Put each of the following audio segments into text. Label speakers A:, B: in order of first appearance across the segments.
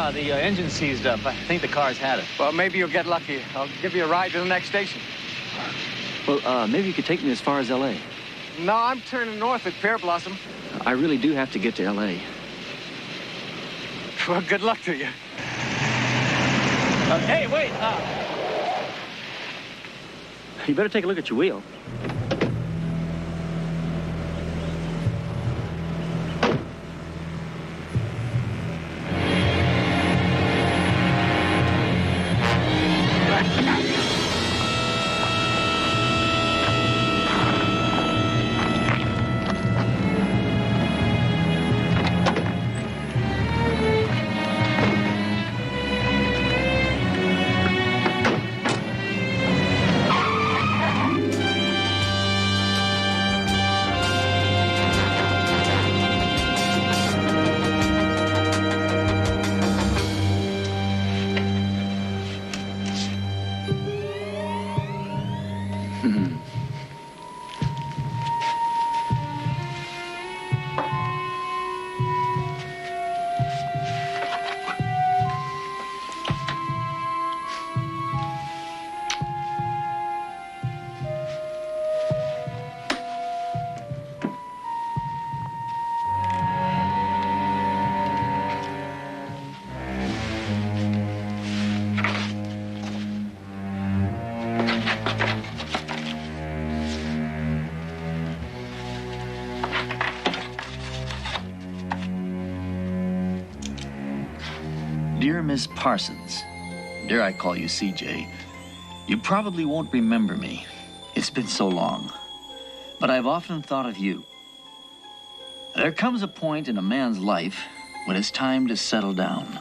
A: Yeah, the engine seized up. I think the car's had it.
B: Well, maybe you'll get lucky. I'll give you a ride to the next station.
C: Well, maybe you could take me as far as L.A.
B: No, I'm turning north at Pear Blossom.
C: I really do have to get to L.A.
B: Well, good luck to you.
A: Hey, wait.
C: You better take a look at your wheel.
D: Dear Miss Parsons, dare I call you CJ, you probably won't remember me. It's been so long. But I've often thought of you. There comes a point in a man's life when it's time to settle down.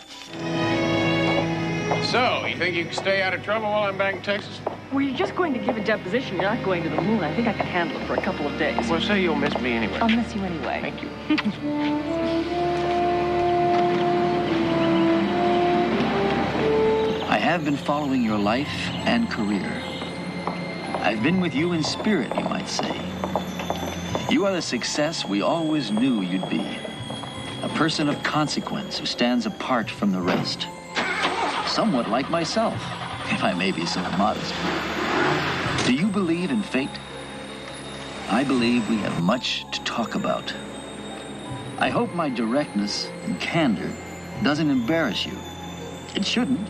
E: So, you think you can stay out of trouble while I'm back in Texas?
F: Well, you're just going to give a deposition. You're not going to the moon. I think I can handle it for a couple of days.
E: Well, say you'll miss me anyway.
F: I'll miss you anyway.
E: Thank you.
D: I have been following your life and career. I've been with you in spirit, you might say. You are the success we always knew you'd be. A person of consequence who stands apart from the rest. Somewhat like myself, if I may be so modest. Do you believe in fate? I believe we have much to talk about. I hope my directness and candor doesn't embarrass you. It shouldn't.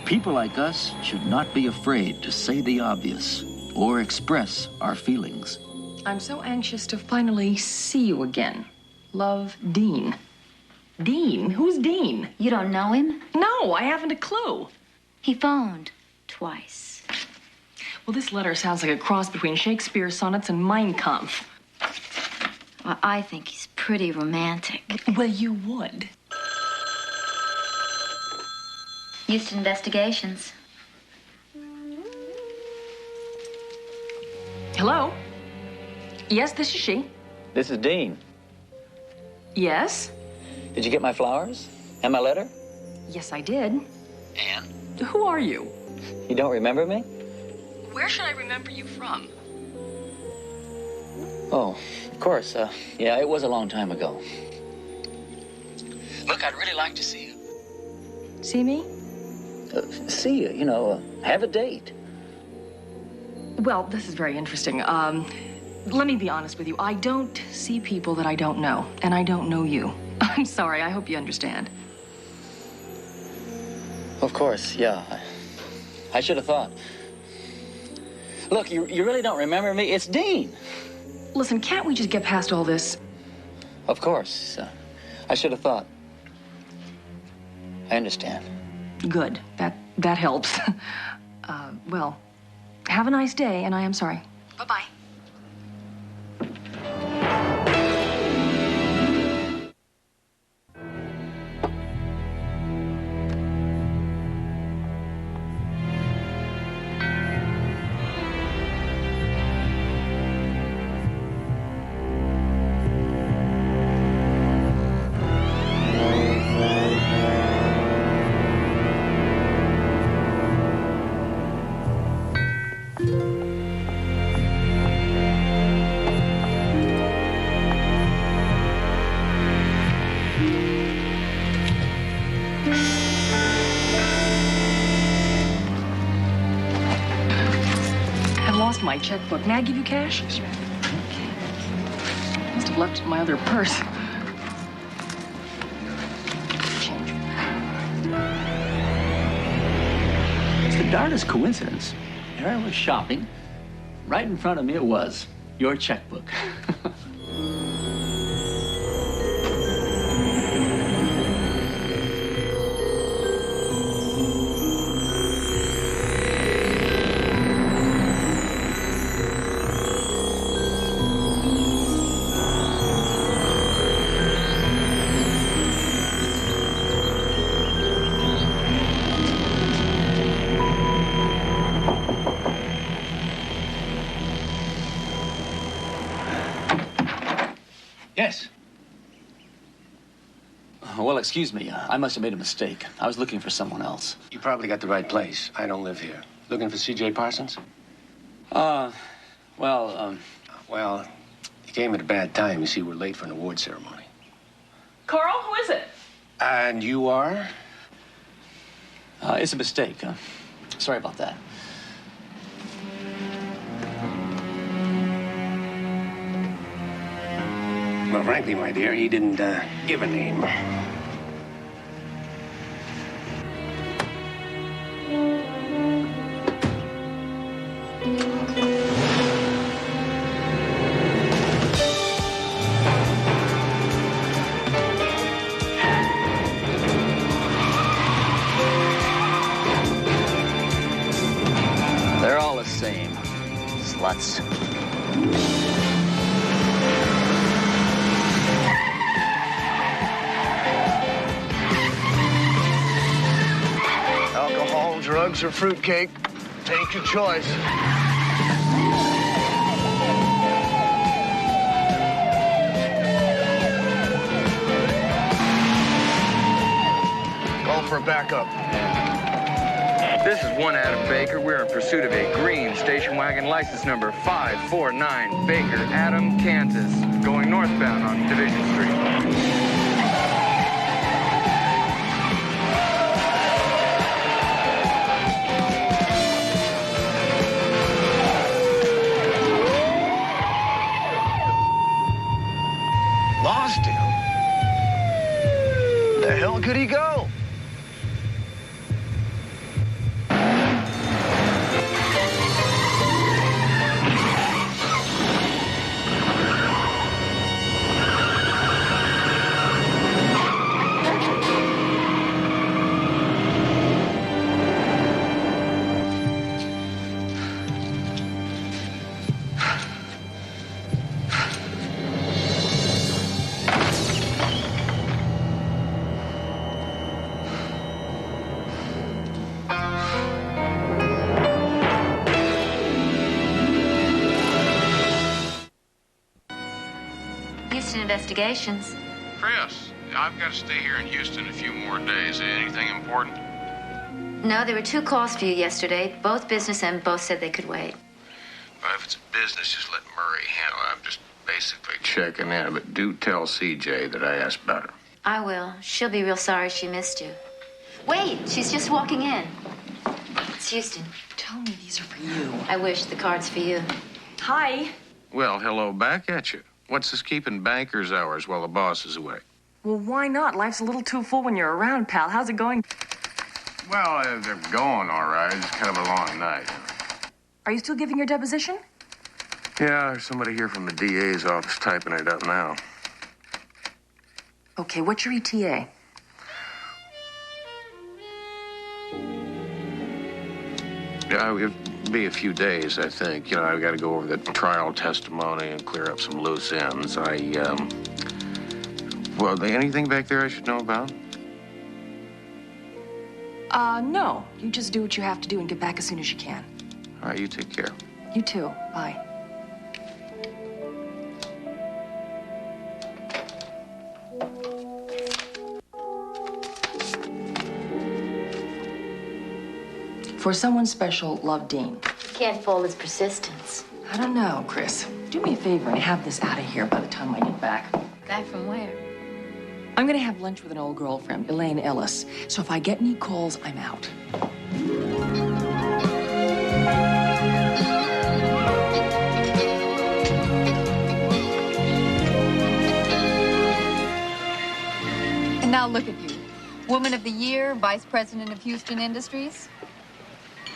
D: People like us should not be afraid to say the obvious or express our feelings.
F: I'm so anxious to finally see you again. Love, Dean. Dean? Who's Dean?
G: You don't know him?
F: No, I haven't a clue.
G: He phoned twice.
F: Well, this letter sounds like a cross between Shakespeare's sonnets and Mein Kampf.
G: Well, I think he's pretty romantic.
F: Well, you would.
G: Houston Investigations.
F: Hello? Yes, this is she.
D: This is Dean.
F: Yes?
D: Did you get my flowers? And my letter?
F: Yes, I did.
D: And?
F: Who are you?
D: You don't remember me?
F: Where should I remember you from?
D: Oh, of course. Yeah, it was a long time ago. Look, I'd really like to see you.
F: See me?
D: See you, have a date.
F: Well, this is very interesting. Let me be honest with you. I don't see people that I don't know, and I don't know you. I'm sorry. I hope you understand.
D: Of course, yeah. I should have thought. Look, you really don't remember me? It's Dean.
F: Listen, can't we just get past all this?
D: Of course. I should have thought. I understand.
F: Good. That helps. Well, have a nice day, and I am sorry. Bye-bye. my checkbook. May I give you cash?
C: Yes, ma'am.
F: Okay. Must have left it in my other purse. Change.
C: It's the darndest coincidence. Here I was shopping. Right in front of me it was. Your checkbook.
E: Yes.
C: Well, excuse me. I must have made a mistake. I was looking for someone else.
E: You probably got the right place. I don't live here. Looking for C.J. Parsons?
C: Well,
E: Well, you came at a bad time. You see, we're late for an award ceremony.
F: Carl, who is it?
E: And you are?
C: it's a mistake. Sorry about that.
E: Well, frankly, my dear, he didn't give a name.
D: They're all the same. Sluts.
B: Alcohol, drugs, or fruitcake. Take your choice. Call for backup.
H: This is one Adam Baker. We're in pursuit of a green station wagon, license number 549, Baker, Adam, Kansas, going northbound on Division Street.
B: Lost him? The hell could he go?
G: Houston Investigations.
E: Chris, I've got to stay here in Houston a few more days. Anything important?
G: No, there were 2 calls for you yesterday. Both business and both said they could wait.
E: Well, if it's business, just let Murray handle it. I'm just basically checking in. But do tell CJ that I asked about her.
G: I will. She'll be real sorry she missed you. Wait, she's just walking in. It's Houston.
F: Tell me these are for you.
G: I wish the card's for you.
F: Hi.
E: Well, hello back at you. What's this keeping banker's hours while the boss is away?
F: Well, why not? Life's a little too full when you're around, pal. How's it going?
E: Well, they're going all right. It's kind of a long night.
F: Are you still giving your deposition?
E: Yeah, there's somebody here from the DA's office typing it up now.
F: Okay, what's your ETA?
E: Yeah, it'll be a few days, I think. You know, I've got to go over the trial testimony and clear up some loose ends. Well, anything back there I should know about?
F: No. You just do what you have to do and get back as soon as you can.
E: All right, you take care.
F: You too. Bye. For someone special, love, Dean.
G: Can't fault his persistence.
F: I don't know, Chris. Do me a favor and have this out of here by the time I get back.
G: Guy from where?
F: I'm gonna have lunch with an old girlfriend, Elaine Ellis. So if I get any calls, I'm out.
I: Now look at you. Woman of the Year, Vice President of Houston Industries.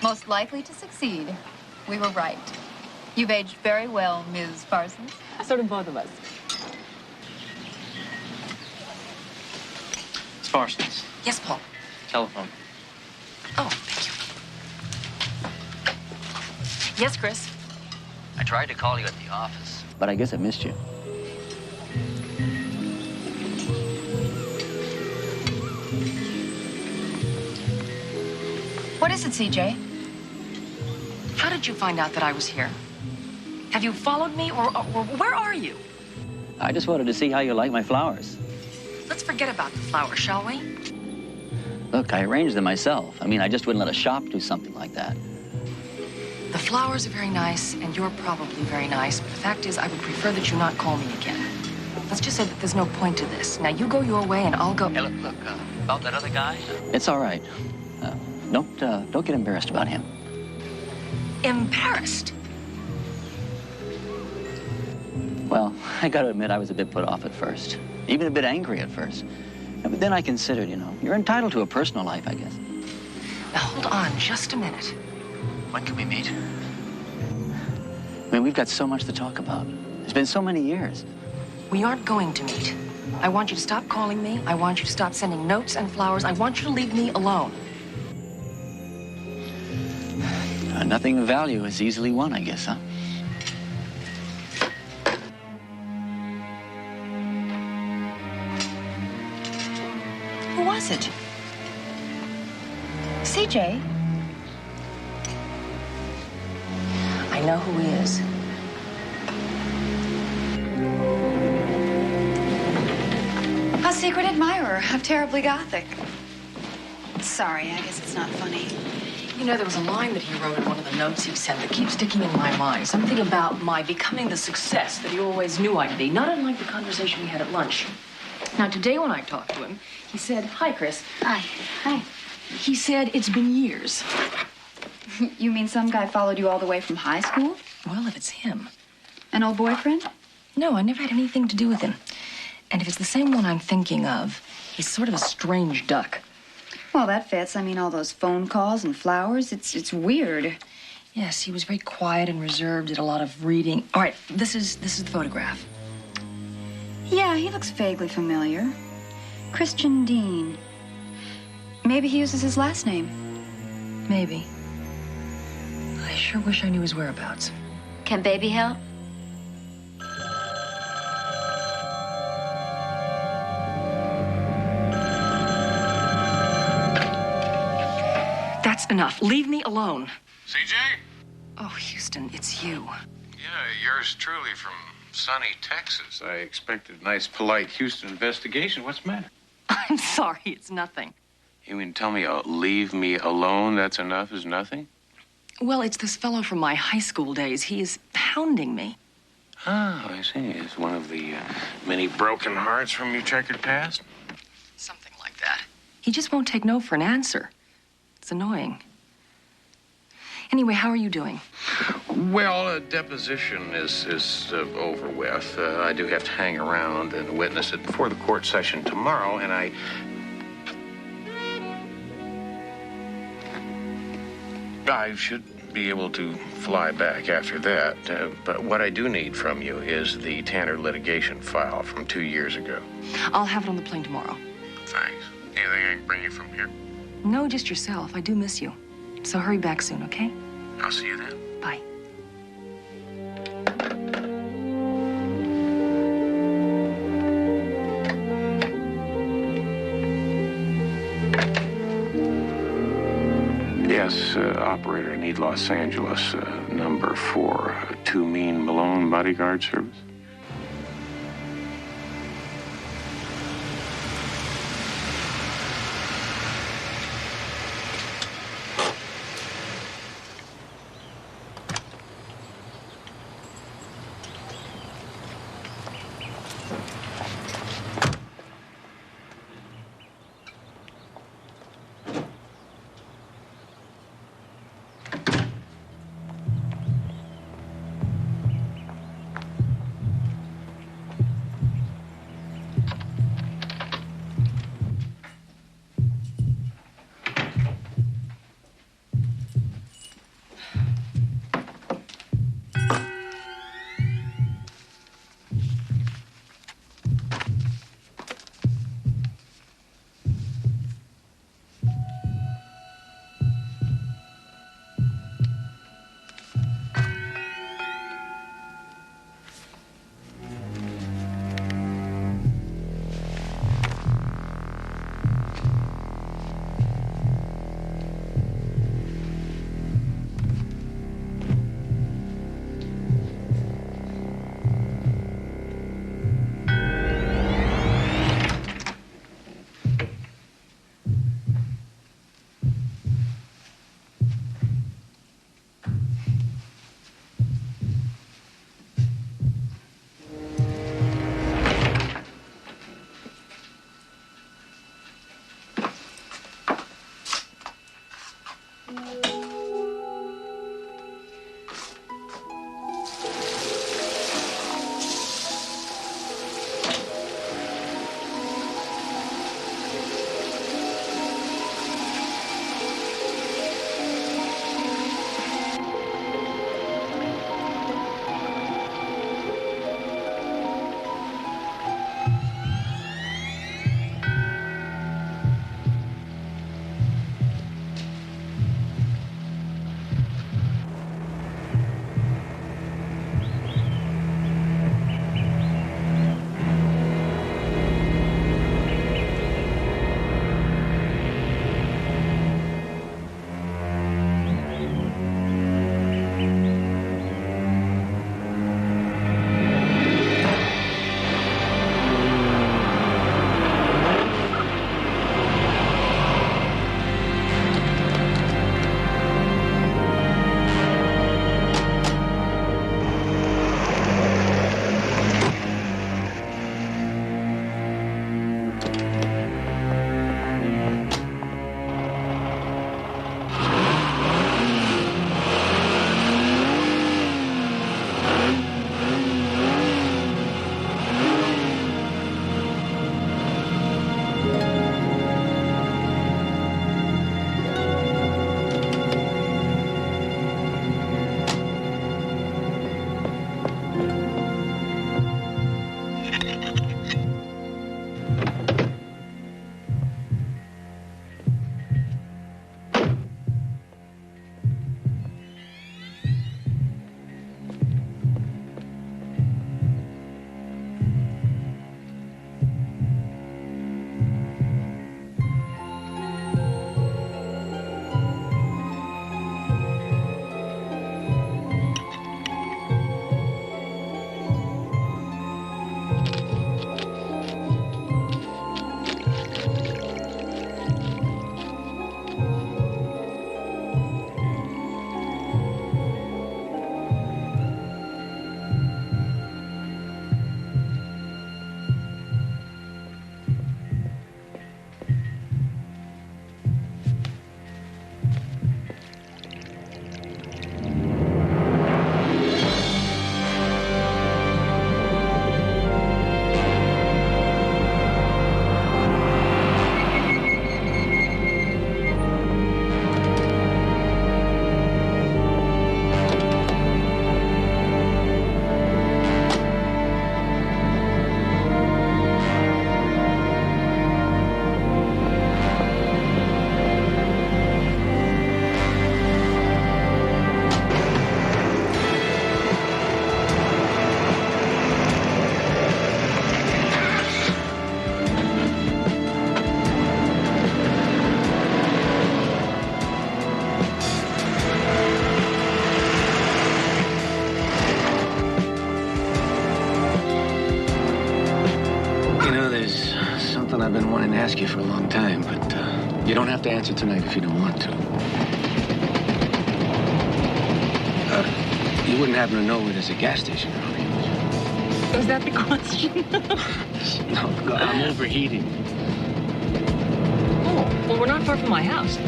I: Most likely to succeed. We were right. You've aged very well, Ms. Parsons.
F: So do both of us.
C: It's Parsons.
F: Yes, Paul.
C: Telephone.
F: Oh, thank you. Yes, Chris.
D: I tried to call you at the office, but I guess I missed you.
I: What is it, CJ?
F: How did you find out that I was here? Have you followed me, or where are you?
C: I just wanted to see how you like my flowers.
F: Let's forget about the flowers, shall we?
C: Look, I arranged them myself. I mean, I just wouldn't let a shop do something like that.
F: The flowers are very nice, and you're probably very nice, but the fact is, I would prefer that you not call me again. Let's just say that there's no point to this. Now, you go your way, and I'll go...
C: Hey, look, about that other guy? It's all right. Don't get embarrassed about him.
F: Embarrassed?
C: Well, I gotta admit, I was a bit put off at first. Even a bit angry at first. But then I considered, you're entitled to a personal life, I guess.
F: Now, hold on just a minute.
C: When can we meet? I mean, we've got so much to talk about. It's been so many years.
F: We aren't going to meet. I want you to stop calling me. I want you to stop sending notes and flowers. I want you to leave me alone.
C: Nothing of value is easily won, I guess, huh?
I: Who was it? CJ?
F: I know who he is.
J: A secret admirer of Terribly Gothic. Sorry, I guess it's not funny.
F: You know, there was a line that he wrote in one of the notes he sent that keeps sticking in my mind. Something about my becoming the success that he always knew I'd be. Not unlike the conversation we had at lunch. Now, today when I talked to him, he said, "Hi, Chris."
J: Hi. Hi.
F: He said, "It's been years."
J: You mean some guy followed you all the way from high school?
F: Well, if it's him.
J: An old boyfriend?
F: No, I never had anything to do with him. And if it's the same one I'm thinking of, he's sort of a strange duck.
J: Well, that fits. I mean, all those phone calls and flowers. It's weird.
F: Yes, he was very quiet and reserved, did a lot of reading. All right, this is the photograph.
J: Yeah, he looks vaguely familiar. Christian Dean. Maybe he uses his last name.
F: Maybe. I sure wish I knew his whereabouts.
G: Can baby help?
F: That's enough. Leave me alone.
E: CJ?
F: Oh, Houston, it's you.
E: Yeah, yours truly from sunny Texas. I expected a nice, polite Houston investigation. What's the matter?
F: I'm sorry, it's nothing.
E: You mean tell me, leave me alone, that's enough is nothing?
F: Well, it's this fellow from my high school days. He is hounding me.
E: Oh, I see. It's one of the many broken hearts from your checkered past?
F: Something like that. He just won't take no for an answer. It's annoying. Anyway, how are you doing?
E: Well, a deposition is over with. I do have to hang around and witness it before the court session tomorrow, and I should be able to fly back after that. But what I do need from you is the Tanner litigation file from 2 years ago.
F: I'll have it on the plane tomorrow.
E: Thanks. Anything I can bring you from here?
F: No, just yourself. I do miss you. So hurry back soon, okay?
E: I'll see you then.
F: Bye.
E: Yes, operator, need Los Angeles, number 4, 2 Mean Malone bodyguard service.
D: I've been wanting to ask you for a long time, but you don't have to answer tonight if you don't want to. You wouldn't happen to know where there's a gas station around here, would you?
F: Is that the question?
D: No, I'm overheating.
F: Oh, well, we're not far from my house.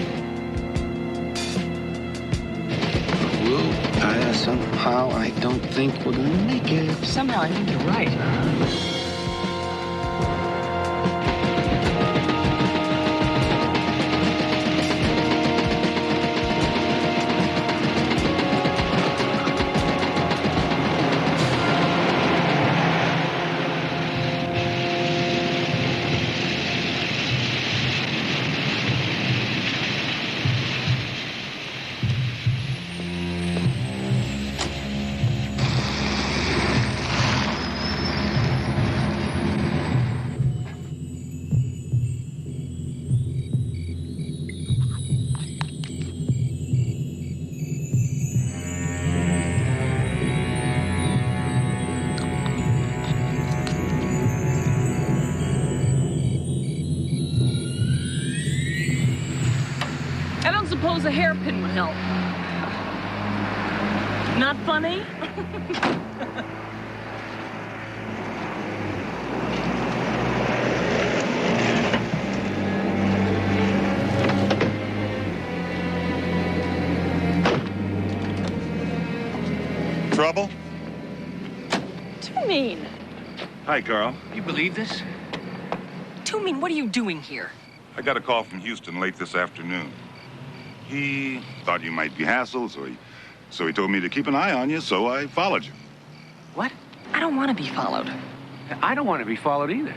D: Well, somehow I don't think we're going to make it.
F: Somehow I think you're right. Suppose a hairpin would help. Not funny?
K: trouble?
F: Too mean.
K: Hi, Carl.
H: You believe this?
F: Too mean, what are you doing here?
K: I got a call from Houston late this afternoon. He thought you might be hassled, so he told me to keep an eye on you, so I followed you.
H: What?
F: I don't want to be followed.
H: I don't want to be followed either.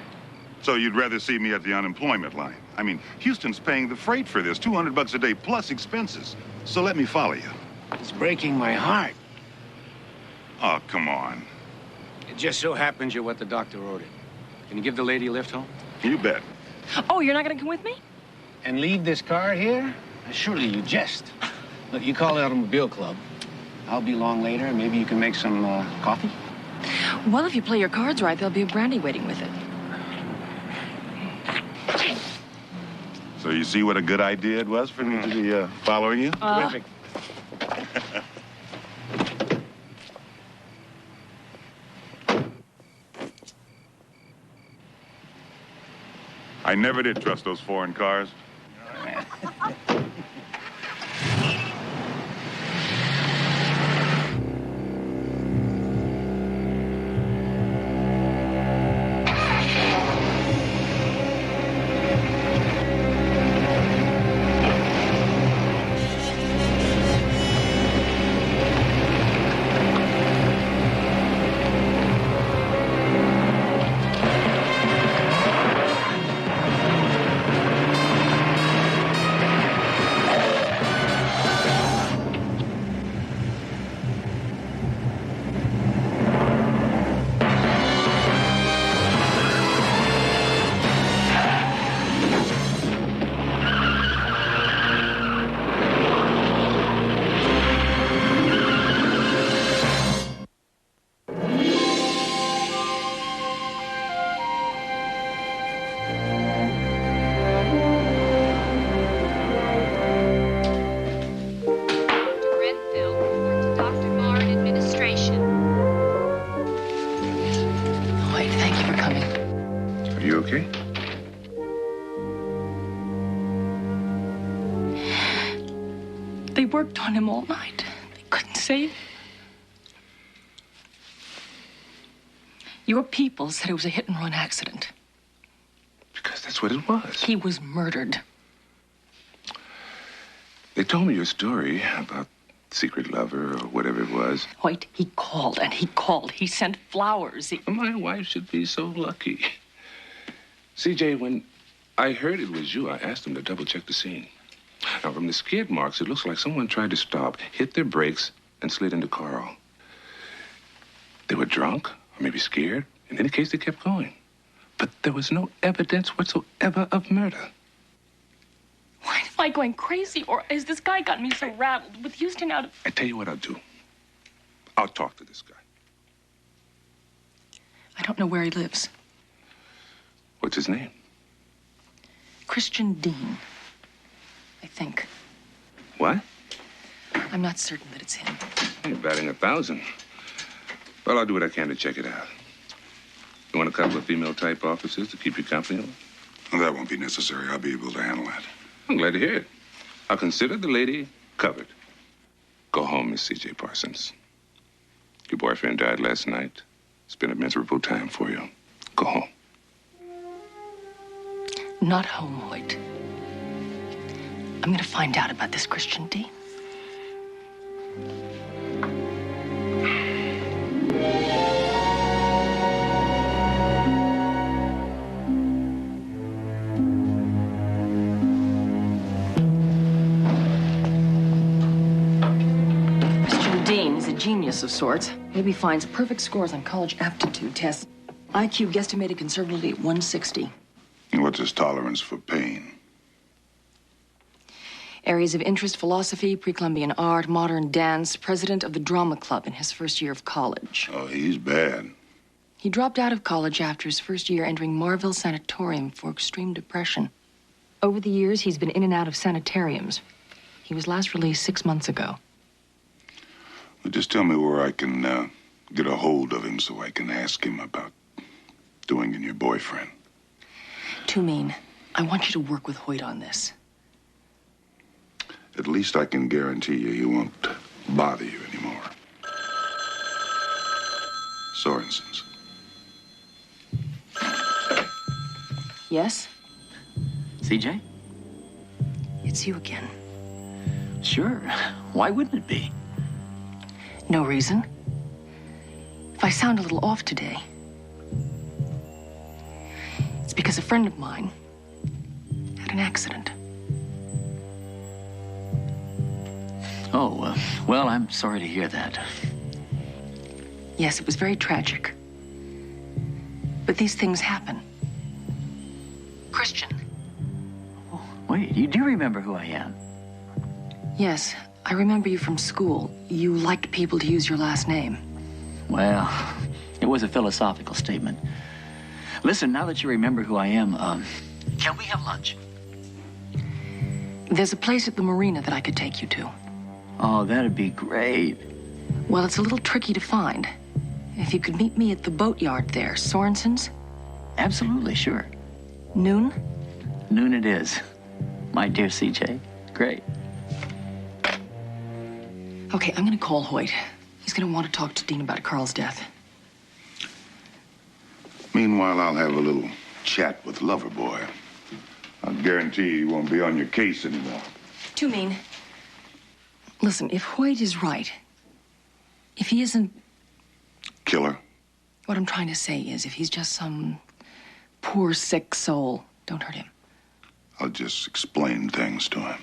K: So you'd rather see me at the unemployment line? I mean, Houston's paying the freight for this, $200 a day plus expenses. So let me follow you.
L: It's breaking my heart.
K: Oh, come on.
L: It just so happens you're what the doctor ordered. Can you give the lady a lift home?
K: You bet.
F: Oh, you're not going to come with me?
L: And leave this car here? Surely you jest. Look, you call the automobile club. I'll be along later, and maybe you can make some coffee?
F: Well, if you play your cards right, there'll be a brandy waiting with it.
K: So you see what a good idea it was for me to be following you?
L: Terrific.
K: I never did trust those foreign cars.
F: They worked on him all night. They couldn't save him. Your people said it was a hit-and-run accident.
M: Because that's what it was.
F: He was murdered.
M: They told me your story about secret lover or whatever it was.
F: Hoyt, he called and he called. He sent flowers.
M: My wife should be so lucky. CJ, when I heard it was you, I asked them to double-check the scene. Now, from the skid marks, it looks like someone tried to stop, hit their brakes, and slid into Carl. They were drunk, or maybe scared. In any case, they kept going. But there was no evidence whatsoever of murder.
F: Why am I going crazy, or has this guy got me so rattled with Houston out of...
M: I tell you what I'll do. I'll talk to this guy.
F: I don't know where he lives.
M: What's his name?
F: Christian Dean, I think.
M: What?
F: I'm not certain that it's him.
M: You're batting 1,000. Well, I'll do what I can to check it out. You want a couple of female-type officers to keep you company?
K: Well, that won't be necessary. I'll be able to handle that.
M: I'm glad to hear it. I'll consider the lady covered. Go home, Miss C.J. Parsons. Your boyfriend died last night. It's been a miserable time for you. Go home.
F: Not home, Hoyt. I'm going to find out about this Christian Dean. Christian Dean is a genius of sorts. Maybe finds perfect scores on college aptitude tests. IQ guesstimated conservatively at 160.
K: And what's his tolerance for pain?
F: Areas of interest: philosophy, pre-Columbian art, modern dance, president of the drama club in his first year of college.
K: Oh, he's bad.
F: He dropped out of college after his first year, entering Marville Sanatorium for extreme depression. Over the years, he's been in and out of sanitariums. He was last released 6 months ago.
K: Well, just tell me where I can get a hold of him so I can ask him about doing in your boyfriend.
F: Too mean. I want you to work with Hoyt on this.
K: At least I can guarantee you he won't bother you anymore. Sorensen's.
F: Yes?
C: CJ?
F: It's you again.
C: Sure. Why wouldn't it be?
F: No reason. If I sound a little off today, it's because a friend of mine had an accident.
C: Oh, well, I'm sorry to hear that.
F: Yes, it was very tragic. But these things happen. Christian.
C: Wait, you do remember who I am?
F: Yes, I remember you from school. You liked people to use your last name.
C: Well, it was a philosophical statement. Listen, now that you remember who I am, can we have lunch?
F: There's a place at the marina that I could take you to.
C: Oh, that'd be great.
F: Well, it's a little tricky to find. If you could meet me at the boatyard there, Sorensen's?
C: Absolutely, sure.
F: Noon?
C: Noon it is. My dear CJ. Great.
F: Okay, I'm gonna call Hoyt. He's gonna want to talk to Dean about Carl's death.
K: Meanwhile, I'll have a little chat with Loverboy. I'll guarantee you won't be on your case anymore.
F: Too mean. Listen, if Hoyt is right, if he isn't...
K: Killer?
F: What I'm trying to say is, if he's just some poor, sick soul, don't hurt him.
K: I'll just explain things to him.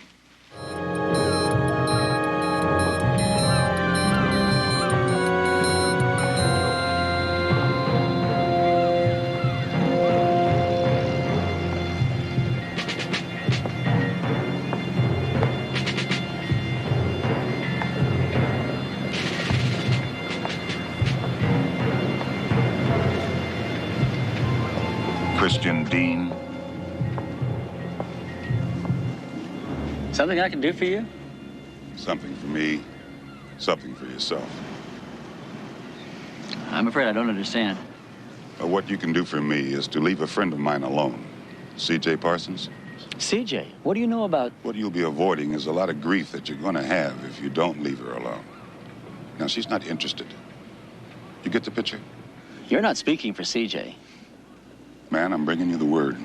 K: Christian Dean.
C: Something I can do for you?
K: Something for me, something for yourself.
C: I'm afraid I don't understand.
K: What you can do for me is to leave a friend of mine alone. C.J. Parsons?
C: CJ, what do you know about...
K: What you'll be avoiding is a lot of grief that you're going to have if you don't leave her alone. Now, she's not interested. You get the picture?
C: You're not speaking for CJ.
K: Man, I'm bringing you the word.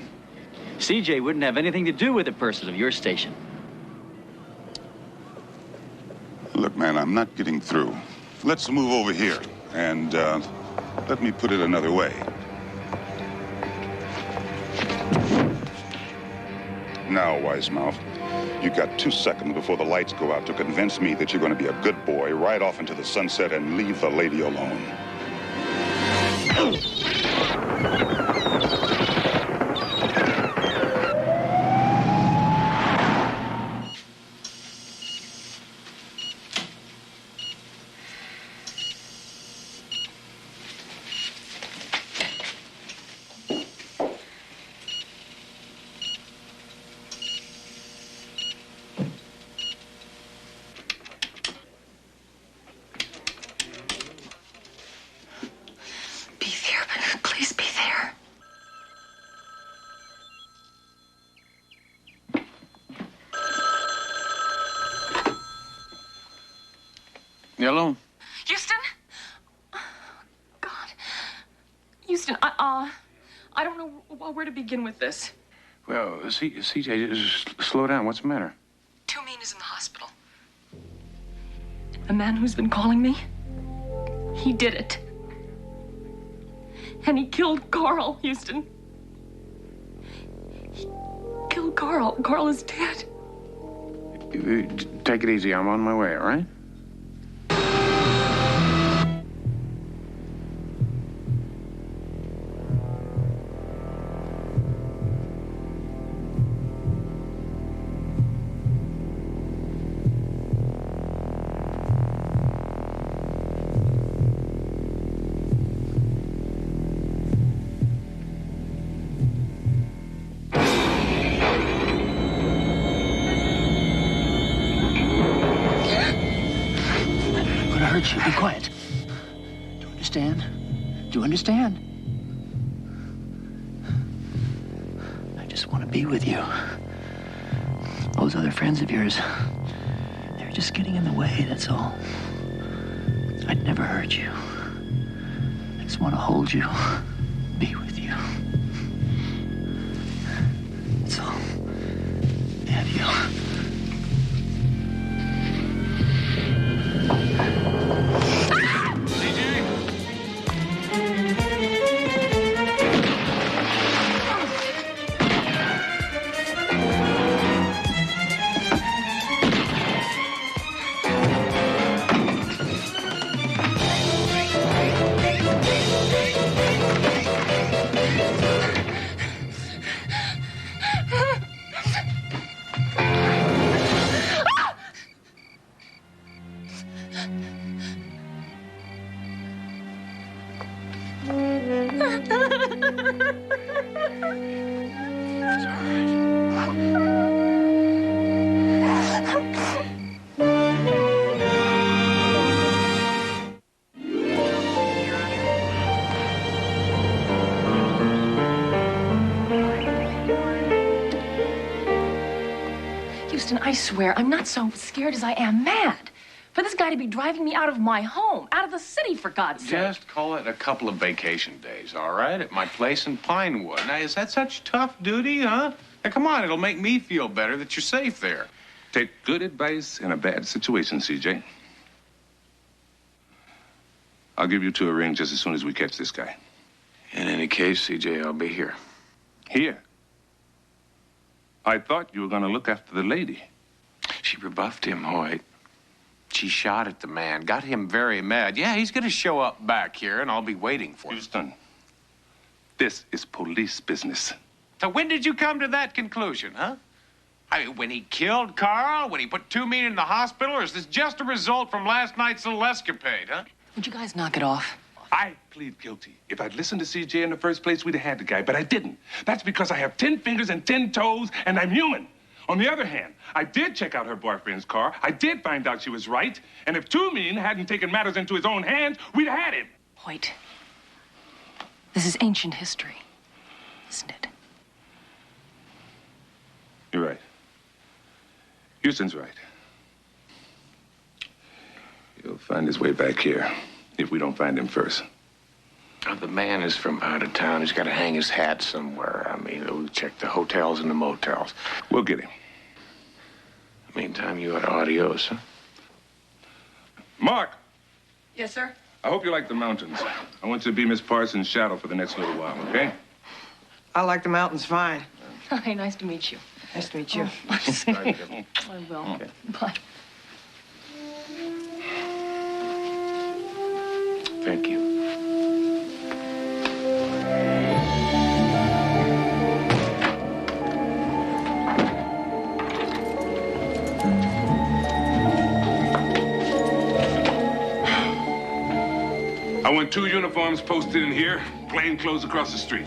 C: CJ wouldn't have anything to do with a person of your station.
K: Look, man, I'm not getting through. Let's move over here, and let me put it another way. Now, Wisemouth, you got 2 seconds before the lights go out to convince me that you're going to be a good boy, ride off into the sunset, and leave the lady alone.
H: Hello?
F: Houston? God. Houston, I don't know where to begin with this.
H: Well, CJ, just slow down. What's the matter?
F: Two-Mean is in the hospital. The man who's been calling me, he did it. And he killed Carl, Houston. He killed Carl. Carl is dead.
H: Take it easy. I'm on my way, all right?
C: You be quiet. Do you understand? Do you understand? I just want to be with you. Those other friends of yours, they're just getting in the way, that's all. I'd never hurt you.
D: just want to hold you, be with you. That's all. Have you?
F: Houston, I swear, I'm not so scared as I am mad. For this guy to be driving me out of my home, out of the city, for God's sake.
M: Just call it a couple of vacation days, all right? At my place in Pinewood. Now, is that such tough duty, huh? Now, come on, it'll make me feel better that you're safe there. Take good advice in a bad situation, CJ. I'll give you two a ring just as soon as we catch this guy.
E: In any case, CJ, I'll be here.
M: Here? I thought you were going to look after the lady.
E: She rebuffed him, Hoyt. She shot at the man, got him very mad. Yeah, he's going to show up back here, and I'll be waiting for him.
M: Houston, this is police business.
E: So when did you come to that conclusion, huh? I mean, when he killed Carl, when he put Toomey in the hospital, or is this just a result from last night's little escapade, huh?
F: Would you guys knock it off?
M: I plead guilty. If I'd listened to CJ in the first place, we'd have had the guy, but I didn't. That's because I have 10 fingers and 10 toes, and I'm human. On the other hand, I did check out her boyfriend's car. I did find out she was right. And if Toomey hadn't taken matters into his own hands, we'd have had him.
F: Hoyt, this is ancient history, isn't it?
M: You're right. Houston's right. He'll find his way back here if we don't find him first.
E: Now, the man is from out of town. He's got to hang his hat somewhere. I mean, we'll check the hotels and the motels.
M: We'll get him.
E: Meantime, you ought adios, huh?
M: Mark!
F: Yes, sir?
M: I hope you like the mountains. I want you to be Miss Parsons' shadow for the next little while, okay?
N: I like the mountains fine.
F: Hi, nice to meet you.
N: Nice to meet you.
F: Oh, I'm sorry. I will.
M: Okay.
F: Bye.
E: Thank you.
M: I want 2 uniforms posted in here, plain clothes across the street.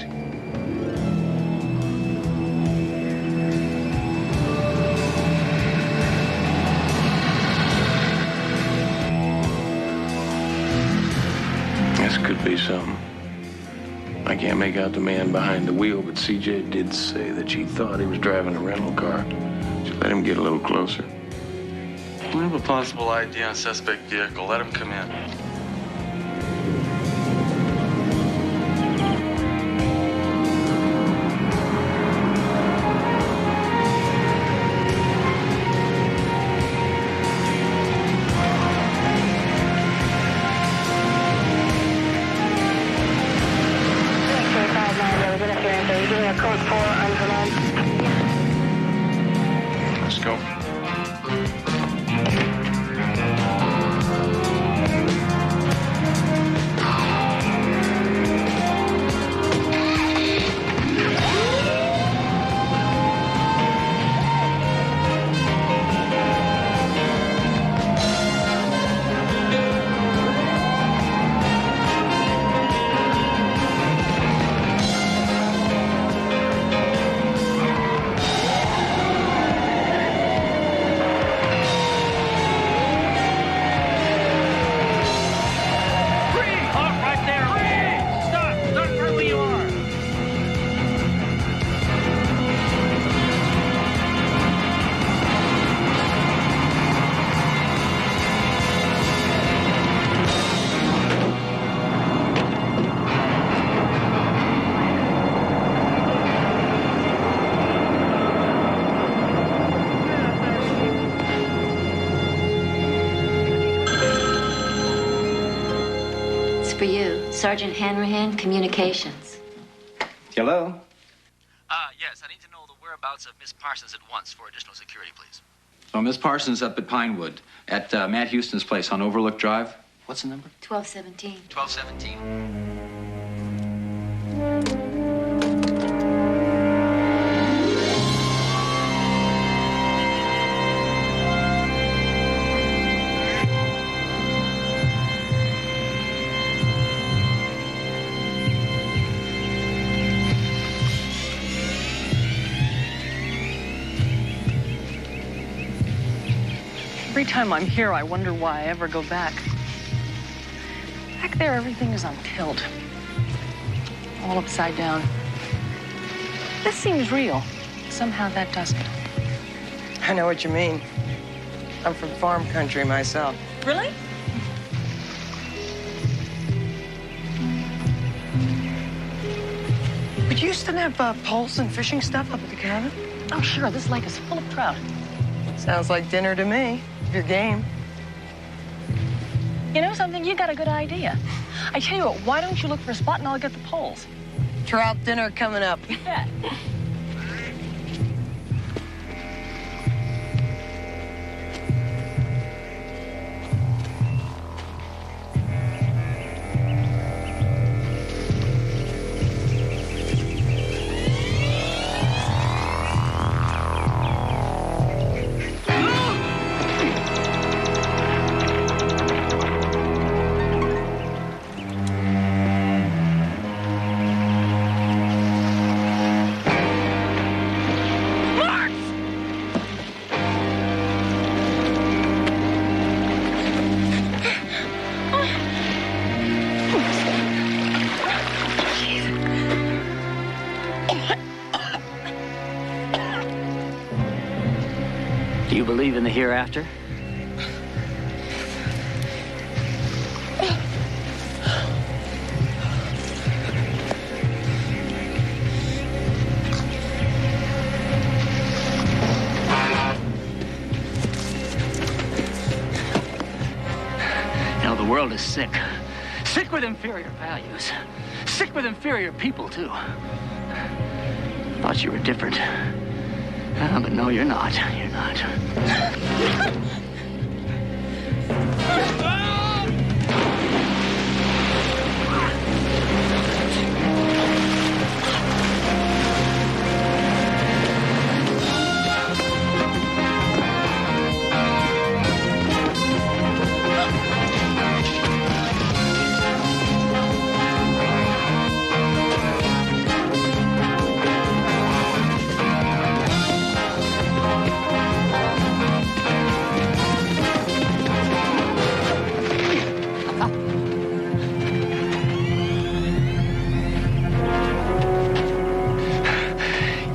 E: This could be something. I can't make out the man behind the wheel, but CJ did say that she thought he was driving a rental car. Just let him get a little closer.
O: We have a possible ID on suspect vehicle. Let him come in.
E: Let's go.
G: for you. Sergeant Hanrahan, Communications.
P: Hello?
C: Yes, I need to know the whereabouts of Miss Parsons at once for additional security, please.
P: Oh, Miss Parsons up at Pinewood, at Matt Houston's place on Overlook Drive. What's the number?
G: 1217.
P: 1217.
F: Every time I'm here, I wonder why I ever go back. Back there, everything is on tilt. All upside down. This seems real. Somehow that doesn't.
N: I know what you mean. I'm from farm country myself.
F: Really?
N: But you used to have poles and fishing stuff up at the cabin?
F: Oh, sure. This lake is full of trout.
N: Sounds like dinner to me. If you're game.
F: You know something? You got a good idea. I tell you what, why don't you look for a spot and I'll get the poles?
N: Trout dinner coming up.
F: Yeah.
C: Do you believe in the hereafter? You know, the world is sick. Sick with inferior values. Sick with inferior people, too. Thought you were different. But no, you're not. You're not.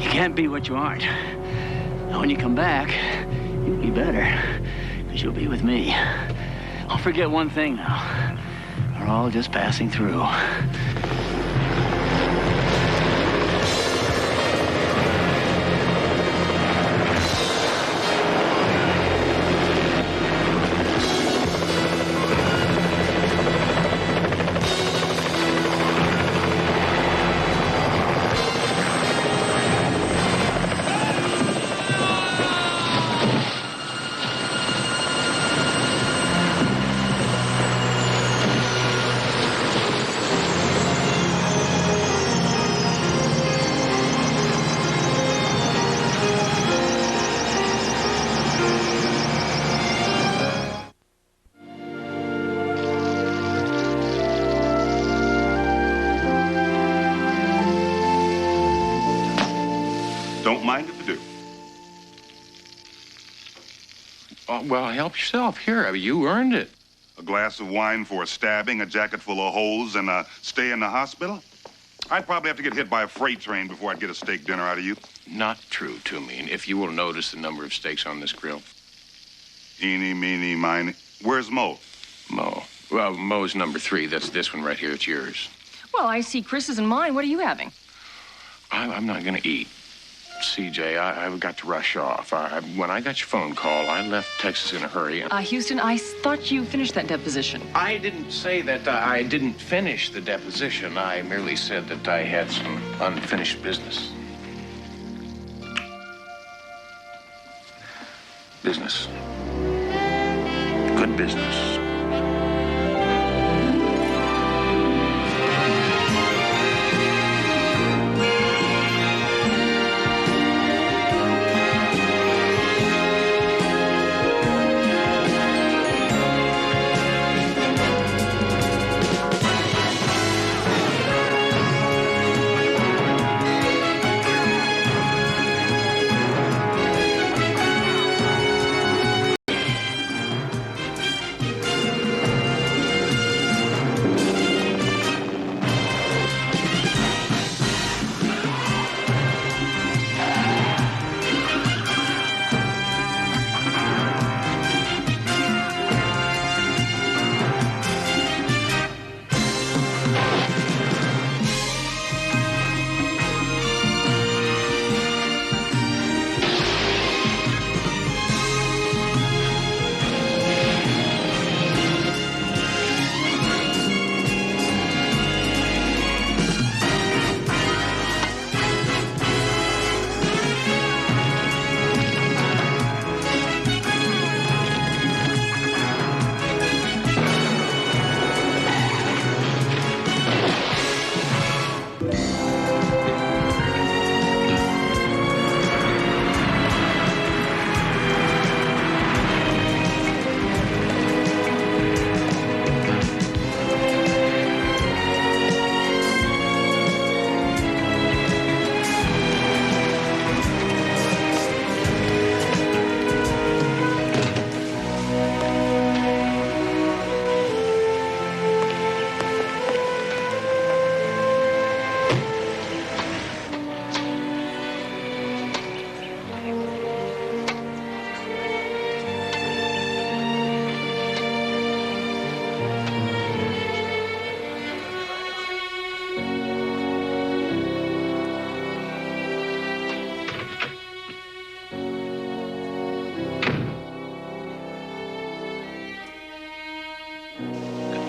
C: Can't be what you aren't. And when you come back, you'll be better, because you'll be with me. Don't forget one thing now. We're all just passing through.
K: Don't mind if I do.
E: Oh, well, help yourself. Here, you earned it.
K: A glass of wine for a stabbing, a jacket full of holes, and a stay in the hospital? I'd probably have to get hit by a freight train before I'd get a steak dinner out of you.
E: Not true, Toomey. If you will notice the number of steaks on this grill.
K: Eeny, meeny, miny. Where's Mo?
E: Mo. Well, Mo's number 3. That's this one right here. It's yours.
F: Well, I see Chris's and mine. What are you having?
E: I'm not going to eat. CJ, I've got to rush off. When I got your phone call, I left Texas in a hurry.
F: Houston, I thought you finished that deposition.
E: I didn't say that I didn't finish the deposition. I merely said that I had some unfinished business. Business. Good business.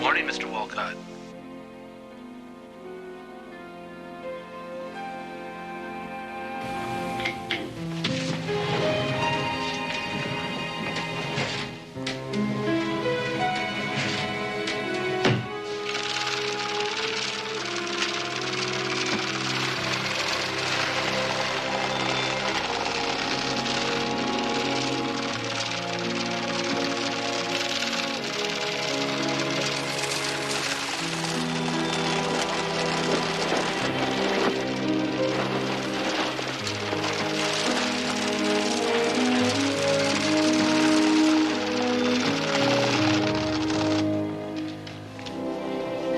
Q: Morning, Mr. Walcott.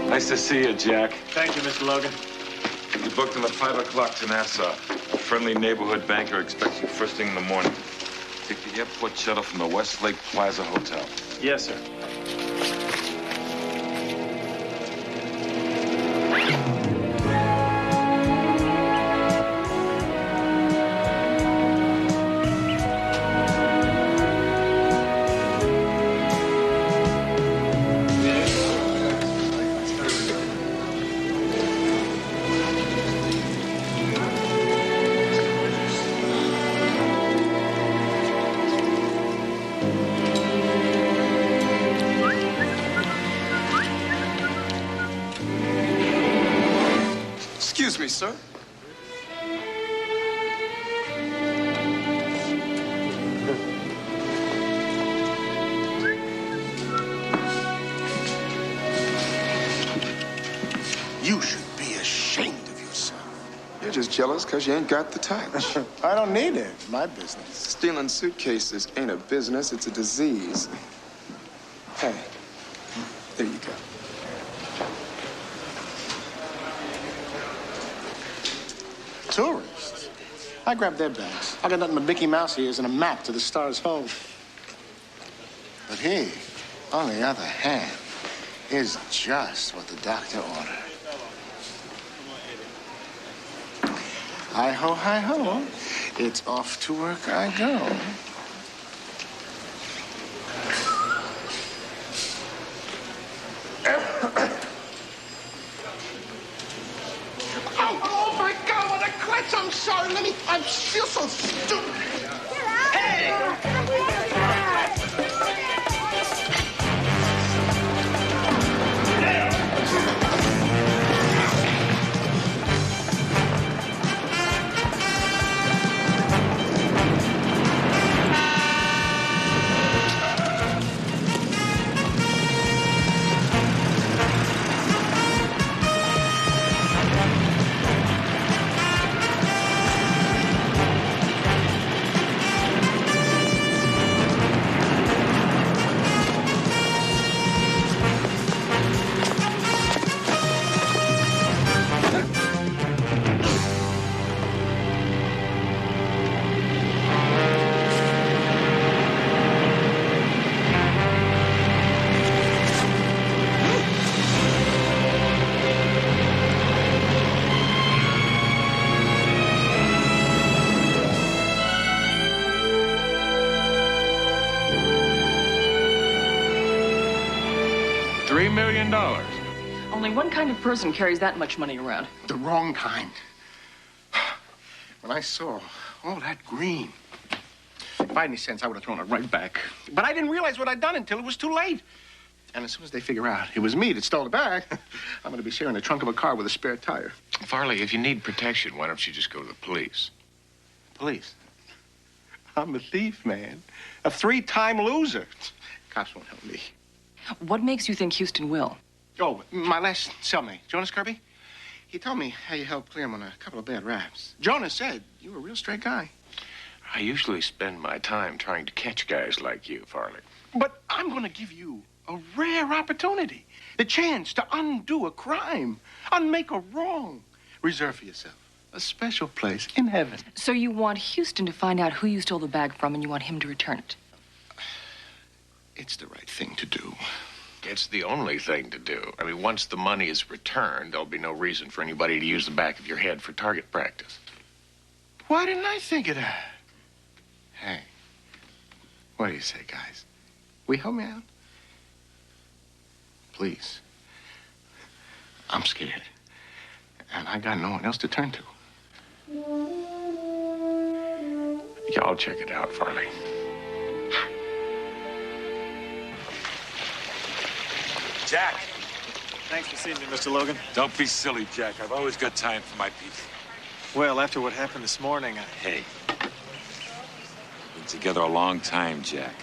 R: Nice to see you, Jack.
Q: Thank you, Mr. Logan.
R: You booked on the 5 o'clock to Nassau. A friendly neighborhood banker expects you first thing in the morning. Take the airport shuttle from the Westlake Plaza Hotel.
Q: Yes, sir.
S: Excuse me, sir.
T: You should be ashamed of yourself. You're just jealous because you ain't got the touch. I don't need it. It's my business. Stealing suitcases ain't a business, it's a disease. Hey, there you go.
B: Tourists? I grabbed their bags. I got nothing but Mickey Mouse ears and a map to the Stars home.
T: But he, on the other hand, is just what the doctor ordered. Hi-ho, hi-ho.
B: It's off to work I go. Oh, my God, what a klutz. I'm sorry. I feel so stupid.
E: $3 million.
F: Only one kind of person carries that much money around.
B: The wrong kind. When I saw all that green, if I had any sense, I would have thrown it right back. But I didn't realize what I'd done until it was too late. And as soon as they figure out it was me that stole the bag, I'm going to be sharing the trunk of a car with a spare tire.
E: Farley, if you need protection, why don't you just go to the police?
B: Police? I'm a thief, man. A 3-time loser. Cops won't help me.
F: What makes you think Houston will?
B: Oh, my last cellmate, Jonas Kirby. He told me how you helped clear him on a couple of bad raps. Jonas said you were a real straight guy.
E: I usually spend my time trying to catch guys like you, Farley.
B: But I'm going to give you a rare opportunity. The chance to undo a crime, unmake a wrong. Reserve for yourself a special place in heaven.
F: So you want Houston to find out who you stole the bag from and you want him to return it?
B: It's the right thing to do.
E: It's the only thing to do. I mean, once the money is returned, there'll be no reason for anybody to use the back of your head for target practice.
B: Why didn't I think of that? Hey, what do you say, guys? Will you help me out? Please. I'm scared. And I got no one else to turn to.
E: Yeah, I'll check it out, Farley.
R: Jack.
Q: Thanks for seeing me, Mr. Logan.
R: Don't be silly, Jack. I've always got time for my piece.
Q: Well, after what happened this morning,
R: Hey. Been together a long time, Jack.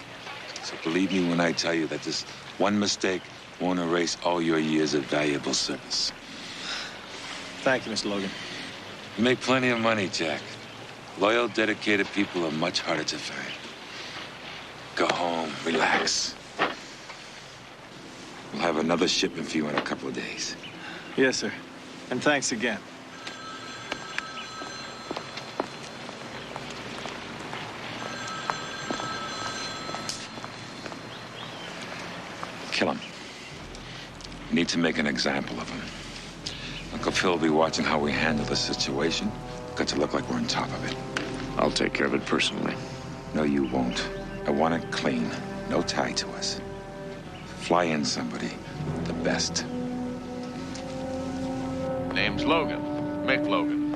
R: So believe me when I tell you that this one mistake won't erase all your years of valuable service.
Q: Thank you, Mr. Logan.
R: You make plenty of money, Jack. Loyal, dedicated people are much harder to find. Go home, relax. We'll have another shipment for you in a couple of days.
Q: Yes, sir. And thanks again.
R: Kill him. We need to make an example of him. Uncle Phil will be watching how we handle the situation. Got to look like we're on top of it.
E: I'll take care of it personally.
R: No, you won't. I want it clean. No tie to us. Fly in somebody. The best.
E: Name's Logan. Mick Logan.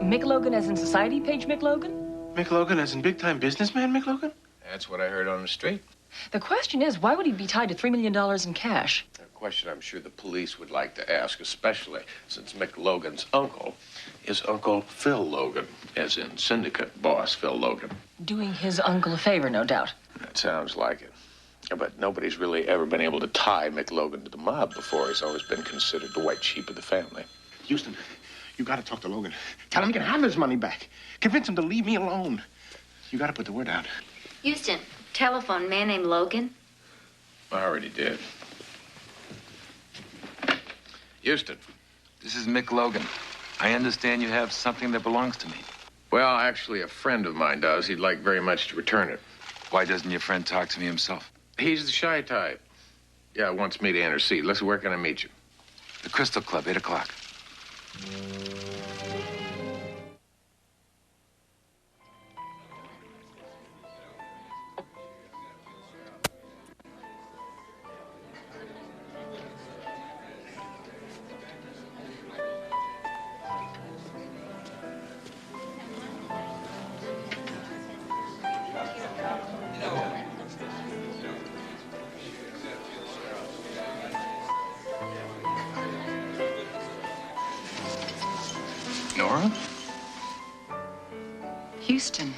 F: Mick Logan as in society page Mick Logan?
B: Mick Logan as in big-time businessman Mick Logan?
E: That's what I heard on the street.
F: The question is, why would he be tied to $3 million in cash?
E: A question I'm sure the police would like to ask, especially since Mick Logan's uncle is Uncle Phil Logan, as in syndicate boss Phil Logan.
F: Doing his uncle a favor, no doubt.
E: That sounds like it. But nobody's really ever been able to tie Mick Logan to the mob before. He's always been considered the white sheep of the family.
B: Houston, you got to talk to Logan. Tell him he can have his money back. Convince him to leave me alone. You got to put the word out.
G: Houston, telephone, a man named Logan.
E: I already did. Houston.
R: This is Mick Logan. I understand you have something that belongs to me.
E: Well, actually, a friend of mine does. He'd like very much to return it.
R: Why doesn't your friend talk to me himself?
E: He's the shy type. Yeah, wants me to intercede. Listen, where can I meet you?
R: The Crystal Club, 8 o'clock.
B: Nora?
F: Houston.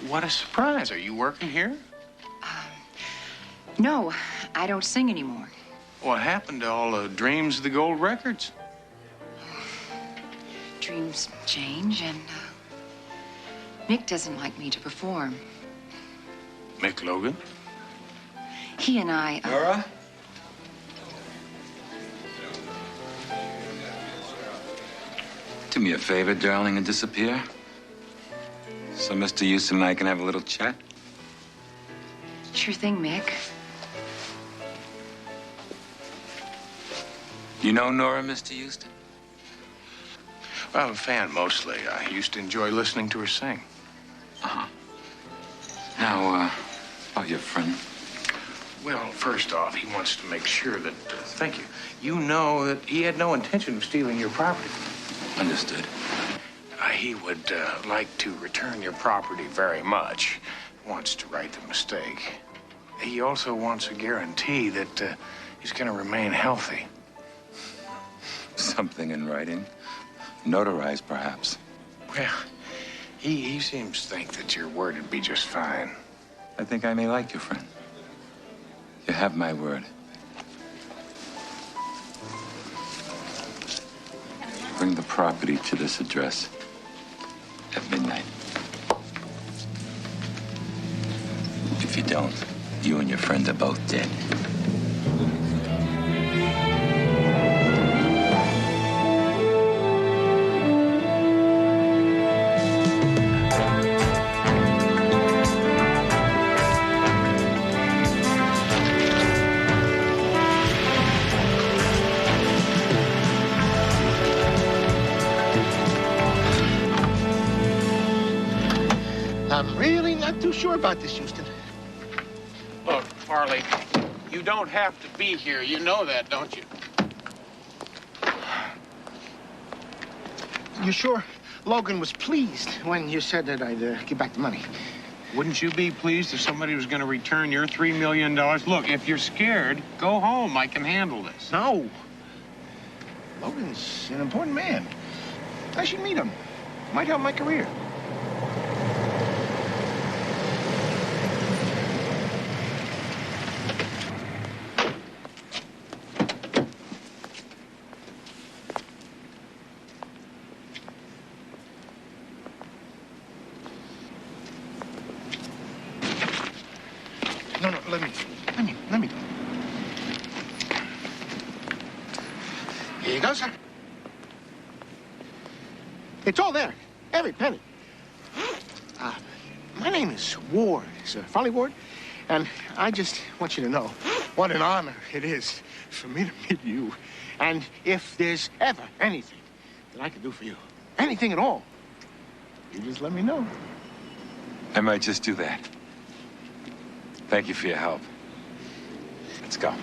B: What a surprise. Are you working here?
F: No, I don't sing anymore.
B: What happened to all the dreams of the gold records?
F: Dreams change, and Mick doesn't like me to perform.
B: Mick Logan?
F: He and I...
R: Nora? Do me a favor, darling, and disappear. So Mr. Houston and I can have a little chat.
F: Sure thing, Mick.
R: You know Nora, Mr. Houston?
B: Well, I'm a fan mostly. I used to enjoy listening to her sing.
R: Uh-huh. Now, about your friend.
B: Well, first off, he wants to make sure that, thank you, you know that he had no intention of stealing your property.
R: Understood.
B: He would like to return your property very much. Wants to right the mistake. He also wants a guarantee that he's going to remain healthy.
R: Something in writing. Notarized, perhaps.
B: Well, he seems to think that your word would be just fine.
R: I think I may like you, friend. You have my word. Bring the property to this address at midnight. If you don't, you and your friend are both dead.
B: I'm really not too sure about this, Houston.
S: Look, Farley, you don't have to be here. You know that, don't you?
B: You sure Logan was pleased when you said that I'd give back the money?
S: Wouldn't you be pleased if somebody was going to return your $3 million? Look, if you're scared, go home. I can handle this.
B: No. Logan's an important man. I should meet him. Might help my career. No, let me go. Here you go, sir. It's all there. Every penny. My name is Ward, sir. Farley Ward. And I just want you to know what an honor it is for me to meet you. And if there's ever anything that I can do for you, anything at all, you just let me know.
R: I might just do that. Thank you for your help. Let's go.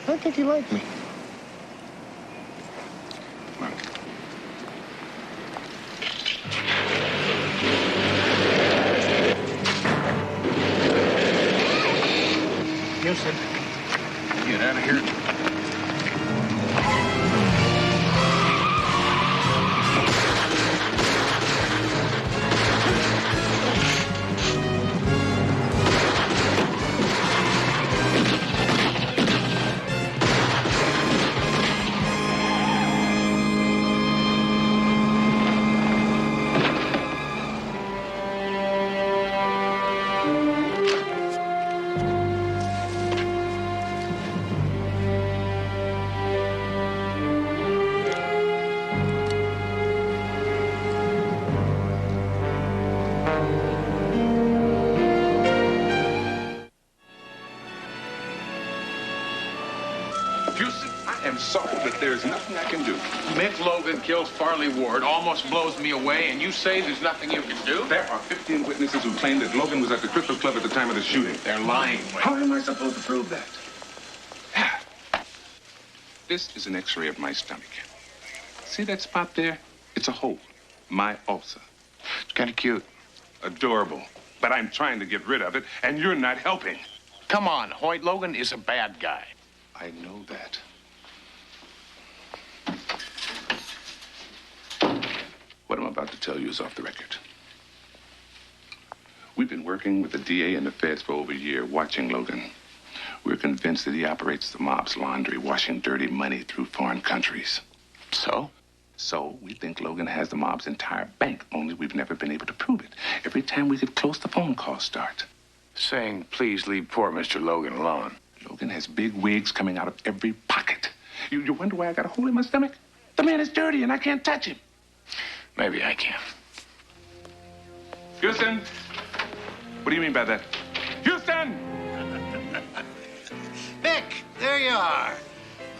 B: I think you like me. Come on. Houston, get out of here.
M: Houston, I am sorry, but there's nothing I can do.
S: Mick Logan kills Farley Ward, almost blows me away, and you say there's nothing you can do?
M: There are 15 witnesses who claim that Logan was at the Crystal Club at the time of the shooting.
S: They're lying.
M: How am I supposed to prove that? This is an x-ray of my stomach. See that spot there? It's a hole. My ulcer.
B: It's kind of cute.
M: Adorable. But I'm trying to get rid of it, and you're not helping.
B: Come on, Hoyt. Logan is a bad guy.
M: I know that. What I'm about to tell you is off the record. We've been working with the DA and the feds for over a year, watching Logan. We're convinced that he operates the mob's laundry, washing dirty money through foreign countries.
B: So?
M: So we think Logan has the mob's entire bank, only we've never been able to prove it. Every time we get close, the phone calls start.
B: Saying, please leave poor Mr. Logan alone.
M: Logan has big wigs coming out of every pocket. You wonder why I got a hole in my stomach? The man is dirty and I can't touch him.
B: Maybe I can.
M: Houston! What do you mean by that? Houston!
U: Vic, there you are.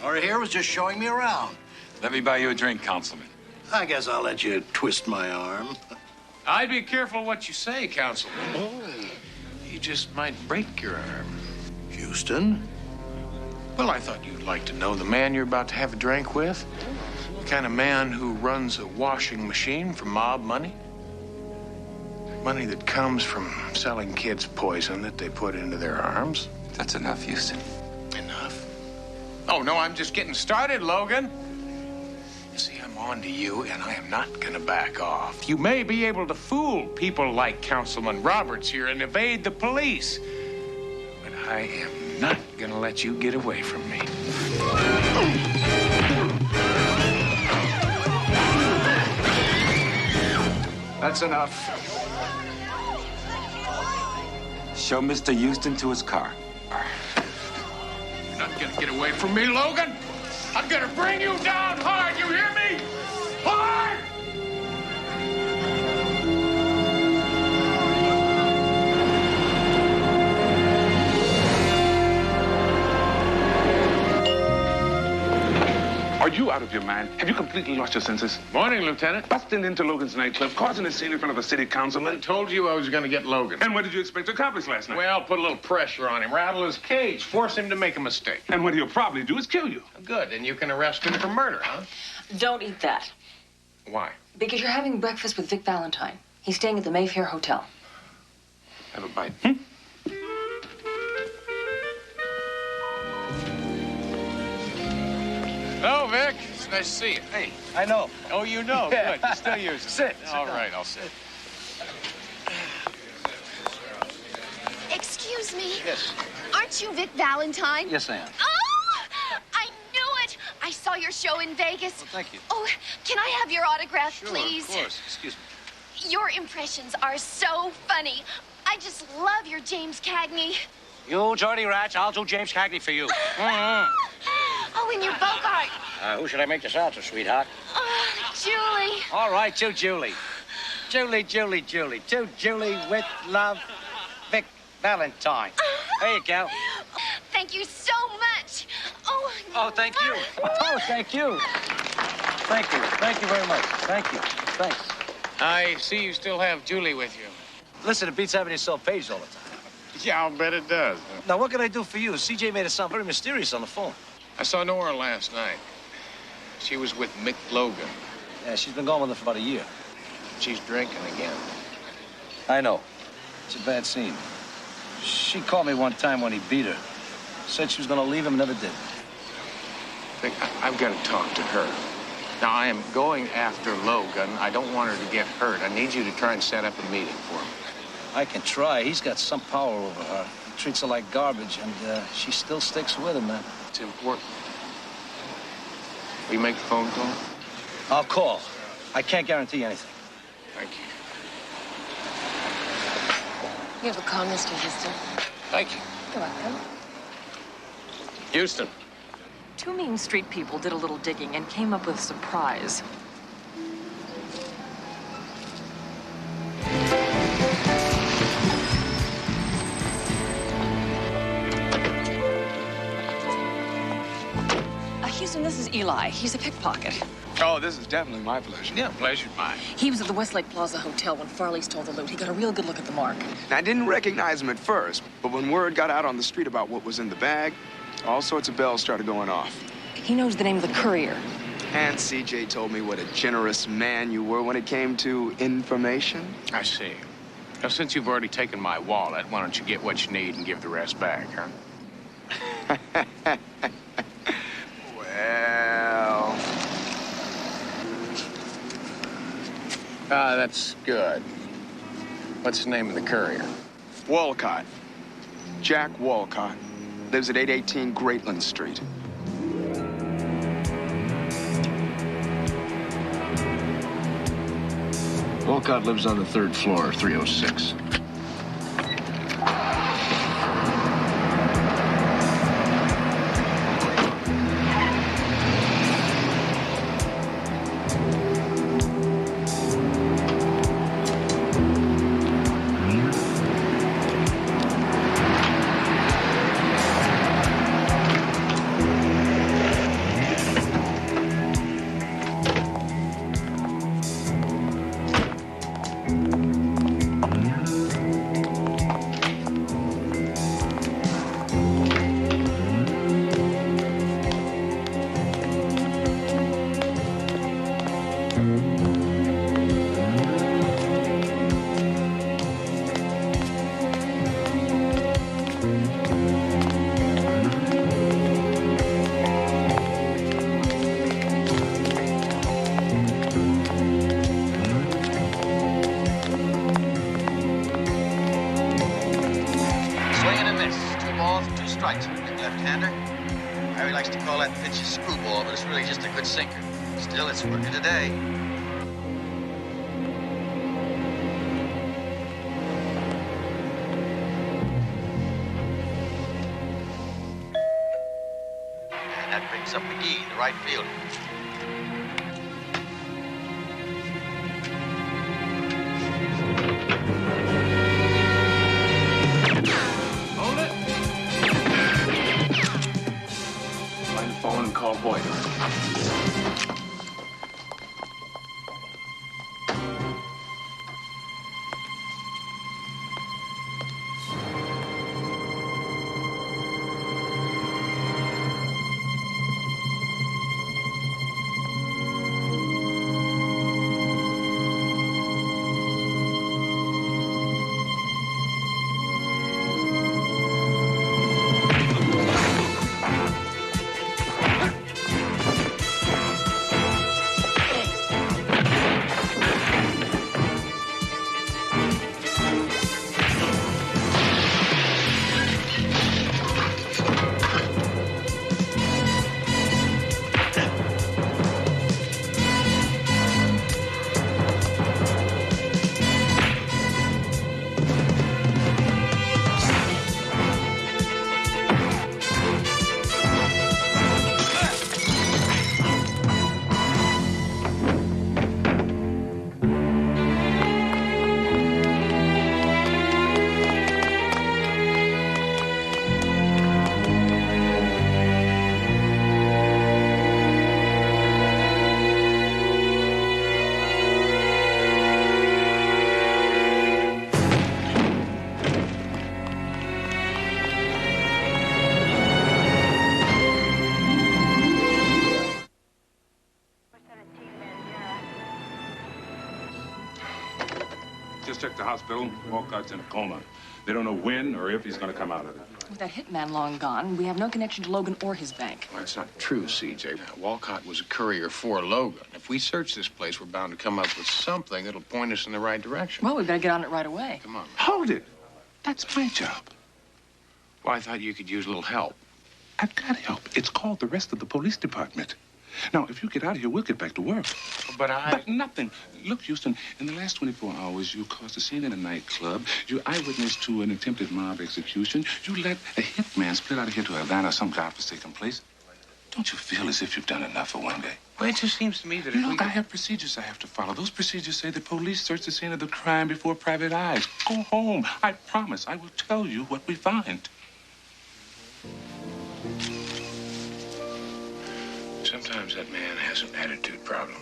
U: Nora here was just showing me around.
R: Let me buy you a drink, Councilman.
U: I guess I'll let you twist my arm.
B: I'd be careful what you say, Councilman. Oh. You just might break your arm.
U: Houston?
B: Well, I thought you'd like to know the man you're about to have a drink with. The kind of man who runs a washing machine for mob money. Money that comes from selling kids poison that they put into their arms.
R: That's enough, Houston.
B: Enough? Oh, no, I'm just getting started, Logan. You see, I'm on to you, and I am not gonna back off. You may be able to fool people like Councilman Roberts here and evade the police, but I am not gonna let you get away from me.
U: That's enough.
R: Show Mr. Houston to his car.
B: You're not gonna get away from me, Logan. I'm gonna bring you down hard, you hear me? Hard!
M: Are you out of your mind? Have you completely lost your senses?
B: Morning, Lieutenant.
M: Busting into Logan's nightclub, causing a scene in front of a city councilman.
B: I told you I was going to get Logan.
M: And what did you expect to accomplish last night?
B: Well, put a little pressure on him, rattle his cage, force him to make a mistake.
M: And what he'll probably do is kill you.
B: Good, and you can arrest him for murder, huh?
F: Don't eat that.
B: Why?
F: Because you're having breakfast with Vic Valentine. He's staying at the Mayfair Hotel.
B: Have a bite. Hello, Vic. It's nice to see you.
U: Hey, I know.
B: Oh, you know?
U: Yeah.
B: Good. You still use it.
U: Sit.
B: All right, I'll sit.
V: Excuse me.
U: Yes.
V: Aren't you Vic Valentine?
U: Yes, I am.
V: Oh, I knew it. I saw your show in Vegas.
U: Well, thank you.
V: Oh, can I have your autograph,
U: Sure,
V: please?
U: of course. Excuse me.
V: Your impressions are so funny. I just love your James Cagney.
U: You dirty rat, I'll do James Cagney for you.
V: Oh, and your Bogart.
U: Who should I make this out to, sweetheart?
V: Julie.
U: All right, to Julie. Julie. To Julie with love, Vic Valentine. There you go.
V: Thank you so much.
U: Oh, thank you. Oh, thank you. Thank you. Thank you very much. Thank you. Thanks.
B: I see you still have Julie with you.
U: Listen, it beats having yourself paged all the time.
B: Yeah, I'll bet it does.
U: Now, what can I do for you? CJ made it sound very mysterious on the phone.
B: I saw Nora last night. She was with Mick Logan.
U: Yeah, she's been gone with him for about a year.
B: She's drinking again.
U: I know. It's a bad scene. She called me one time when he beat her. Said she was going to leave him, never did.
B: Vic, I've got to talk to her. Now, I am going after Logan. I don't want her to get hurt. I need you to try and set up a meeting for me.
U: I can try. He's got some power over her. He treats her like garbage, and she still sticks with him, man.
B: It's important. Will you make the phone call?
U: I'll call. I can't guarantee anything.
B: Thank you.
F: You have a call, Mr. Houston.
B: Thank you.
F: You're welcome.
B: Houston.
F: Two Mean Street people did a little digging and came up with a surprise. Houston, this is Eli. He's a pickpocket.
W: Oh, this is definitely my pleasure.
B: Yeah, pleasure's mine.
F: He was at the Westlake Plaza Hotel when Farley stole the loot. He got a real good look at the mark.
T: Now, I didn't recognize him at first, but when word got out on the street about what was in the bag, all sorts of bells started going off.
F: He knows the name of the courier.
T: And CJ told me what a generous man you were when it came to information.
B: I see.
E: Now, since you've already taken my wallet, why don't you get what you need and give the rest back, huh?
B: Well...
E: That's good. What's the name of the courier?
T: Walcott. Jack Walcott. Lives at 818 Greatland Street.
L: Walcott lives on the 3rd floor, 306.
A: Left-hander. Harry likes to call that pitch a screwball, but it's really just a good sinker. Still, it's working today. And that brings up McGee, the right fielder.
E: Phone and call Boyd.
M: Just checked the hospital. Walcott's in a coma. They don't know when or if he's going to come out of it.
F: With that hitman long gone, we have no connection to Logan or his bank.
E: Well, that's not true, CJ. Walcott was a courier for Logan. If we search this place, we're bound to come up with something that'll point us in the right direction.
F: Well, we better get on it right away.
E: Come on.
M: Hold it. That's my job.
E: Well, I thought you could use a little help.
M: I've got help. It's called the rest of the police department. Now, if you get out of here, we'll get back to work.
E: But
M: nothing. Look, Houston, in the last 24 hours, you caused a scene in a nightclub. You eyewitness to an attempted mob execution. You let a hitman split out of here to Havana, some godforsaken place. Don't you feel as if you've done enough for one day?
E: Well, it just seems to me that
M: Look, I have procedures I have to follow. Those procedures say the police search the scene of the crime before private eyes. Go home. I promise I will tell you what we find.
E: Sometimes that man has an attitude problem.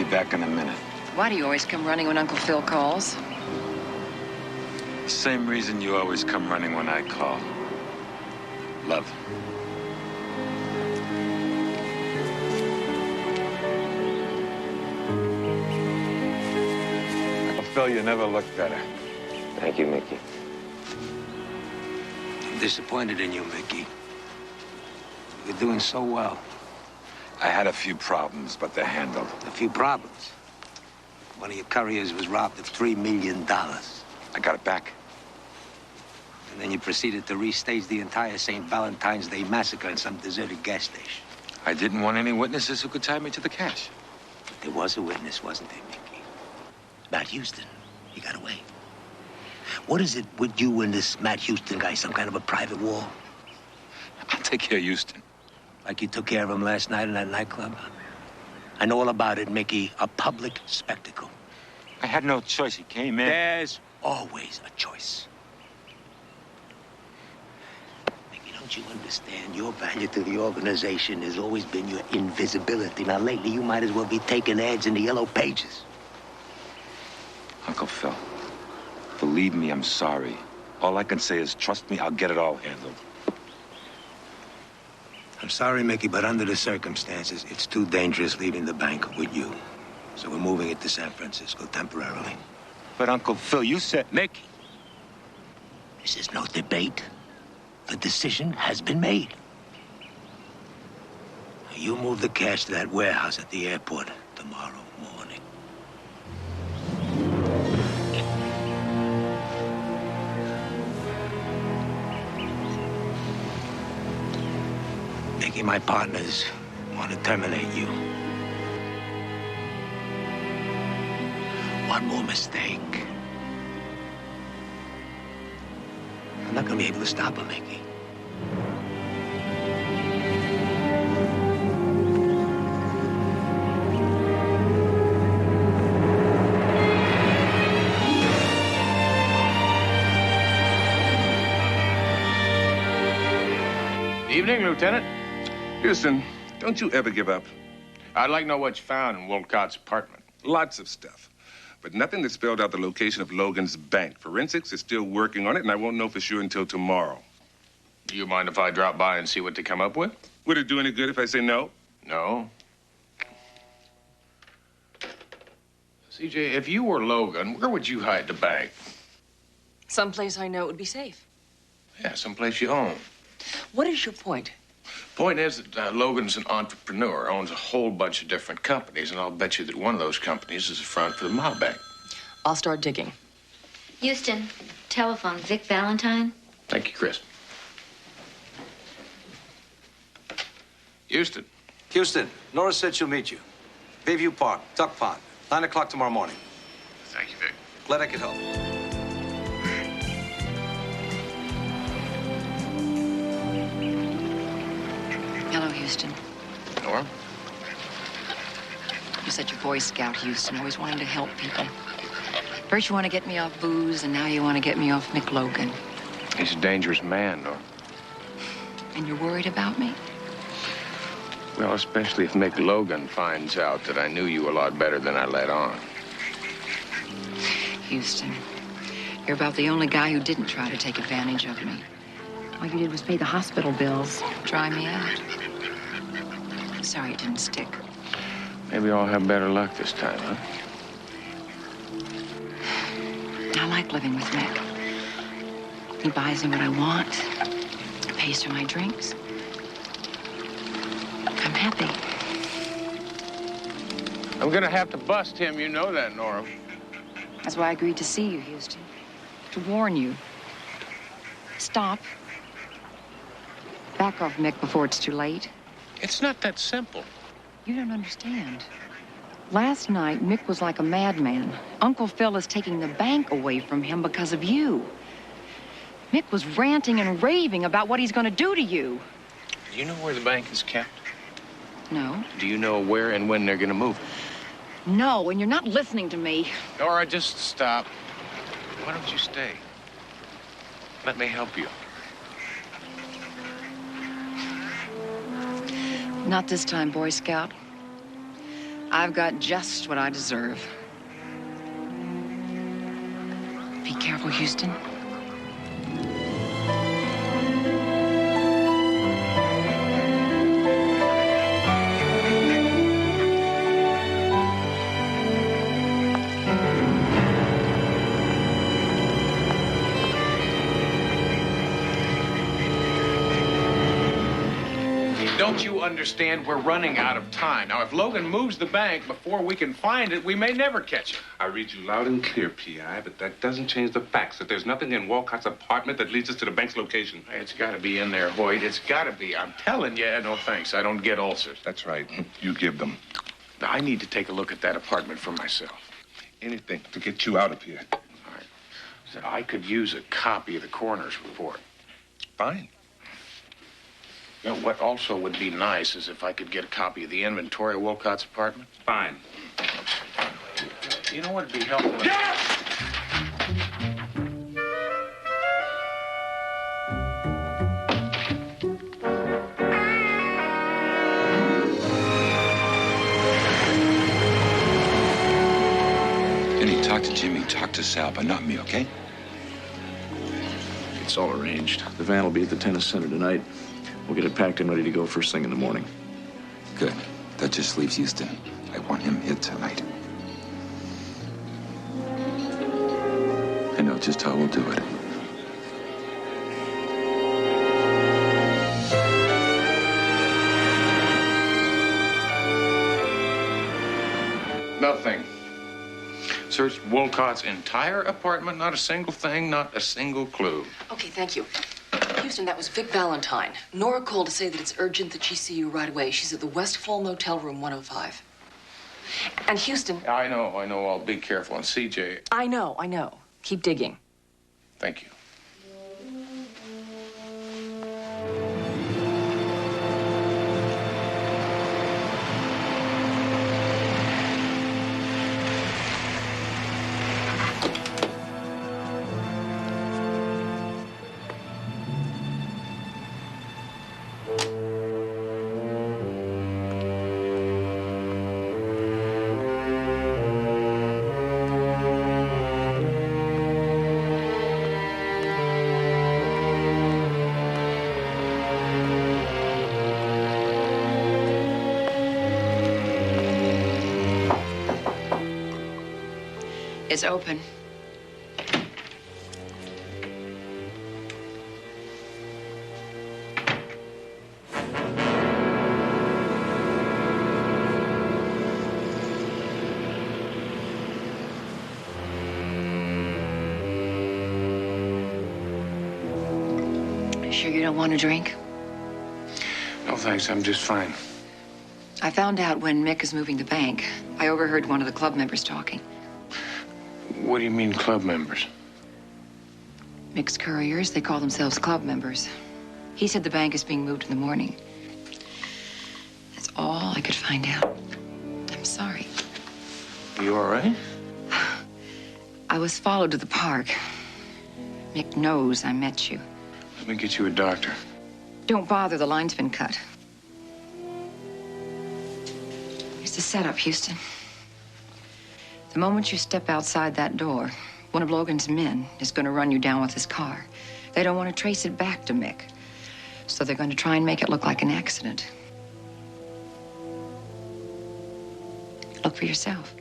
R: be back in a minute.
F: Why do you always come running when Uncle Phil calls?
R: Same reason you always come running when I call. Love.
S: Uncle Phil, you never looked better.
H: Thank you, Mickey.
L: I'm disappointed in you, Mickey. You're doing so well.
R: I had a few problems, but they're handled.
L: A few problems. One of your couriers was robbed of $3 million.
R: I got it back.
L: And then you proceeded to restage the entire St. Valentine's Day massacre in some deserted gas station.
R: I didn't want any witnesses who could tie me to the cash.
L: But there was a witness, wasn't there, Mickey? Matt Houston. He got away. What is it with you and this Matt Houston guy? Some kind of a private war?
R: I'll take care of Houston.
L: Like you took care of him last night in that nightclub? I know all about it, Mickey. A public spectacle.
R: I had no choice. He came in.
L: There's always a choice. Mickey, don't you understand? Your value to the organization has always been your invisibility. Now, lately, you might as well be taking ads in the yellow pages.
R: Uncle Phil, believe me, I'm sorry. All I can say is trust me, I'll get it all handled.
L: I'm sorry, Mickey, but under the circumstances, it's too dangerous leaving the bank with you. So we're moving it to San Francisco temporarily.
R: But Uncle Phil, you said...
L: Mickey, this is no debate. The decision has been made. You move the cash to that warehouse at the airport tomorrow morning. Mickey, my partners want to terminate you. One more mistake. I'm not going to be able to stop him, Mickey.
S: Evening, Lieutenant.
M: Houston, don't you ever give up.
S: I'd like to know what you found in Wolcott's apartment.
M: Lots of stuff, but nothing that spelled out the location of Logan's bank. Forensics is still working on it, and I won't know for sure until tomorrow.
S: Do you mind if I drop by and see what they come up with?
M: Would it do any good if I say no?
S: No. CJ, if you were Logan, where would you hide the bank?
F: Someplace I know it would be safe.
S: Yeah, someplace you own.
F: What is your point?
S: Point is that Logan's an entrepreneur, owns a whole bunch of different companies, and I'll bet you that one of those companies is a front for the mob bank.
F: I'll start digging.
G: Houston, telephone, Vic Valentine.
S: Thank you, Chris. Houston.
I: Houston, Nora said she'll meet you. Bayview Park, Duck Pond, 9 o'clock tomorrow morning.
S: Thank you, Vic.
I: Glad I could help.
F: Hello, Houston.
S: Nora?
F: You're such a Boy Scout, Houston, always wanting to help people. First you want to get me off booze, and now you want to get me off Mick Logan.
S: He's a dangerous man, Nora.
F: And you're worried about me?
S: Well, especially if Mick Logan finds out that I knew you a lot better than I let on.
F: Houston, you're about the only guy who didn't try to take advantage of me. All you did was pay the hospital bills, dry me out. Sorry it didn't stick.
S: Maybe I'll have better luck this time, huh?
F: I like living with Mick. He buys me what I want, pays for my drinks. I'm happy.
S: I'm gonna have to bust him, you know that, Nora.
F: That's why I agreed to see you, Houston. To warn you. Stop. Back off Mick before it's too late.
S: It's not that simple.
F: You don't understand. Last night, Mick was like a madman. Uncle Phil is taking the bank away from him because of you. Mick was ranting and raving about what he's going to do to you.
S: Do you know where the bank is kept?
F: No.
S: Do you know where and when they're gonna move?
F: No, and you're not listening to me.
S: Nora, just stop. Why don't you stay? Let me help you.
F: Not this time, Boy Scout. I've got just what I deserve. Be careful, Houston.
E: Don't you understand? We're running out of time. Now, if Logan moves the bank before we can find it, we may never catch it.
M: I read you loud and clear, P.I., but that doesn't change the facts that there's nothing in Walcott's apartment that leads us to the bank's location.
E: It's got to be in there, Hoyt. It's got to be. I'm telling you. No, thanks. I don't get ulcers.
B: That's right. You give them.
E: Now, I need to take a look at that apartment for myself.
B: Anything to get you out of here.
E: All right. So I could use a copy of the coroner's report.
B: Fine.
E: You know, what also would be nice is if I could get a copy of the inventory of Wolcott's apartment.
M: Fine.
E: You know what would be helpful?
R: Jenny, talk to Jimmy, talk to Sal, but not me, okay?
D: It's all arranged. The van will be at the tennis center tonight. We'll get it packed and ready to go first thing in the morning.
R: Good. That just leaves Houston. I want him here tonight. I know just how we'll do it.
E: Nothing. Searched Wolcott's entire apartment, not a single thing, not a single clue.
F: Okay, thank you. Houston, that was Vic Valentine. Nora called to say that it's urgent that she see you right away. She's at the West Fall Motel, room 105. And Houston...
E: I know. I'll be careful. And CJ...
F: I know. Keep digging.
E: Thank you.
F: It's open. Sure you don't want a drink?
E: No, thanks. I'm just fine.
F: I found out when Mick is moving the bank. I overheard one of the club members talking.
E: What do you mean, club members?
F: Mick's couriers, they call themselves club members. He said the bank is being moved in the morning. That's all I could find out. I'm sorry.
E: You all right?
F: I was followed to the park. Mick knows I met you.
E: Let me get you a doctor.
F: Don't bother, the line's been cut. Here's the setup, Houston. The moment you step outside that door, one of Logan's men is going to run you down with his car. They don't want to trace it back to Mick, so they're going to try and make it look like an accident. Look for yourself.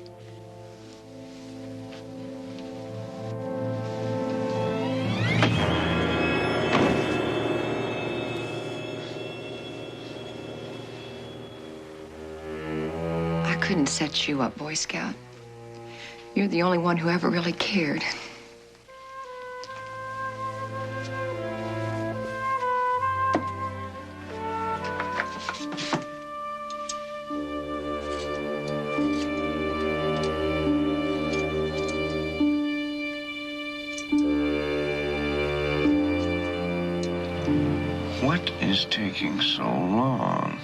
F: I couldn't set you up, Boy Scout. You're the only one who ever really cared.
H: What is taking so long?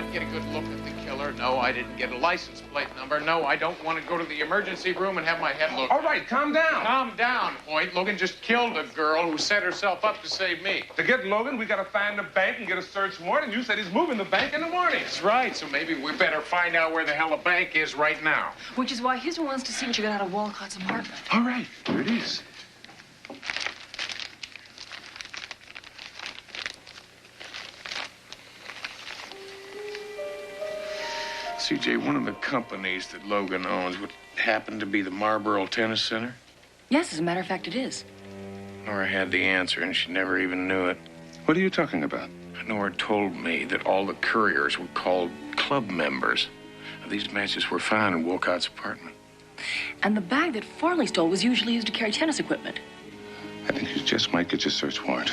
E: not get a good look at the killer. No, I didn't get a license plate number. No, I don't want to go to the emergency room and have my head looked.
M: All right, calm down.
E: Calm down, Hoyt. Logan just killed a girl who set herself up to save me.
M: To get Logan, we got to find the bank and get a search warrant, and you said he's moving the bank in the morning.
E: That's right, so maybe we better find out where the hell the bank is right now.
F: Which is why Hizzer wants to see what you got out of Walcott's apartment.
M: All right, here it is.
E: CJ, one of the companies that Logan owns would happen to be the Marlboro Tennis Center?
F: Yes, as a matter of fact, it is.
E: Nora had the answer, and she never even knew it.
M: What are you talking about?
E: Nora told me that all the couriers were called club members. These matches were found in Walcott's apartment.
F: And the bag that Farley stole was usually used to carry tennis equipment.
M: I think you just might get your search warrant.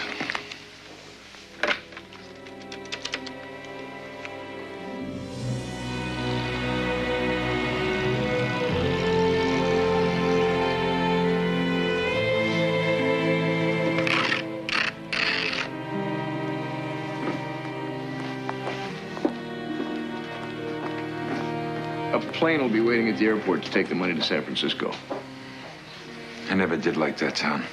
D: A plane will be waiting at the airport to take the money to San Francisco.
R: I never did like that town.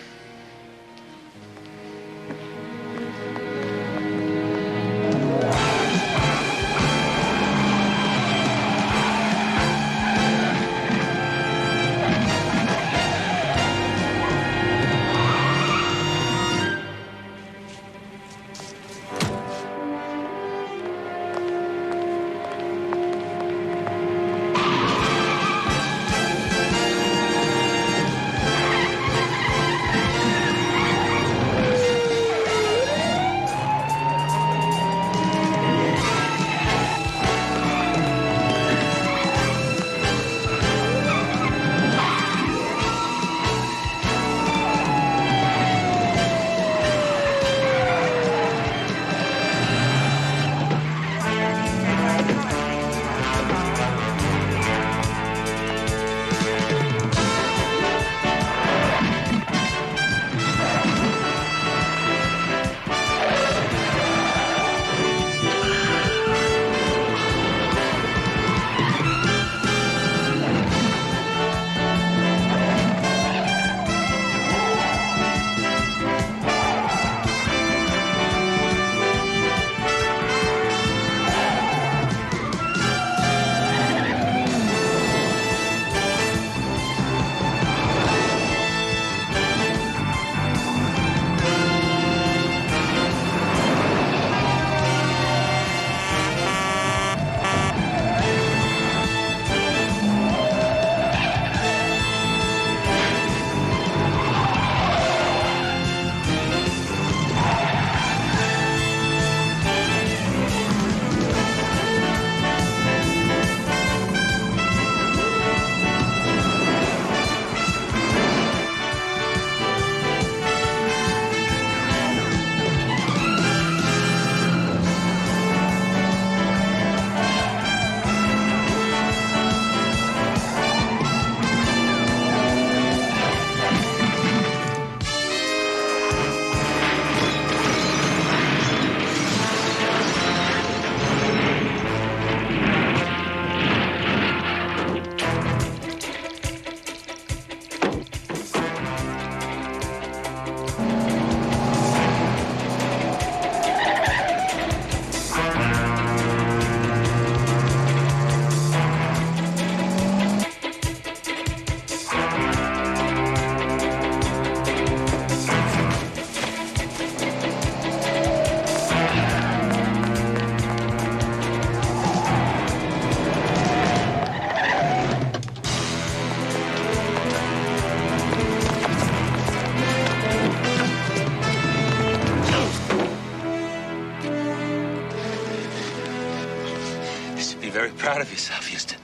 L: Very proud of yourself, Houston.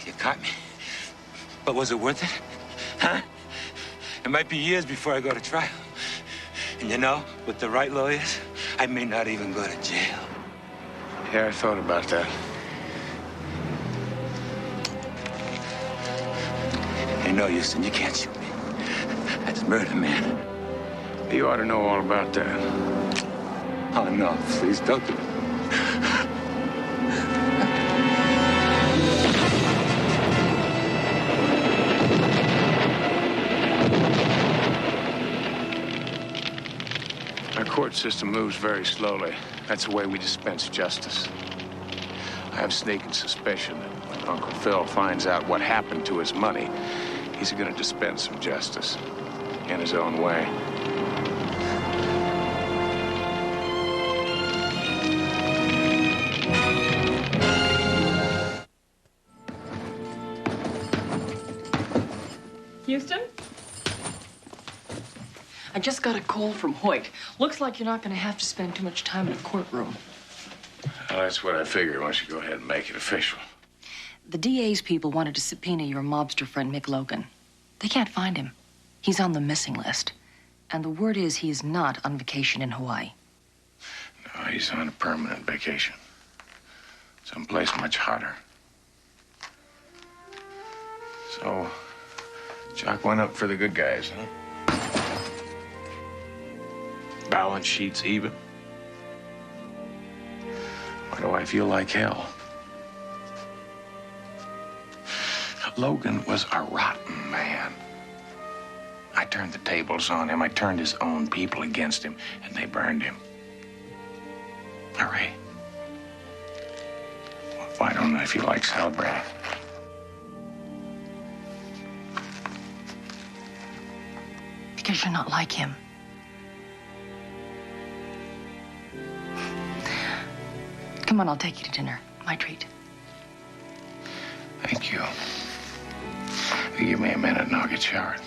L: You caught me. But was it worth it? Huh? It might be years before I go to trial. And you know, with the right lawyers, I may not even go to jail.
E: Yeah, I thought about that.
L: Hey, no, Houston, you can't shoot me. That's murder, man.
E: You ought to know all about that.
L: Oh, no, please don't do it.
E: court system moves very slowly. That's the way we dispense justice. I have sneaking suspicion that when Uncle Phil finds out what happened to his money, he's going to dispense some justice in his own way.
F: Houston? I just got a call from Hoyt. Looks like you're not going to have to spend too much time in a courtroom.
E: Well, that's what I figured. Why don't you go ahead and make it official?
F: The DA's people wanted to subpoena your mobster friend, Mick Logan. They can't find him. He's on the missing list. And the word is he is not on vacation in Hawaii.
E: No, he's on a permanent vacation. Someplace much hotter. So, Jock went up for the good guys, huh? Balance sheets even. Why do I feel like hell? Logan was a rotten man. I turned the tables on him. I turned his own people against him, and they burned him. Hooray. Well, I don't know if you like celebrating.
F: Because you're not like him. Come on, I'll take you to dinner. My treat.
E: Thank you. You give me a minute and I'll get showered.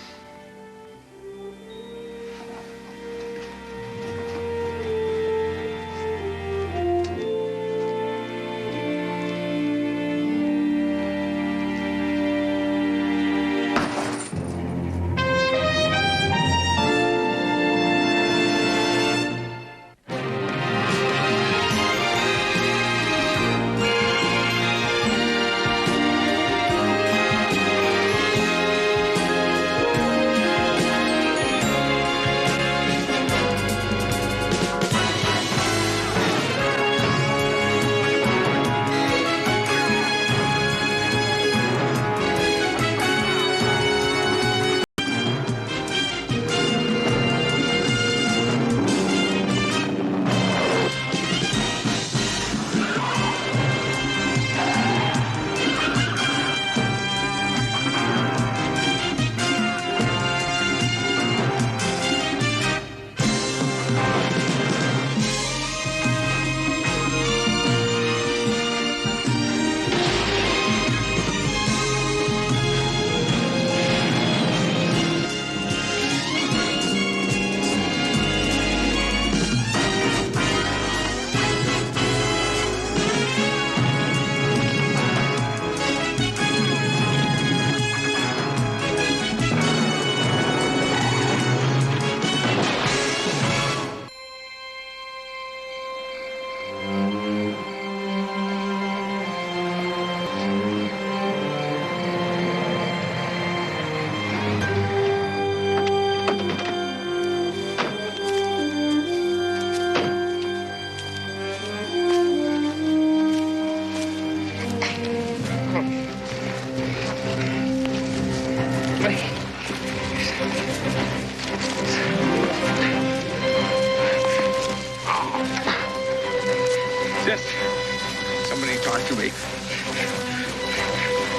B: Somebody talk to me.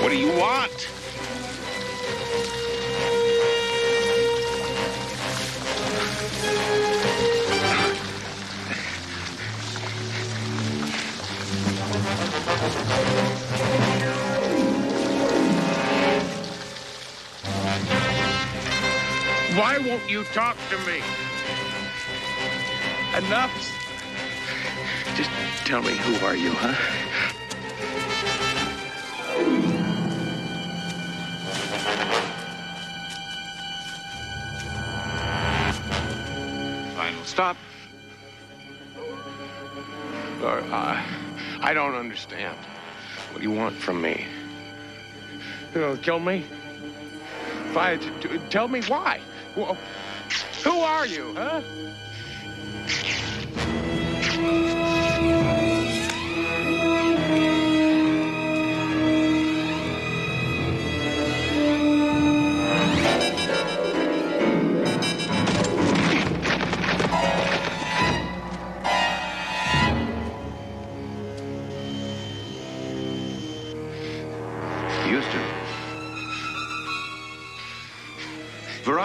B: What do you want? Why won't you talk to me? Enough. Just tell me, who are you, huh? Final stop. I don't understand. What do you want from me? You know, kill me? Tell me why. Who are you, huh?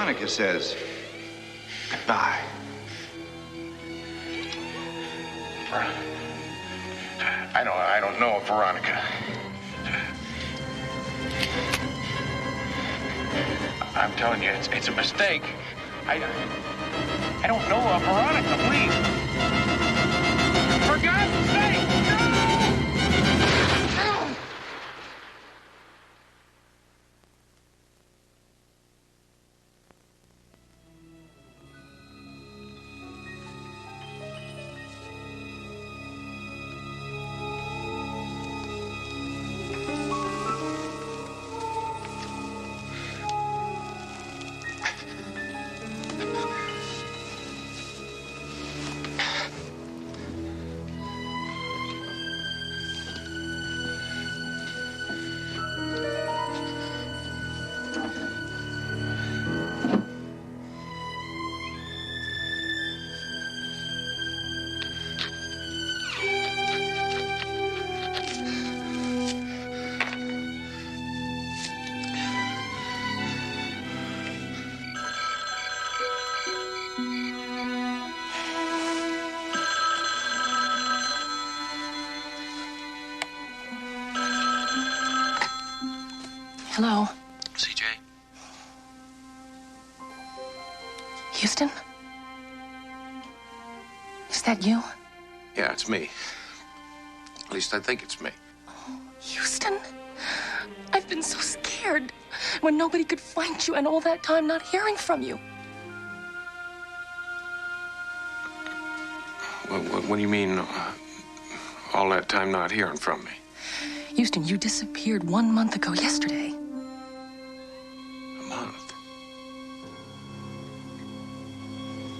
H: Veronica says goodbye.
S: I don't know if Veronica. I'm telling you, it's a mistake. I don't know of Veronica, please. For God's sake, no!
F: Hello?
S: CJ?
F: Houston? Is that you?
S: Yeah, it's me. At least I think it's me.
F: Houston? I've been so scared when nobody could find you and all that time not hearing from you.
S: What do you mean, all that time not hearing from me?
F: Houston, you disappeared 1 month ago yesterday.
S: A month?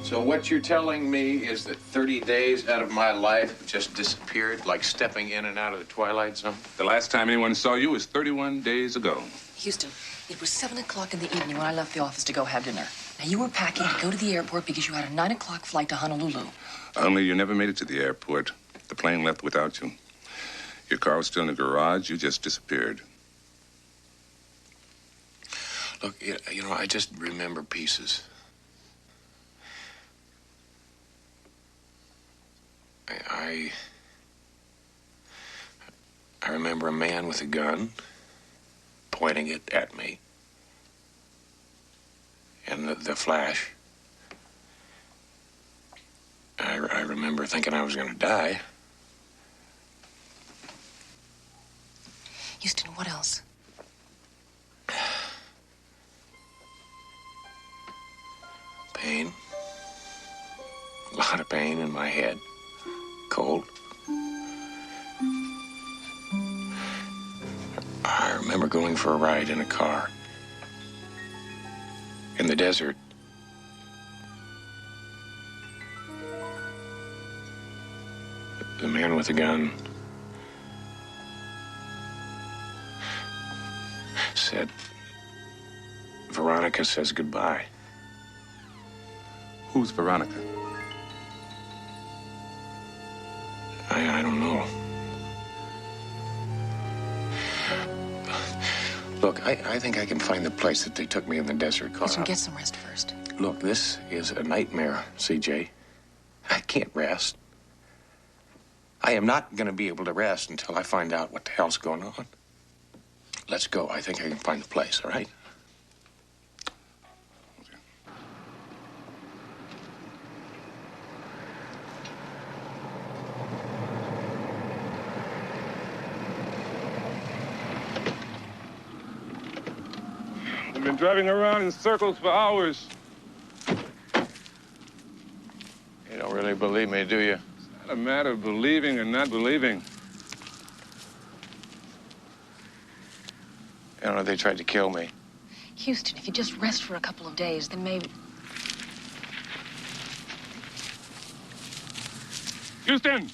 S: So what you're telling me is that 30 days out of my life just disappeared like stepping in and out of the Twilight Zone?
M: The last time anyone saw you was 31 days ago.
F: Houston, it was 7 o'clock in the evening when I left the office to go have dinner. Now, you were packing to go to the airport because you had a 9 o'clock flight to Honolulu.
M: Only you never made it to the airport. The plane left without you. Your car was still in the garage. You just disappeared.
S: Look, you know, I just remember pieces. I remember a man with a gun pointing it at me. And the flash. I remember thinking I was going to die.
F: Houston, what else?
S: Pain. A lot of pain in my head. Cold. I remember going for a ride in a car. In the desert. The man with the gun said, Veronica says goodbye.
M: Who's Veronica?
S: I don't know. Look, I think I can find the place that they took me in the desert car.
F: Houston, get some rest first.
S: Look, this is a nightmare, CJ. I can't rest. I am not going to be able to rest until I find out what the hell's going on. Let's go. I think I can find the place, all right?
M: We've been driving around in circles for hours.
S: You don't really believe me, do you?
M: It's not a matter of believing and not believing.
S: You know, they tried to kill me.
F: Houston, if you just rest for a couple of days, then maybe...
M: Houston!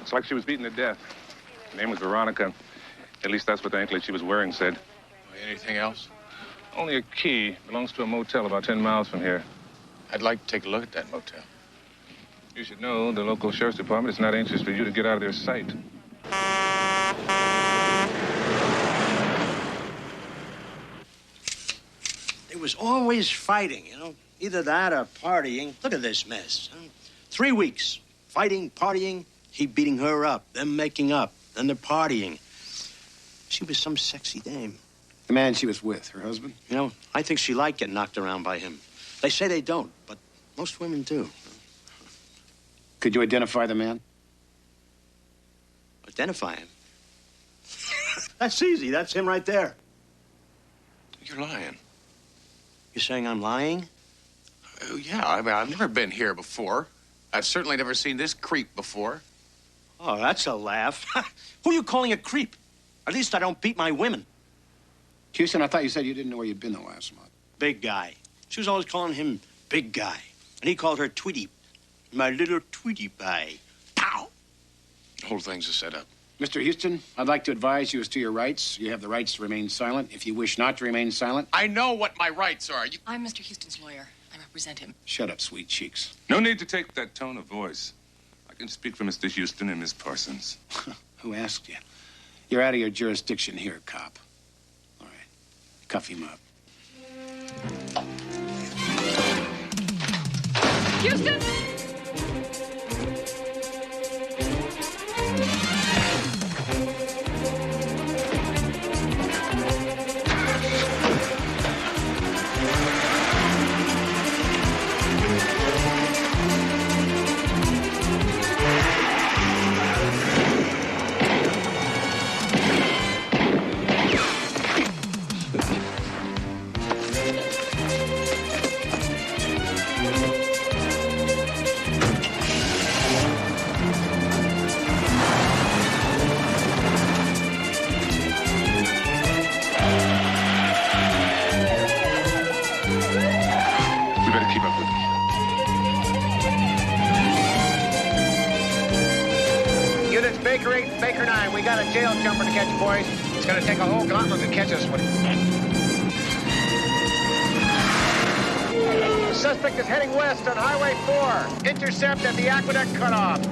M: Looks like she was beaten to death. Her name was Veronica. At least that's what the anklet she was wearing said.
S: Anything else?
M: Only a key. Belongs to a motel about 10 miles from here.
S: I'd like to take a look at that motel.
M: You should know the local sheriff's department is not anxious for you to get out of their sight.
J: There was always fighting, you know. Either that or partying. Look at this mess. Huh? 3 weeks. Fighting, partying, he beating her up, them making up, then they're partying. She was some sexy dame.
O: The man she was with, her husband?
J: You know, I think she liked getting knocked around by him. They say they don't, but most women do.
O: Could you identify the man?
J: Identify him? That's easy. That's him right there.
S: You're lying.
J: You're saying I'm lying?
S: Yeah, I mean, I've never been here before. I've certainly never seen this creep before.
J: Oh, that's a laugh. Who are you calling a creep? At least I don't beat my women.
O: Houston, I thought you said you didn't know where you'd been the last month.
J: Big guy. She was always calling him big guy. And he called her Tweety. My little Tweety pie. Pow!
S: The whole thing's a setup.
O: Mr. Houston, I'd like to advise you as to your rights. You have the rights to remain silent. If you wish not to remain silent...
S: I know what my rights are.
F: I'm Mr. Houston's lawyer. I represent him.
O: Shut up, sweet cheeks.
M: No need to take that tone of voice. I can speak for Mr. Houston and Miss Parsons.
O: Who asked you? You're out of your jurisdiction here, cop. All right. Cuff him up.
F: Houston!
U: Baker 8 and Baker 9. We got a jail jumper to catch, boys. It's going to take a whole gauntlet to catch us one. The suspect is heading west on Highway 4. Intercept at the Aqueduct cutoff.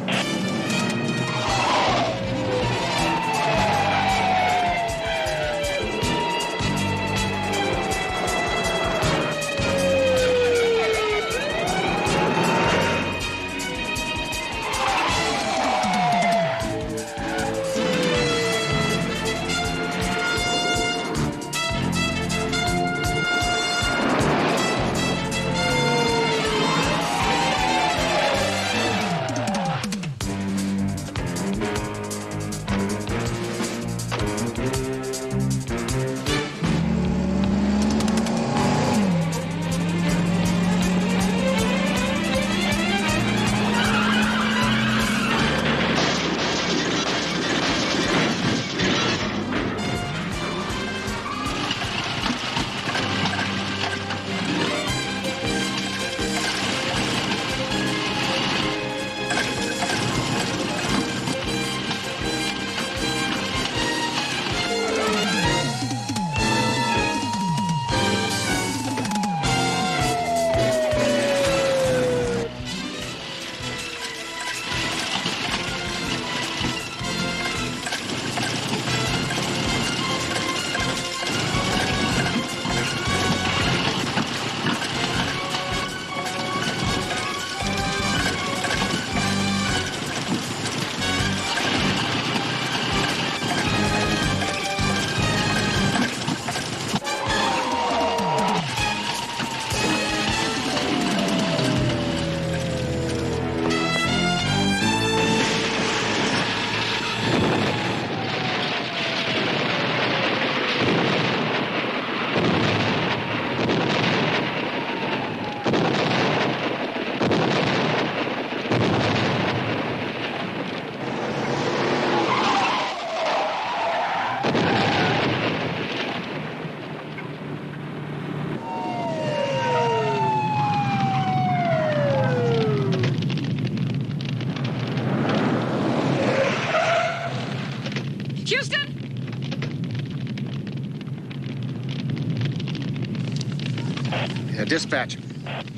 O: Yeah, dispatch.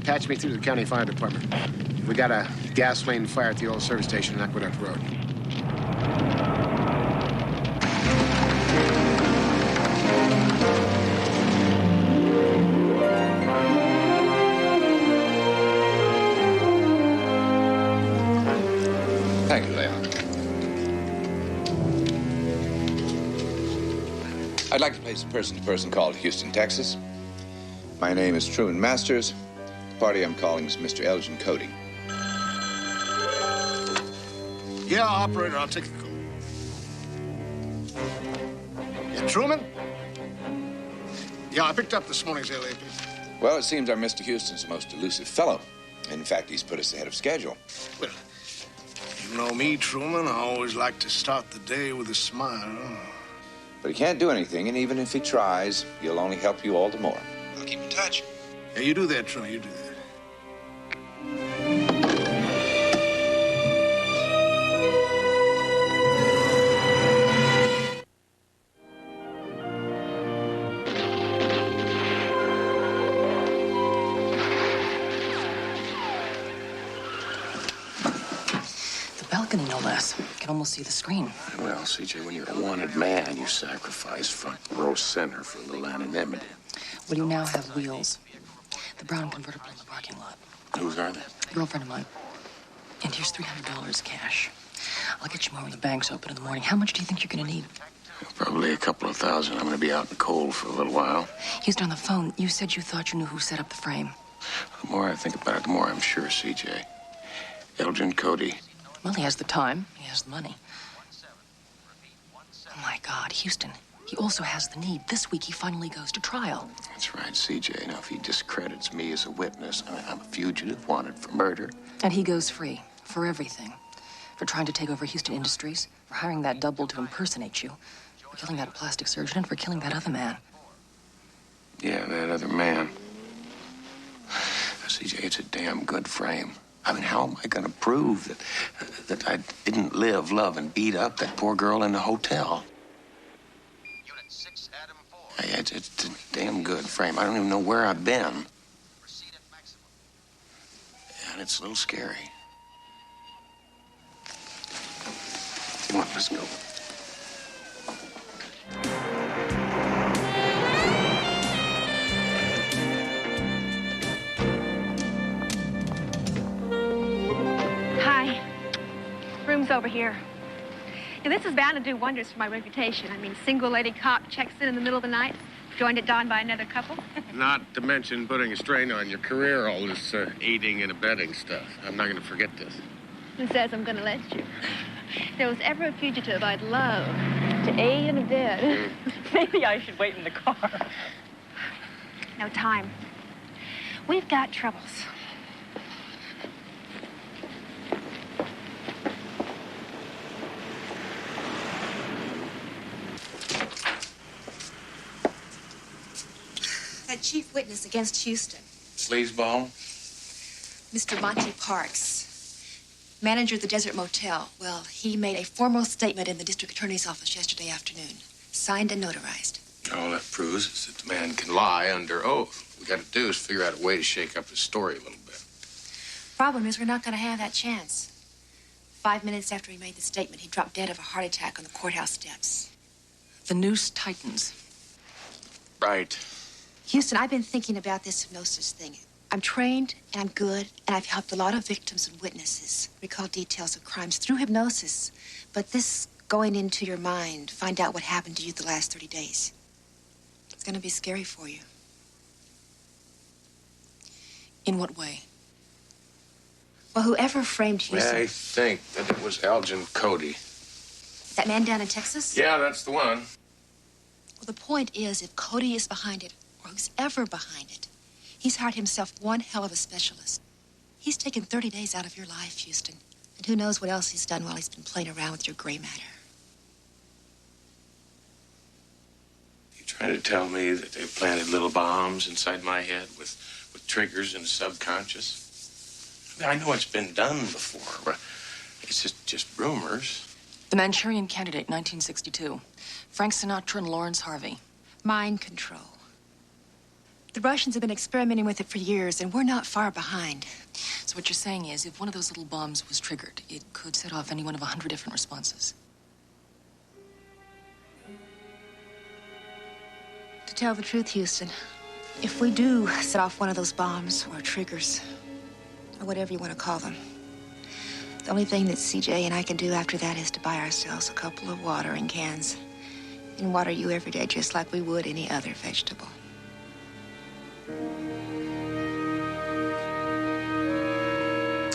O: Patch me through to the county fire department. We got a gasoline fire at the old service station on Aqueduct Road.
H: Thank you, Leon. I'd like to place a person-to-person call to Houston, Texas. My name is Truman Masters. The party I'm calling is Mr. Elgin Cody.
B: Yeah, operator, I'll take the call. Yeah, Truman? Yeah, I picked up this morning's LAP.
H: Well, it seems our Mr. Houston's the most elusive fellow. In fact, he's put us ahead of schedule.
B: Well, you know me, Truman. I always like to start the day with a smile.
H: But he can't do anything, and even if he tries, he'll only help you all the more. I'll keep in touch.
B: Yeah, you do that, Truman, you do that.
F: Balcony, no less. You can almost see the screen.
S: Well, CJ, when you're a wanted man, you sacrifice front row center for a little anonymity.
F: Well, you now have wheels. The brown convertible in the parking lot.
S: Whose are they?
F: Girlfriend of mine. And here's $300 cash. I'll get you more when the bank's open in the morning. How much do you think you're going to need?
S: Probably a couple of thousand. I'm going to be out in the cold for a little while.
F: Houston, on the phone, you said you thought you knew who set up the frame.
S: The more I think about it, the more I'm sure, CJ. Elgin Cody.
F: Well, he has the time. He has the money. Oh, my God, Houston. He also has the need. This week, he finally goes to trial.
S: That's right, CJ. Now, if he discredits me as a witness, I'm a fugitive wanted for murder.
F: And he goes free for everything. For trying to take over Houston Industries, for hiring that double to impersonate you, for killing that plastic surgeon, and for killing that other man.
S: Yeah, that other man. CJ, it's a damn good frame. I mean, how am I going to prove that I didn't live, love, and beat up that poor girl in the hotel?
A: Unit 6, Adam 4.
S: Hey, it's a damn good frame. I don't even know where I've been.
A: Proceed at maximum.
S: And it's a little scary. Come on, let's go.
C: Hi. Room's over here. Now, this is bound to do wonders for my reputation. I mean, single lady cop checks in the middle of the night, joined at dawn by another couple.
B: Not to mention putting a strain on your career, all this aiding and abetting stuff. I'm not going to forget this.
C: Who says I'm going to let you? If there was ever a fugitive I'd love to aid and abet. Maybe I should wait in the car. No time. We've got troubles.
N: That chief witness against Houston,
S: Sleazeball?
N: Mr. Monty Parks, manager of the Desert Motel. Well, he made a formal statement in the district attorney's office yesterday afternoon, signed and notarized.
S: All that proves is that the man can lie under oath. What we got to do is figure out a way to shake up his story a little bit.
N: Problem is, we're not going to have that chance. 5 minutes after he made the statement, he dropped dead of a heart attack on the courthouse steps.
F: The noose tightens.
S: Right.
N: Houston, I've been thinking about this hypnosis thing. I'm trained, and I'm good, and I've helped a lot of victims and witnesses recall details of crimes through hypnosis. But this going into your mind, find out what happened to you the last 30 days. It's going to be scary for you.
F: In what way?
N: Well, whoever framed Houston...
S: I think that it was Elgin Cody.
N: That man down in Texas?
S: Yeah, that's the one.
N: Well, the point is, if Cody is behind it, or who's ever behind it, he's hired himself one hell of a specialist. He's taken 30 days out of your life, Houston. And who knows what else he's done while he's been playing around with your gray matter.
S: You trying to tell me that they planted little bombs inside my head with triggers in the subconscious? I mean, I know it's been done before, but it's just rumors.
F: The Manchurian Candidate, 1962. Frank Sinatra and Lawrence Harvey.
N: Mind control. The Russians have been experimenting with it for years, and we're not far behind.
F: So what you're saying is, if one of those little bombs was triggered, it could set off any one of 100 different responses.
N: To tell the truth, Houston, if we do set off one of those bombs or triggers, or whatever you want to call them, the only thing that CJ and I can do after that is to buy ourselves a couple of watering cans and water you every day just like we would any other vegetable.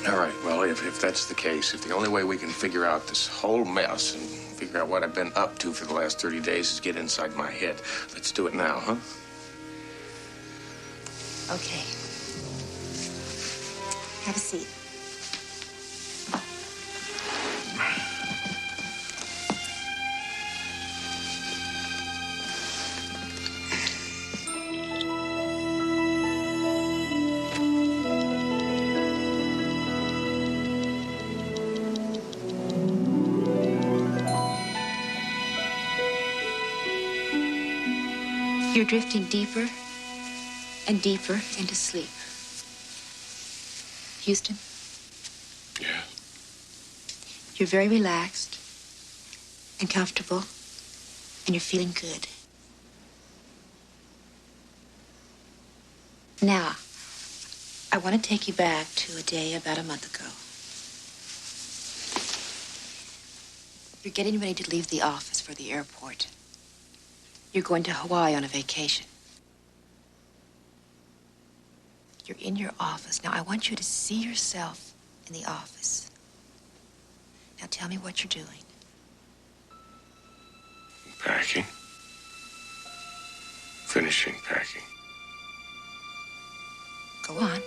S: All right, well, if that's the case, if the only way we can figure out this whole mess and figure out what I've been up to for the last 30 days is get inside my head, let's do it now, huh?
N: Okay. Have a seat. You're drifting deeper and deeper into sleep. Houston?
S: Yeah.
N: You're very relaxed and comfortable, and you're feeling good. Now, I want to take you back to a day about a month ago. You're getting ready to leave the office for the airport. You're going to Hawaii on a vacation. You're in your office. Now, I want you to see yourself in the office. Now, tell me what you're doing.
S: Packing. Finishing packing.
N: Go on.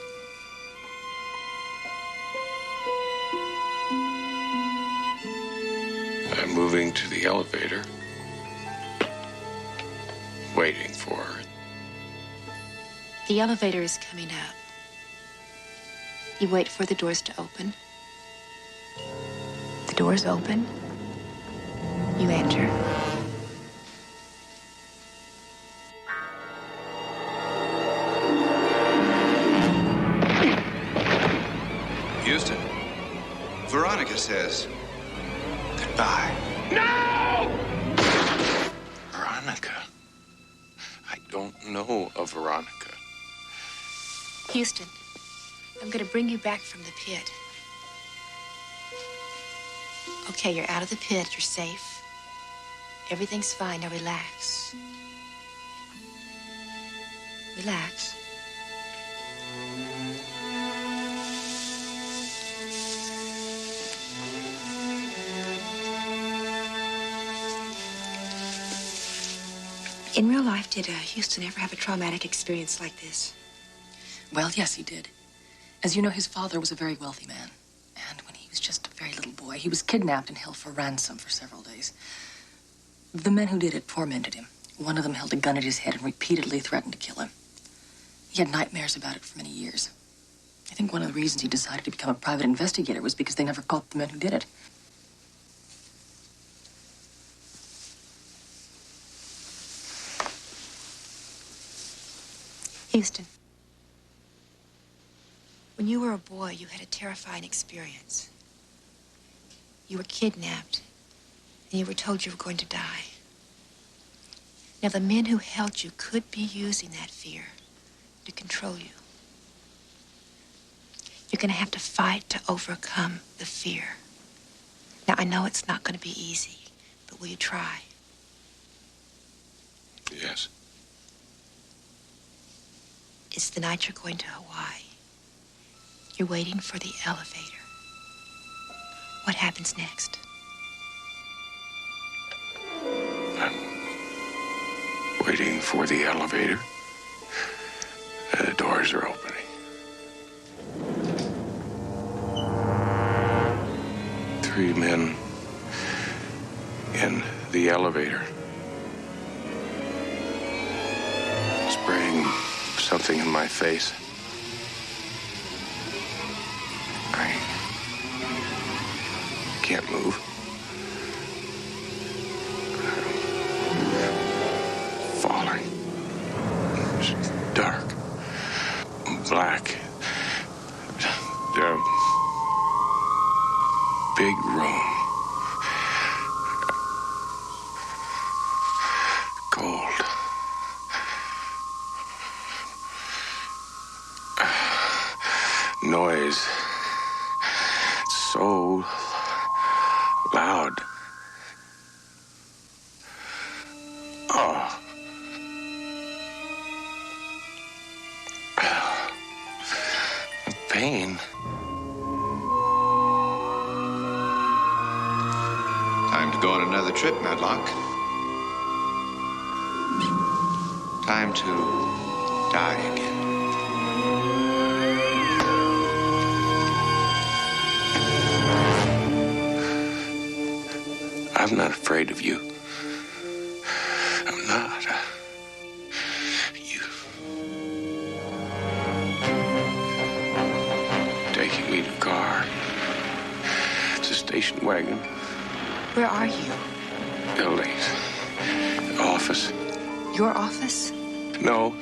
S: I'm moving to the elevator. Waiting for her.
N: The elevator is coming up. You wait for the doors to open. The doors open. You enter.
H: Houston, Veronica says goodbye.
S: No! Veronica. I don't know a Veronica.
N: Houston, I'm going to bring you back from the pit. Okay, you're out of the pit. You're safe. Everything's fine. Now relax. Relax. In real life, did Houston ever have a traumatic experience like this?
F: Well, yes, he did. As you know, his father was a very wealthy man. And when he was just a very little boy, he was kidnapped and held for ransom for several days. The men who did it tormented him. One of them held a gun at his head and repeatedly threatened to kill him. He had nightmares about it for many years. I think one of the reasons he decided to become a private investigator was because they never caught the men who did it.
N: Houston, when you were a boy, you had a terrifying experience. You were kidnapped, and you were told you were going to die. Now, the men who held you could be using that fear to control you. You're going to have to fight to overcome the fear. Now, I know it's not going to be easy, but will you try?
S: Yes.
N: It's the night you're going to Hawaii. You're waiting for the elevator. What happens next?
S: I'm waiting for the elevator. The doors are opening. 3 men in the elevator. Spraying something in my face. I can't move. I'm falling. It's dark.
M: black. They're a big room. Gold. Noise. So loud. Oh. Pain.
H: Time to go on another trip, Matlock. Time to die again.
M: I'm not afraid of you. I'm not. You. Taking me to the car. It's a station wagon.
N: Where are you?
M: Buildings. Office.
N: Your office?
M: No.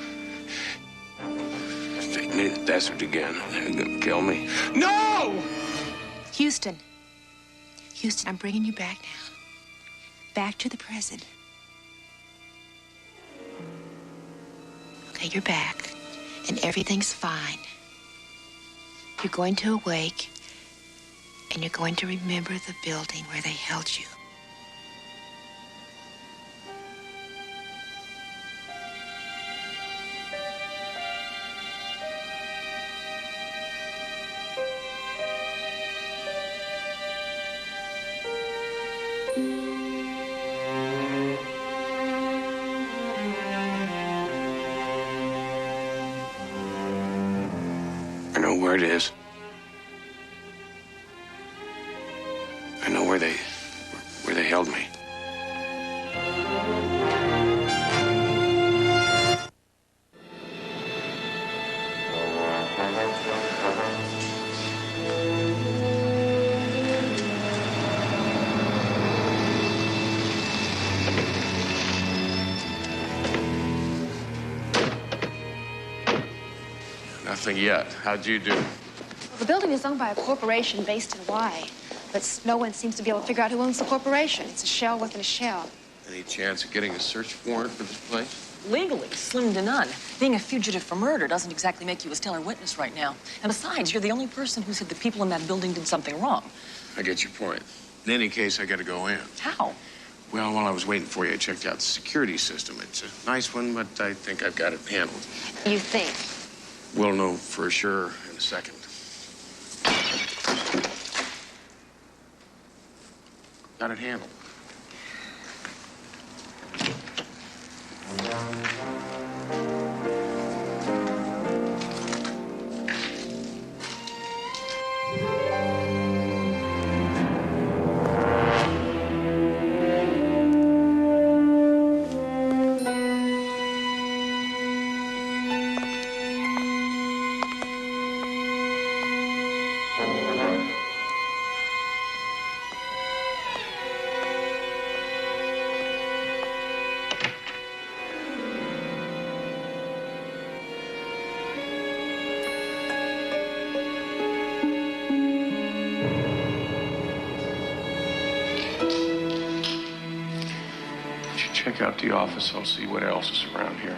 M: Take me to the desert again. They're gonna kill me. No!
N: Houston. Houston, I'm bringing you back now. Back to the present. Okay, you're back, and everything's fine. You're going to awake, and you're going to remember the building where they held you.
M: I know where it is. I know where they held me.
S: Nothing yet. How'd you do?
N: Well, the building is owned by a corporation based in Hawaii, but no one seems to be able to figure out who owns the corporation. It's a shell within a shell.
S: Any chance of getting a search warrant for this place?
F: Legally, slim to none. Being a fugitive for murder doesn't exactly make you a stellar witness right now. And besides, you're the only person who said the people in that building did something wrong.
S: I get your point. In any case, I gotta go in.
F: How?
S: Well, while I was waiting for you, I checked out the security system. It's a nice one, but I think I've got it handled.
N: You think?
S: We'll know for sure in a second. Got it handled. Check out the office. I'll see what else is around here.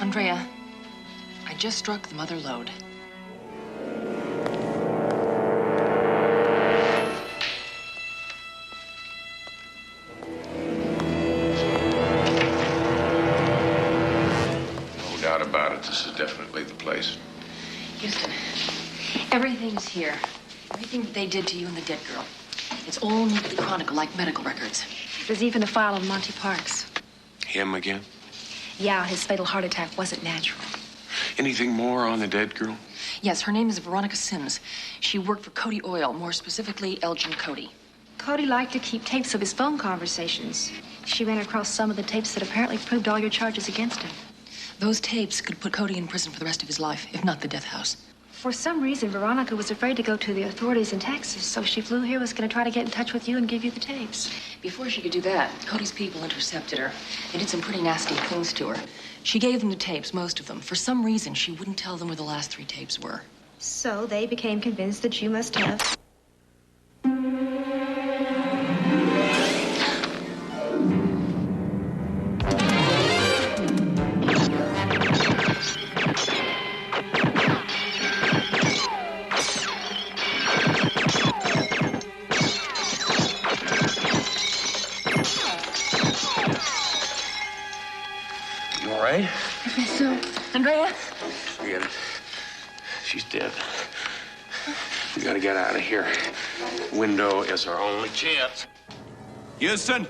F: Andrea, I just struck the mother lode.
M: This is definitely the place.
F: Houston, everything's here. Everything they did to you and the dead girl. It's all neatly chronicled like medical records.
N: There's even a file of Monty Parks.
S: Him again?
N: Yeah, his fatal heart attack wasn't natural.
S: Anything more on the dead girl?
F: Yes, her name is Veronica Sims. She worked for Cody Oil, more specifically Elgin Cody.
N: Cody liked to keep tapes of his phone conversations. She ran across some of the tapes that apparently proved all your charges against him.
F: Those tapes could put Cody in prison for the rest of his life, if not the death house.
N: For some reason, Veronica was afraid to go to the authorities in Texas, so she flew here, was going to try to get in touch with you and give you the tapes.
F: Before she could do that, Cody's people intercepted her. They did some pretty nasty things to her. She gave them the tapes, most of them. For some reason, she wouldn't tell them where the last 3 tapes were.
N: So they became convinced that you must have...
S: Right?
F: I think so. Andrea?
S: Forget it. She's dead. We gotta get out of here. Window is our only chance.
K: Houston,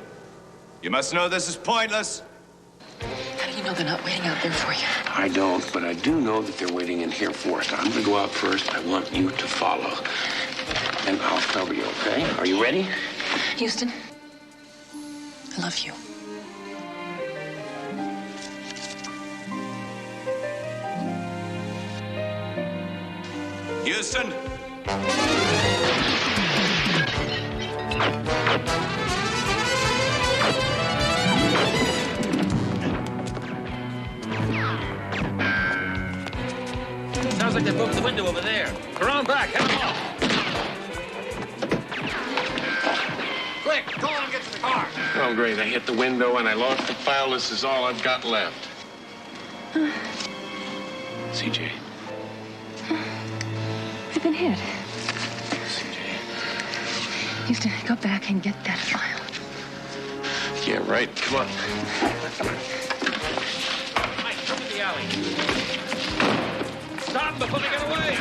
K: you must know this is pointless.
F: How do you know they're not waiting out there for you?
S: I don't, but I do know that they're waiting in here for us. I'm gonna go out first. I want you to follow. And I'll cover you, okay? Are you ready?
F: Houston, I love you.
K: Houston!
L: Sounds like they broke the window over there. Around back, head them off.
K: Quick, go on and get to the car.
S: Oh, great. I hit the window and I lost the file. This is all I've got left. CJ.
F: I've been hit. Houston, go back and get that file.
S: Yeah, right. Come on.
L: Mike, come in the alley. Stop before they get away.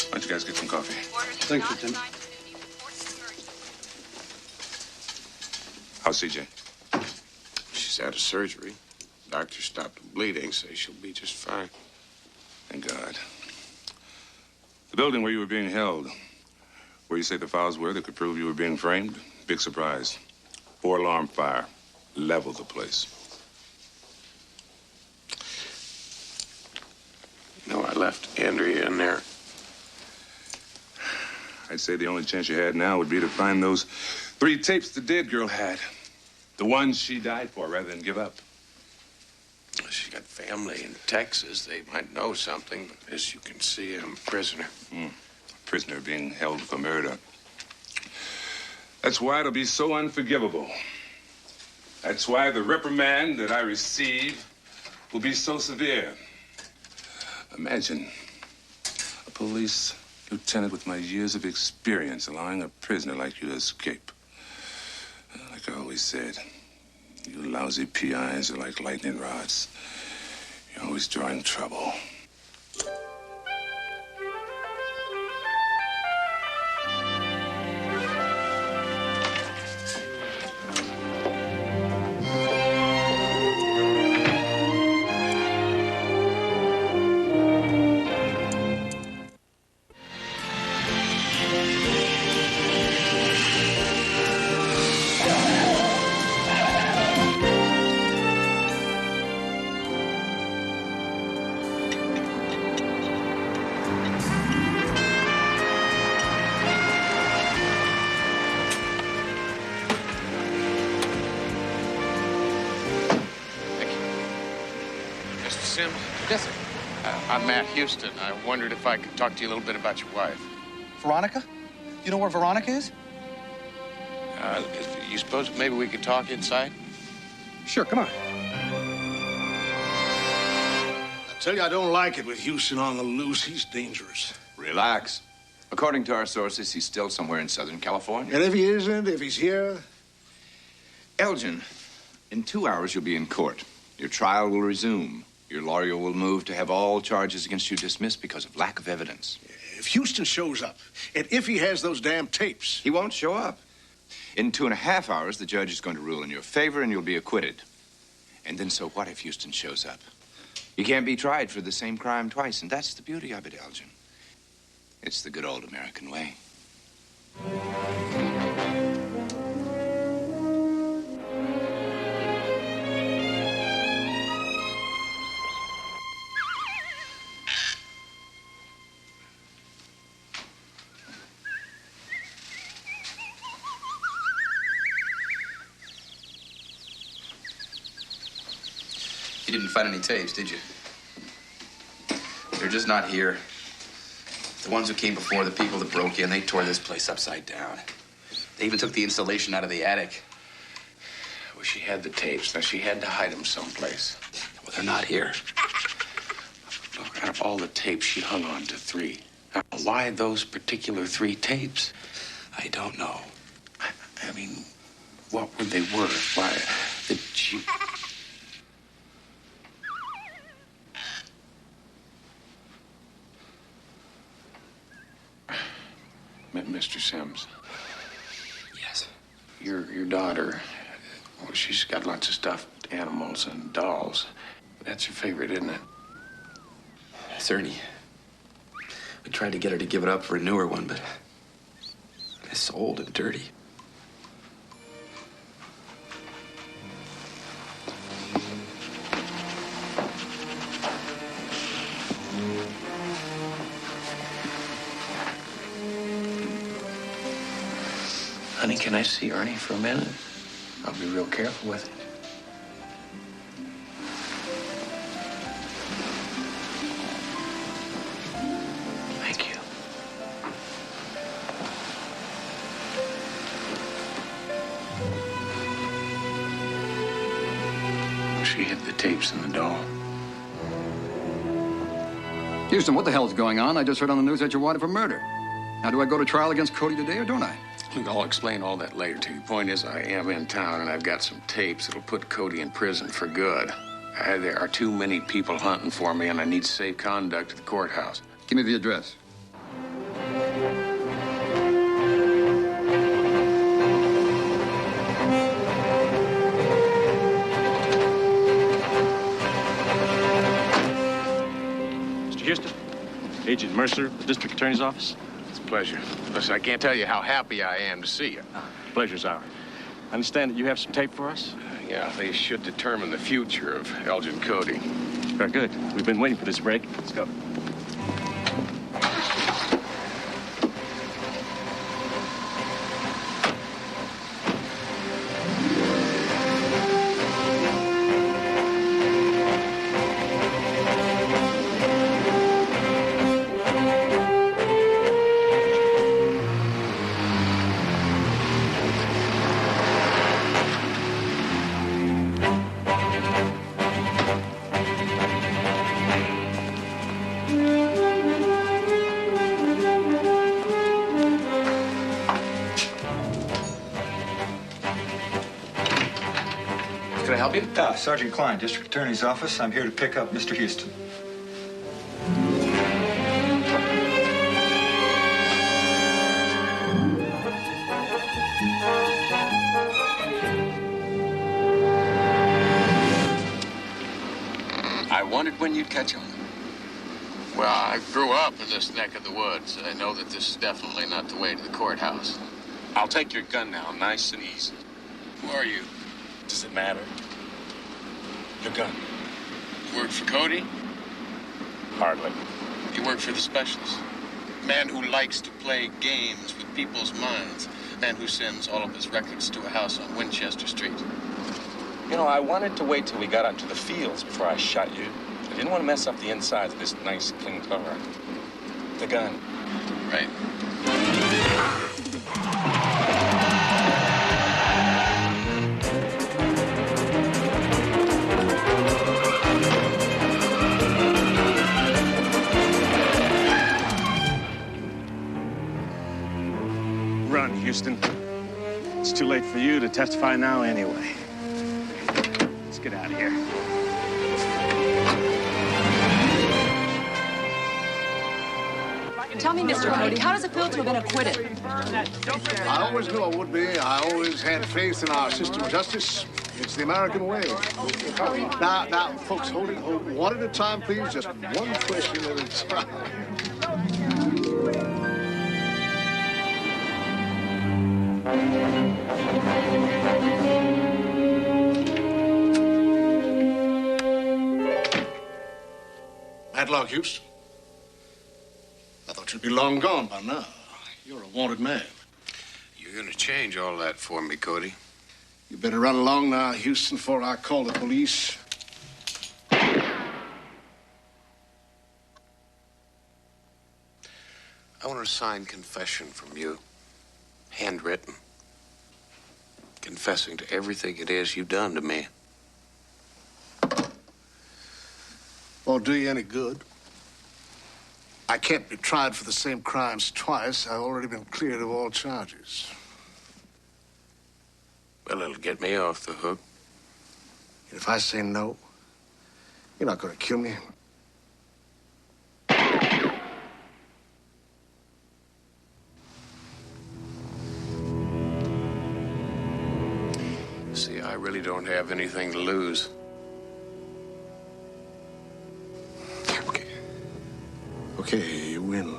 M: Why don't you guys get some coffee?
J: Thanks, Lieutenant.
M: How's CJ?
S: She's had a surgery. Doctor stopped the bleeding, say she'll be just fine.
M: Thank God. The building where you were being held, where you say the files were that could prove you were being framed, big surprise. 4-alarm fire. Leveled the place.
S: No, I left Andrea in there.
M: I'd say the only chance you had now would be to find those 3 tapes the dead girl had. The ones she died for, rather than give up.
S: She's got family in Texas. They might know something, but as you can see, I'm a prisoner.
M: A prisoner being held for murder. That's why it'll be so unforgivable. That's why the reprimand that I receive will be so severe. Imagine a police lieutenant with my years of experience allowing a prisoner like you to escape. Like I always said, you lousy PIs are like lightning rods. You're always drawing trouble.
S: Yes, sir. I'm Matt Houston. I wondered if I could talk to you a little bit about your wife.
K: Veronica? You know where Veronica is?
S: You suppose maybe we could talk inside?
K: Sure, come on.
J: Tell you, I don't like it with Houston on the loose. He's dangerous.
H: Relax. According to our sources, he's still somewhere in Southern California.
J: And if he isn't, if he's here?
H: Elgin, in 2 hours, you'll be in court. Your trial will resume. Your lawyer will move to have all charges against you dismissed because of lack of evidence.
J: If Houston shows up, and if he has those damn tapes...
H: He won't show up. In 2.5 hours, the judge is going to rule in your favor, and you'll be acquitted. And then so what if Houston shows up? You can't be tried for the same crime twice, and that's the beauty of it, Elgin. It's the good old American way.
P: You didn't find any tapes, did you? They're just not here. The ones who came before, the people that broke in, they tore this place upside down. They even took the insulation out of the attic.
S: Well, she had the tapes. Now, she had to hide them someplace.
P: Well, they're not here.
S: Look, out of all the tapes, she hung on to 3. Now, why those particular 3 tapes?
P: I don't know.
S: I mean, what were they worth? Why did she... Mr. Sims.
P: Yes.
S: Your daughter, well, she's got lots of stuffed animals and dolls. That's your favorite, isn't it?
P: It's Ernie. We tried to get her to give it up for a newer one, but it's old and dirty.
S: Honey, can I see Ernie for a minute? I'll be real careful with it. Thank you. She hid the tapes in the doll.
Q: Houston, what the hell's going on? I just heard on the news that you're wanted for murder. Now, do I go to trial against Cody today or don't I?
S: Look, I'll explain all that later to you. Point is, I am in town, and I've got some tapes that'll put Cody in prison for good. There are too many people hunting for me, and I need safe conduct at the courthouse.
Q: Give me the address.
B: Mr. Houston, Agent Mercer, the District Attorney's Office.
S: Pleasure. Listen, I can't tell you how happy I am to see you.
B: Pleasure's ours. I understand that you have some tape for us?
S: Yeah, they should determine the future of Elgin Cody.
B: Very good. We've been waiting for this break. Let's go.
P: Can I help you?
V: Sergeant Klein, District Attorney's Office. I'm here to pick up Mr. Houston.
P: I wondered when you'd catch on.
S: Well, I grew up in this neck of the woods. I know that this is definitely not the way to the courthouse.
L: I'll take your gun now, nice and easy.
S: Who are you?
L: Does it matter? Your gun.
S: You work for Cody?
L: Hardly.
S: You work for the specialist. Man who likes to play games with people's minds. Man who sends all of his records to a house on Winchester Street.
L: You know, I wanted to wait till we got out to the fields before I shot you. I didn't want to mess up the insides of this nice, clean car. The gun.
S: Right.
G: run, Houston. It's too late for you to testify now anyway. Let's get out of here.
F: Tell me, Mr. Cody, how does it feel to have been acquitted?
T: I always knew I would be. I always had faith in our system of justice. It's the American way. Now, folks, hold it. Hold one at a time, please. Just one question at a time. Matlock, Houston. I thought you'd be long gone by now. You're a wanted man.
S: You're gonna change all that for me, Cody.
T: You better run along now, Houston, before I call the police.
S: I want a signed confession from you. Handwritten. Confessing to everything it is you've done to me.
T: Won't do you any good. I can't be tried for the same crimes twice. I've already been cleared of all charges.
S: Well, it'll get me off the hook.
T: And if I say no, you're not going to kill me.
S: See, I really don't have anything to lose.
T: Okay, you win.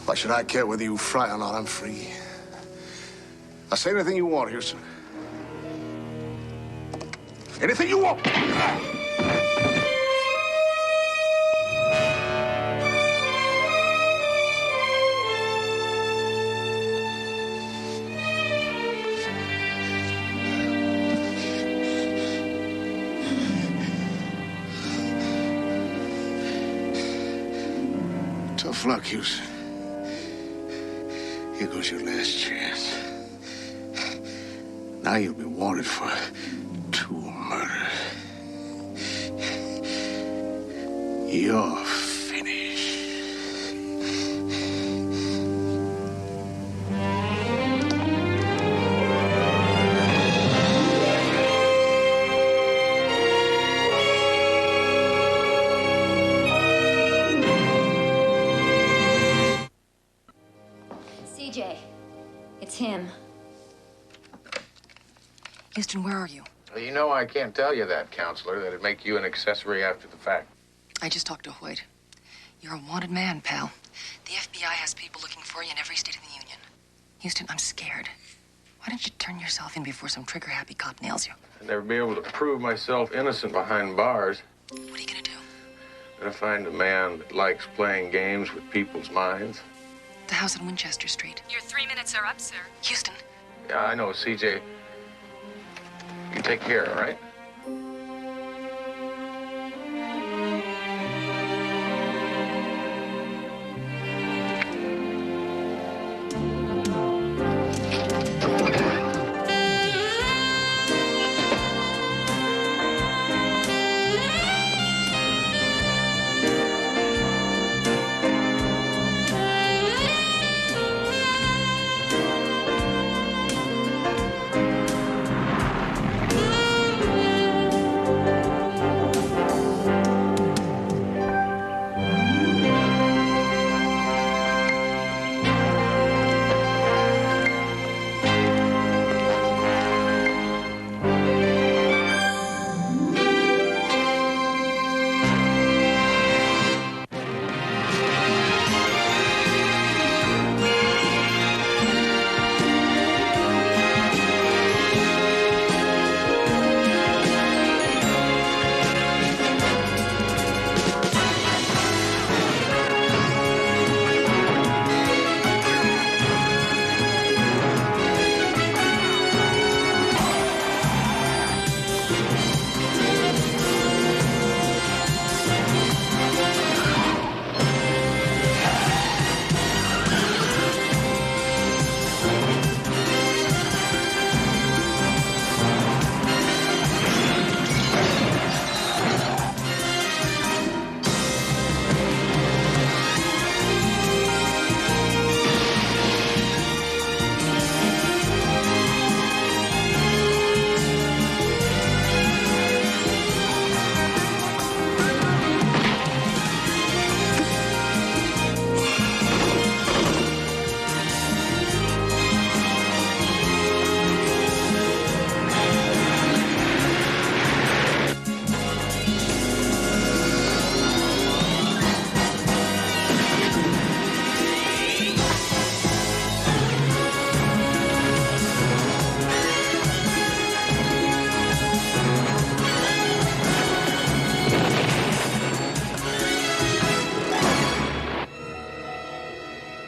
T: Why should I care whether you fry or not? I'm free. Now say anything you want, Houston. Anything you want! Tough luck, Houston. Here goes your last chance. Now you'll be wanted for 2 murders. You're finished.
W: CJ, it's him.
F: Houston, where are you?
M: Well, you know I can't tell you that, counselor. That'd make you an accessory after the fact.
F: I just talked to Hoyt. You're a wanted man, pal. The FBI has people looking for you in every state of the union. Houston, I'm scared. Why don't you turn yourself in before some trigger-happy cop nails you?
M: I'd never be able to prove myself innocent behind bars.
F: What are you gonna do?
M: I'm gonna find a man that likes playing games with people's minds.
F: The house on Winchester Street.
W: Your 3 minutes are up, sir.
F: Houston.
M: Yeah, I know, CJ. You take care, all right?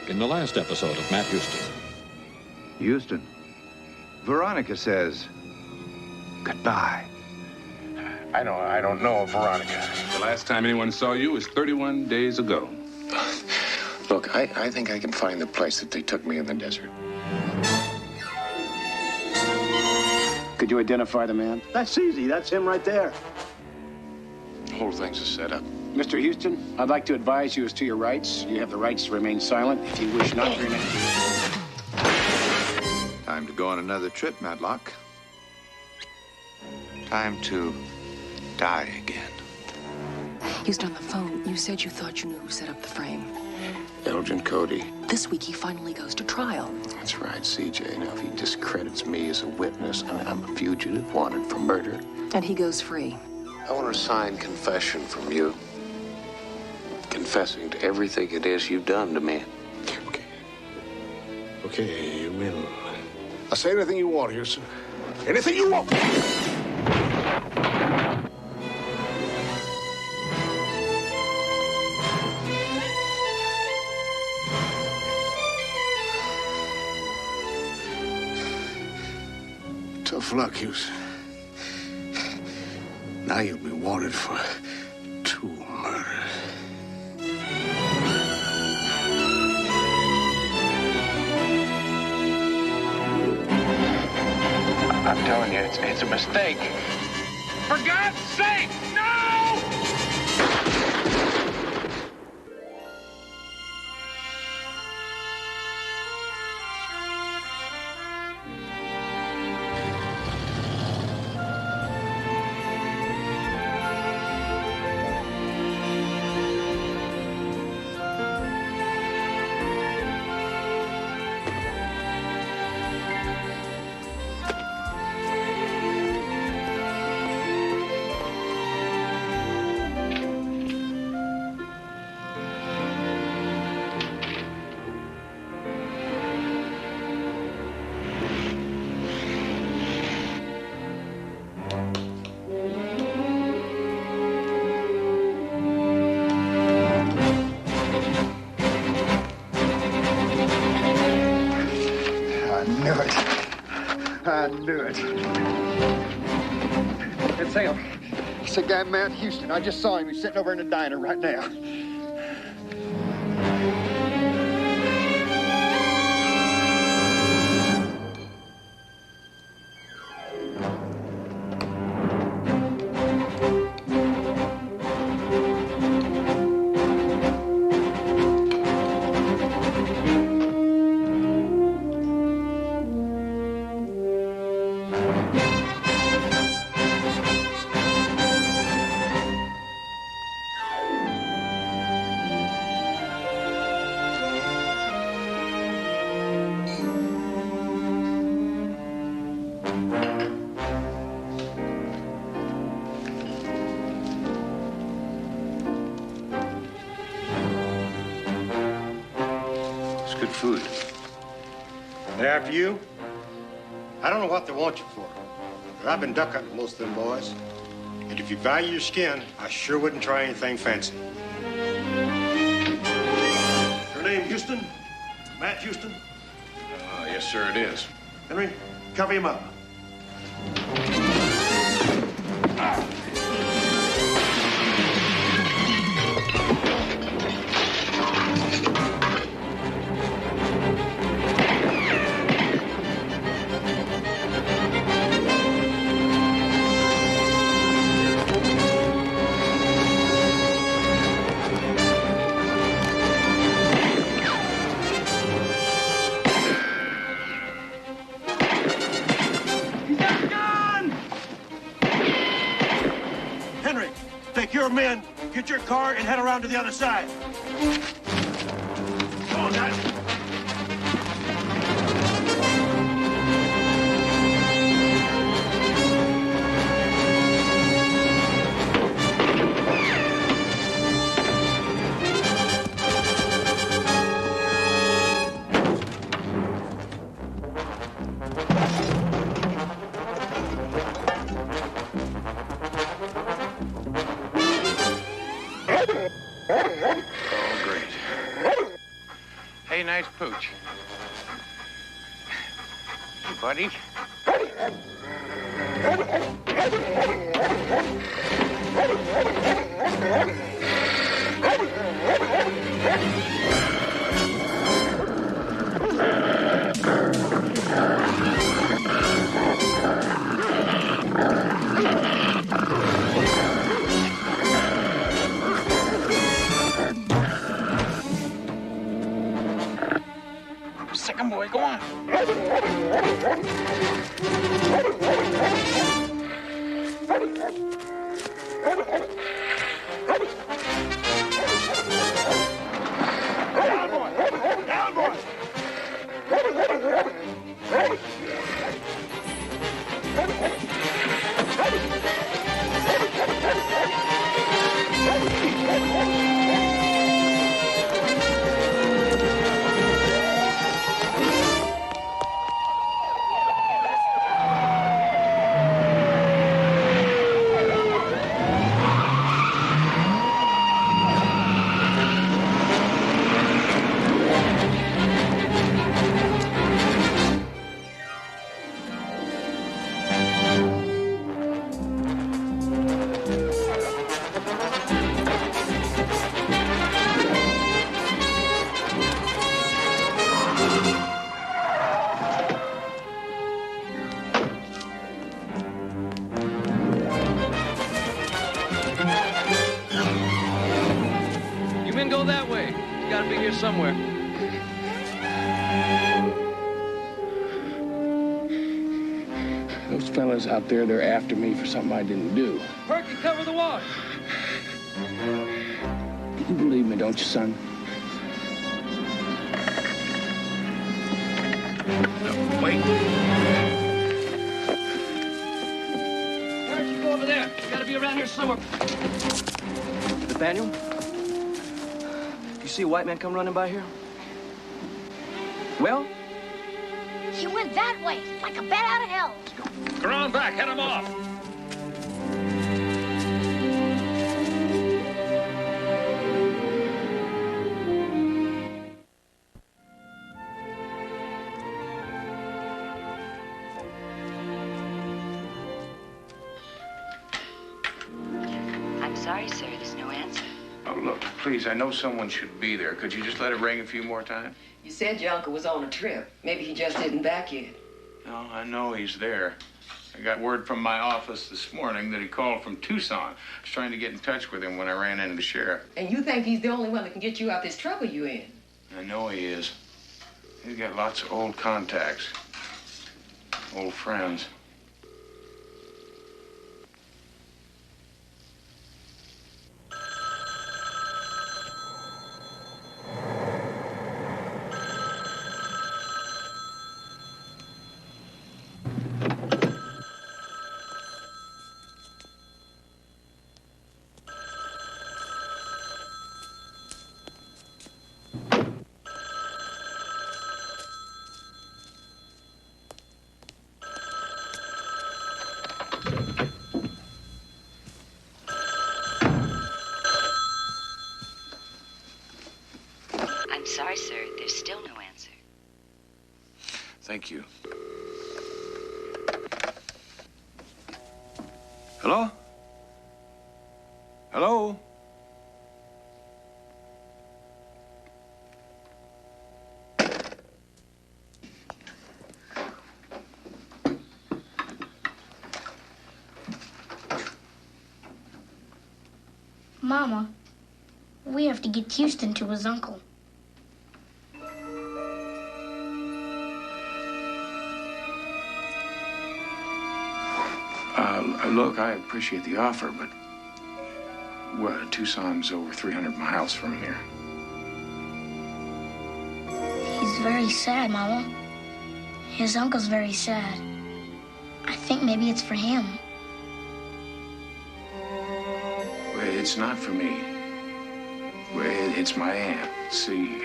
D: in the last episode of Matt Houston.
H: Houston, Veronica says goodbye.
M: I don't know, Veronica. The last time anyone saw you was 31 days ago.
S: Look, I think I can find the place that they took me in the desert.
J: Could you identify the man? That's easy. That's him right there.
S: The whole thing's a setup.
O: Mr. Houston, I'd like to advise you as to your rights. You have the rights to remain silent if you wish not to remain.
H: Time to go on another trip, Matlock. Time to die again.
F: Houston, on the phone, you said you thought you knew who set up the frame.
S: Elgin Cody.
F: This week, he finally goes to trial.
S: That's right, CJ. Now, if he discredits me as a witness, I'm a fugitive wanted for murder.
F: And he goes free.
S: I want a signed confession from you. Confessing to everything it is you've done to me.
T: Okay, you win. I'll say anything you want, Houston. Anything you want. Tough luck, Houston. Now you'll be wanted for 2 murders.
M: I'm telling you, it's a mistake. For God's sake, no!
T: I knew it. It's him. It's the guy, Matt Houston. I just saw him. He's sitting over in the diner right now.
H: Good food.
B: They're after you? I don't know what they want you for, but I've been duck hunting most of them boys. And if you value your skin, I sure wouldn't try anything fancy. Your name Houston? Matt Houston?
S: Yes, sir, it is.
B: Henry, cover him up.
J: Take your men, get your car, and head around to the other side. Come on, guys.
S: Oh, great.
B: Hey, nice pooch. Hey, buddy. Second boy, go on. Down, boy. Down, boy.
E: You men go that way. It's gotta be here somewhere.
I: Those fellas out there, they're after me for something I didn't do.
E: Perky, cover the wash.
I: You believe me, don't you, son?
E: No, wait. Perky, go over there. You gotta be around here somewhere.
R: Nathaniel? You see a white man come running by here? Well?
X: He went that way, like a bat out of hell.
E: Go on back, head him off.
Y: I'm sorry, sir. There's no answer.
S: Oh, look, please, I know someone should be there. Could you just let it ring a few more times?
F: You said your uncle was on a trip. Maybe he just isn't back yet.
S: No, I know he's there. I got word from my office this morning that he called from Tucson. I was trying to get in touch with him when I ran into the sheriff.
F: And you think he's the only one that can get you out this trouble you in?
S: I know he is. He's got lots of old contacts, old friends.
Y: I'm sorry, sir. There's still no answer.
S: Thank you. Hello? Hello?
X: Mama, we have to get Houston to his uncle.
S: Look, I appreciate the offer, but well, Tucson's over 300 miles from here.
X: He's very sad, Mama. His uncle's very sad. I think maybe it's for him.
S: Well, it's not for me. Well, it's my aunt. See,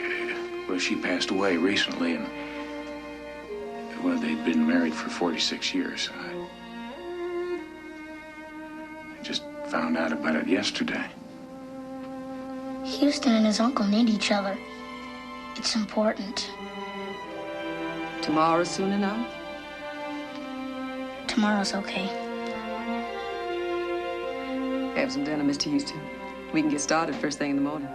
S: well, she passed away recently, and well, they'd been married for 46 years. I just found out about it yesterday.
X: Houston and his uncle need each other. It's important.
F: Tomorrow soon enough?
X: Tomorrow's okay.
F: Have some dinner, Mr. Houston. We can get started first thing in the morning.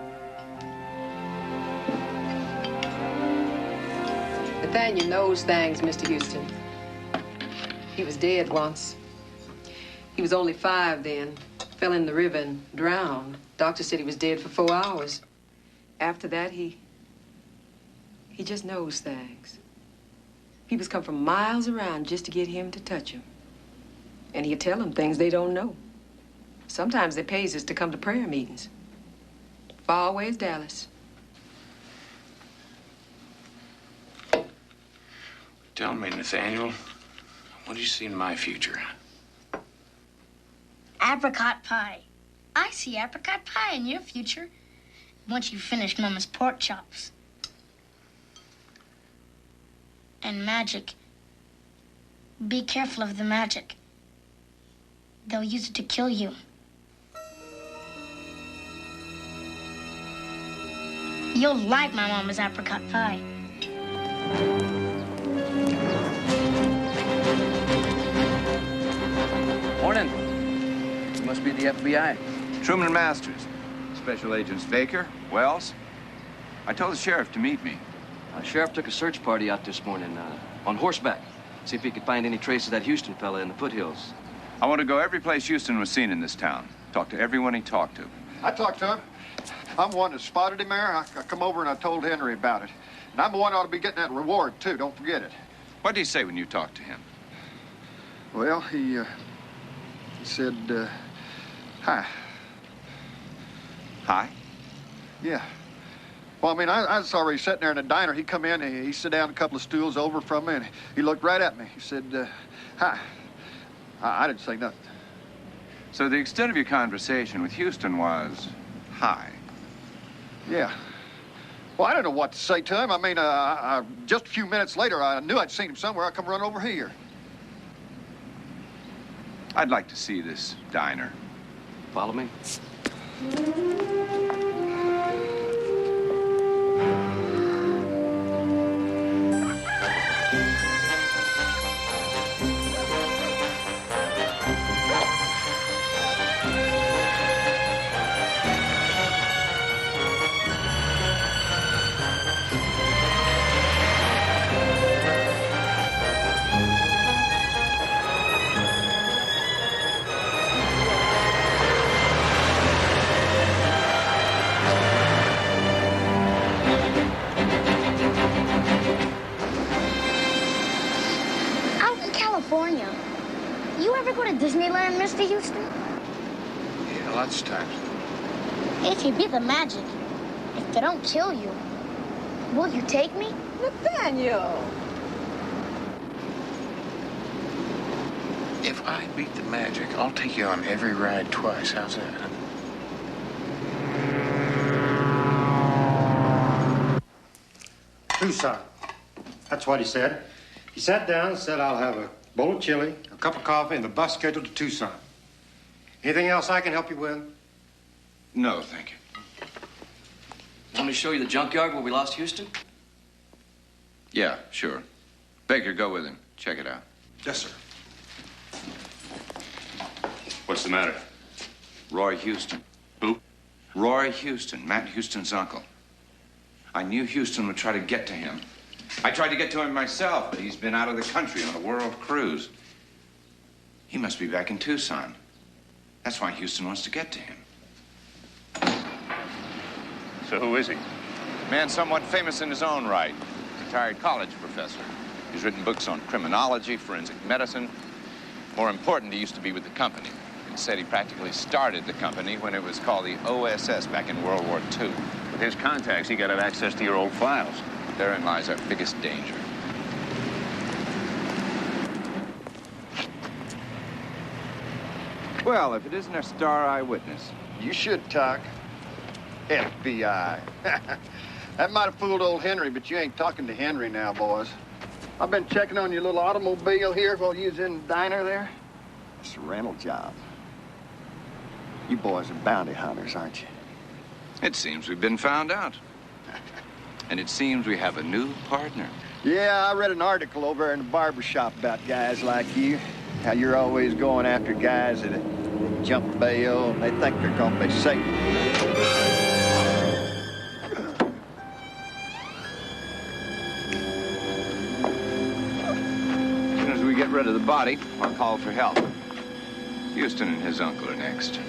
F: Nathaniel knows things, Mr. Houston. He was dead once. He was only 5 then. Fell in the river and drowned. Doctor said he was dead for 4 hours. After that, he just knows things. People's come from miles around just to get him to touch them. And he'll tell them things they don't know. Sometimes it pays us to come to prayer meetings. Far away as Dallas.
S: Tell me, Nathaniel, what do you see in my future?
X: Apricot pie. I see apricot pie in your future. Once you've finished Mama's pork chops. And magic. Be careful of the magic. They'll use it to kill you. You'll like my Mama's apricot pie.
R: Morning. You must be the FBI.
H: Truman Masters. Special Agents Baker, Wells. I told the sheriff to meet me.
R: Sheriff took a search party out this morning on horseback. See if he could find any trace of that Houston fella in the foothills.
H: I want to go every place Houston was seen in this town. Talk to everyone he talked to.
T: I talked to him. I'm the one that spotted him there. I come over and I told Henry about it. And I'm the one that ought to be getting that reward, too. Don't forget it.
H: What did he say when you talked to him?
T: Well, he said, hi.
H: Hi?
T: Yeah. Well, I mean, I was already sitting there in the diner. He come in, he sat down a couple of stools over from me, and he looked right at me. He said, hi. I didn't say nothing.
H: So the extent of your conversation with Houston was, hi.
T: Yeah. Well, I didn't know what to say to him. I mean, just a few minutes later, I knew I'd seen him somewhere. I come run over here.
H: I'd like to see this diner.
R: Follow me.
X: California. You ever go to Disneyland, Mr. Houston?
S: Yeah, lots of times.
X: If you beat the magic, if they don't kill you, will you take me?
F: Nathaniel!
S: If I beat the magic, I'll take you on every ride twice. How's that?
A: Tucson. That's what he said. He sat down and said, I'll have a bowl of chili, a cup of coffee, and the bus scheduled to Tucson. Anything else I can help you with?
H: No, thank you.
R: Want me to show you the junkyard where we lost Houston?
H: Yeah, sure. Baker, go with him. Check it out.
A: Yes, sir.
M: What's the matter?
H: Roy Houston.
M: Who?
H: Roy Houston, Matt Houston's uncle. I knew Houston would try to get to him. I tried to get to him myself, but he's been out of the country on a world cruise. He must be back in Tucson. That's why Houston wants to get to him.
M: So who is he?
H: Man somewhat famous in his own right. Retired college professor. He's written books on criminology, forensic medicine. More important, he used to be with the company. He said he practically started the company when it was called the OSS back in World War II.
M: With his contacts, he got access to your old files.
H: Therein lies our biggest danger. Well, if it isn't our star eyewitness.
T: You should talk. FBI. That might have fooled old Henry, but you ain't talking to Henry now, boys. I've been checking on your little automobile here while you was in the diner there. It's a rental job. You boys are bounty hunters, aren't you?
H: It seems we've been found out. And it seems we have a new partner.
C: Yeah, I read an article over in the barbershop about guys like you. How you're always going after guys that jump bail and they think they're gonna be safe.
H: As soon as we get rid of the body, I'll call for help. Houston and his uncle are next.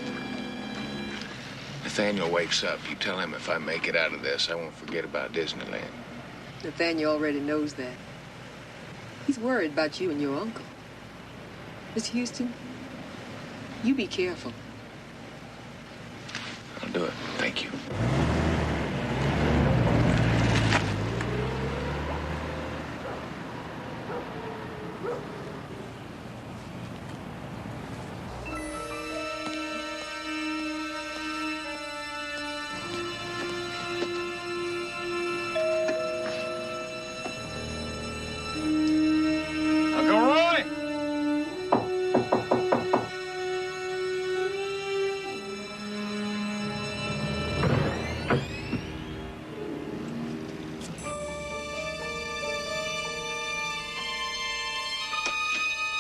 S: Nathaniel wakes up. You tell him if I make it out of this, I won't forget about Disneyland.
K: Nathaniel already knows that. He's worried about you and your uncle. Mr. Houston, you be careful.
S: I'll do it. Thank you.
B: Uncle Roy!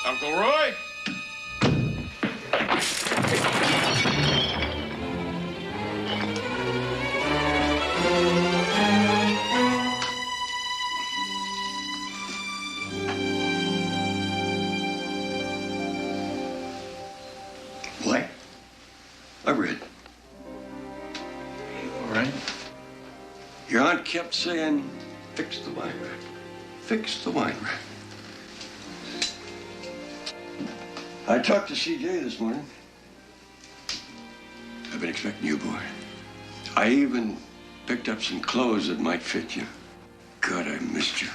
B: Uncle Roy!
N: What? I read.
S: All right.
N: Your aunt kept saying, fix the wine rack. Fix the wine rack. I talked to CJ this morning. I've been expecting you, boy. I even picked up some clothes that might fit you. God, I missed you.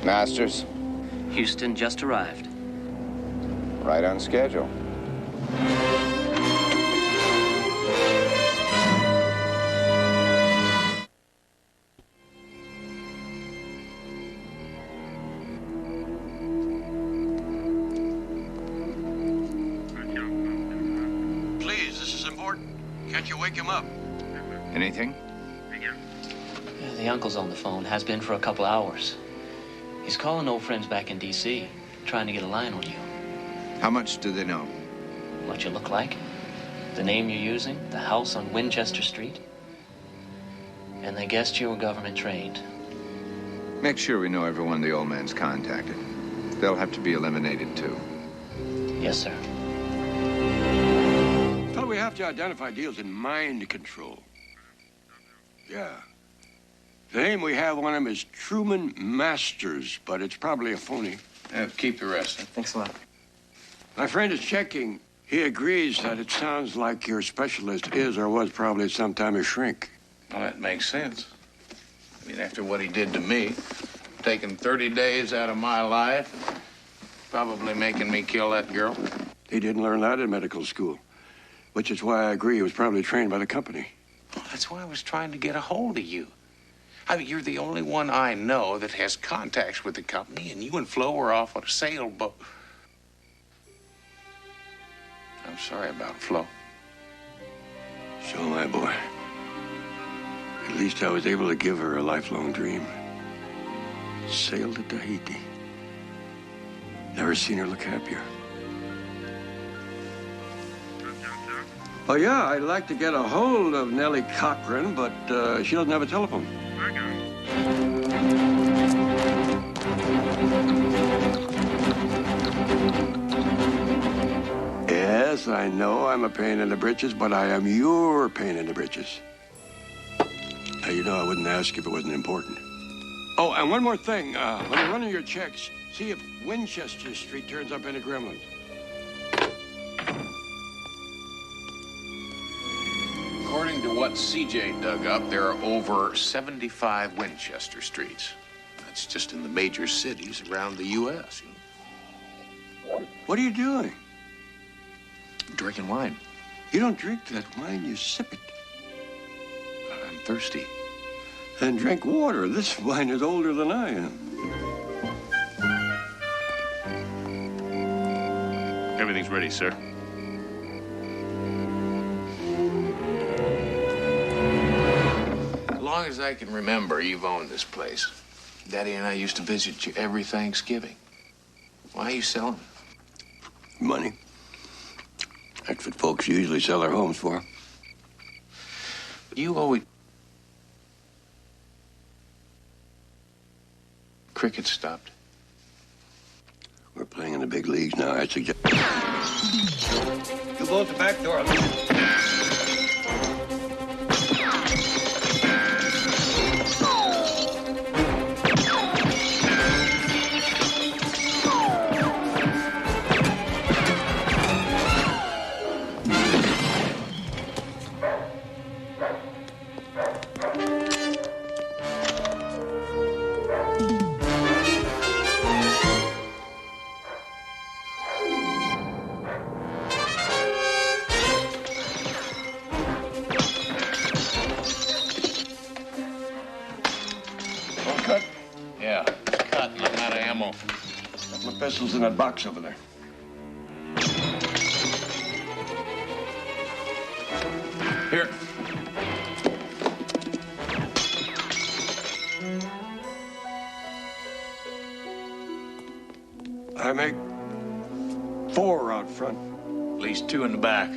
H: Masters,
R: Houston just arrived.
H: right on schedule.
J: Please, this is important. Can't you wake him up?
H: Anything?
R: The uncle's on the phone, has been for a couple hours. He's calling old friends back in D.C., trying to get a line on you.
H: How much do they know?
R: What you look like, the name you're using, the house on Winchester Street. And they guessed you were government trained.
H: Make sure we know everyone the old man's contacted. They'll have to be eliminated, too.
R: Yes, sir.
N: Fellow, we have to identify deals in mind control. Yeah. The name we have on him is Truman Masters, but it's probably a phony.
S: Keep the rest.
R: Thanks a lot.
N: My friend is checking. He agrees that it sounds like your specialist is or was probably sometime a shrink.
S: Well, that makes sense. I mean, after what he did to me, taking 30 days out of my life, probably making me kill that girl.
N: He didn't learn that in medical school, which is why I agree he was probably trained by the company.
S: Well, that's why I was trying to get a hold of you. I mean, you're the only one I know that has contacts with the company, and you and Flo were off on a sailboat. I'm sorry about Flo.
N: So am I, boy. At least I was able to give her a lifelong dream. Sail to Tahiti. Never seen her look happier. Oh, yeah, I'd like to get a hold of Nellie Cochran, but she doesn't have a telephone. Yes, I know I'm a pain in the britches, but I am your pain in the britches. Now, you know I wouldn't ask if it wasn't important. Oh, and one more thing. When you're running your checks, see if Winchester Street turns up any gremlins.
S: According to what CJ dug up, there are over 75 Winchester Streets. That's just in the major cities around the U.S.
N: What are you doing?
S: Drinking wine.
N: You don't drink that wine, you sip it.
S: I'm thirsty.
N: Then drink water. This wine is older than I am.
G: Everything's ready, sir.
S: As long as I can remember, you've owned this place. Daddy and I used to visit you every Thanksgiving. Why are you selling?
N: Money. That's what folks usually sell their homes for.
S: You always... Cricket stopped.
N: We're playing in the big leagues now. I suggest... You go out the back door. Pistols in that box over there.
S: Here.
N: I make 4 out front.
S: At least 2 in the back.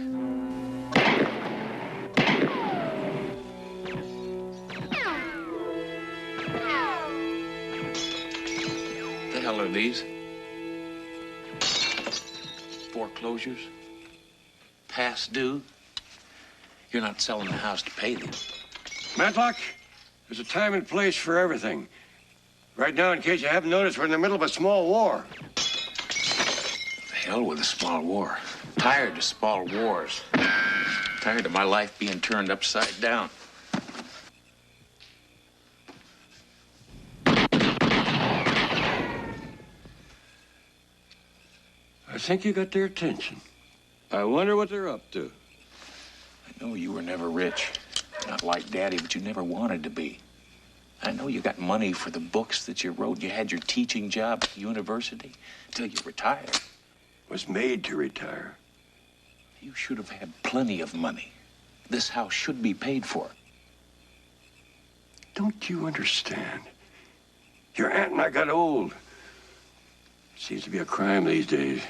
S: The hell are these? Foreclosures? Past due? You're not selling the house to pay them.
N: Matlock, there's a time and place for everything. Right now, in case you haven't noticed, we're in the middle of a small war.
S: The hell with a small war. Tired of small wars. Tired of my life being turned upside down.
N: I think you got their attention. I wonder what they're up to.
S: I know you were never rich. Not like Daddy, but you never wanted to be. I know you got money for the books that you wrote. You had your teaching job at the university till you retired.
N: Was made to retire.
S: You should have had plenty of money. This house should be paid for.
N: Don't you understand? Your aunt and I got old. Seems to be a crime these days.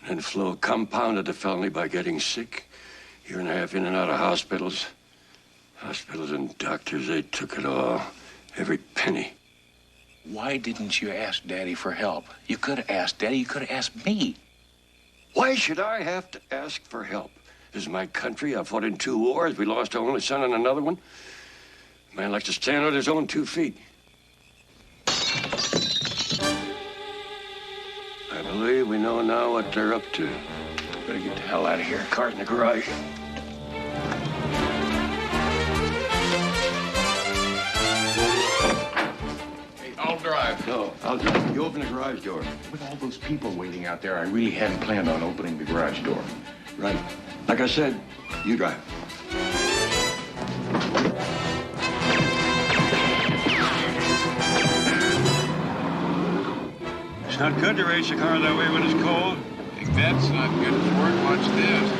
N: And Flo compounded the felony by getting sick. 1.5 years in and out of hospitals. Hospitals and doctors, they took it all. Every penny.
S: Why didn't you ask Daddy for help? You could have asked Daddy. You could have asked me.
N: Why should I have to ask for help? This is my country. I fought in 2 wars. We lost our only son in another one. A man likes to stand on his own 2 feet. I believe we know now what they're up to. Better get the hell out of here. Car's in the garage.
S: Hey, I'll drive.
N: No, I'll drive. You open the garage door.
S: With all those people waiting out there, I really hadn't planned on opening the garage door.
N: Right. Like I said, you drive.
L: It's not good to race a car that way when it's cold.
M: Think that's not good for it. Watch this.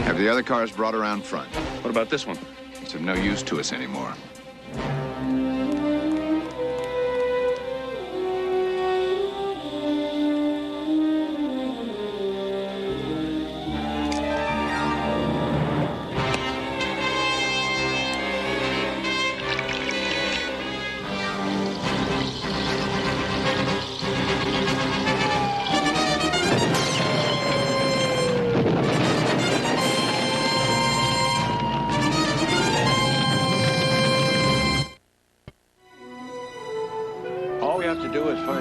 H: Have the other cars brought around front?
G: What about this one?
H: It's of no use to us anymore.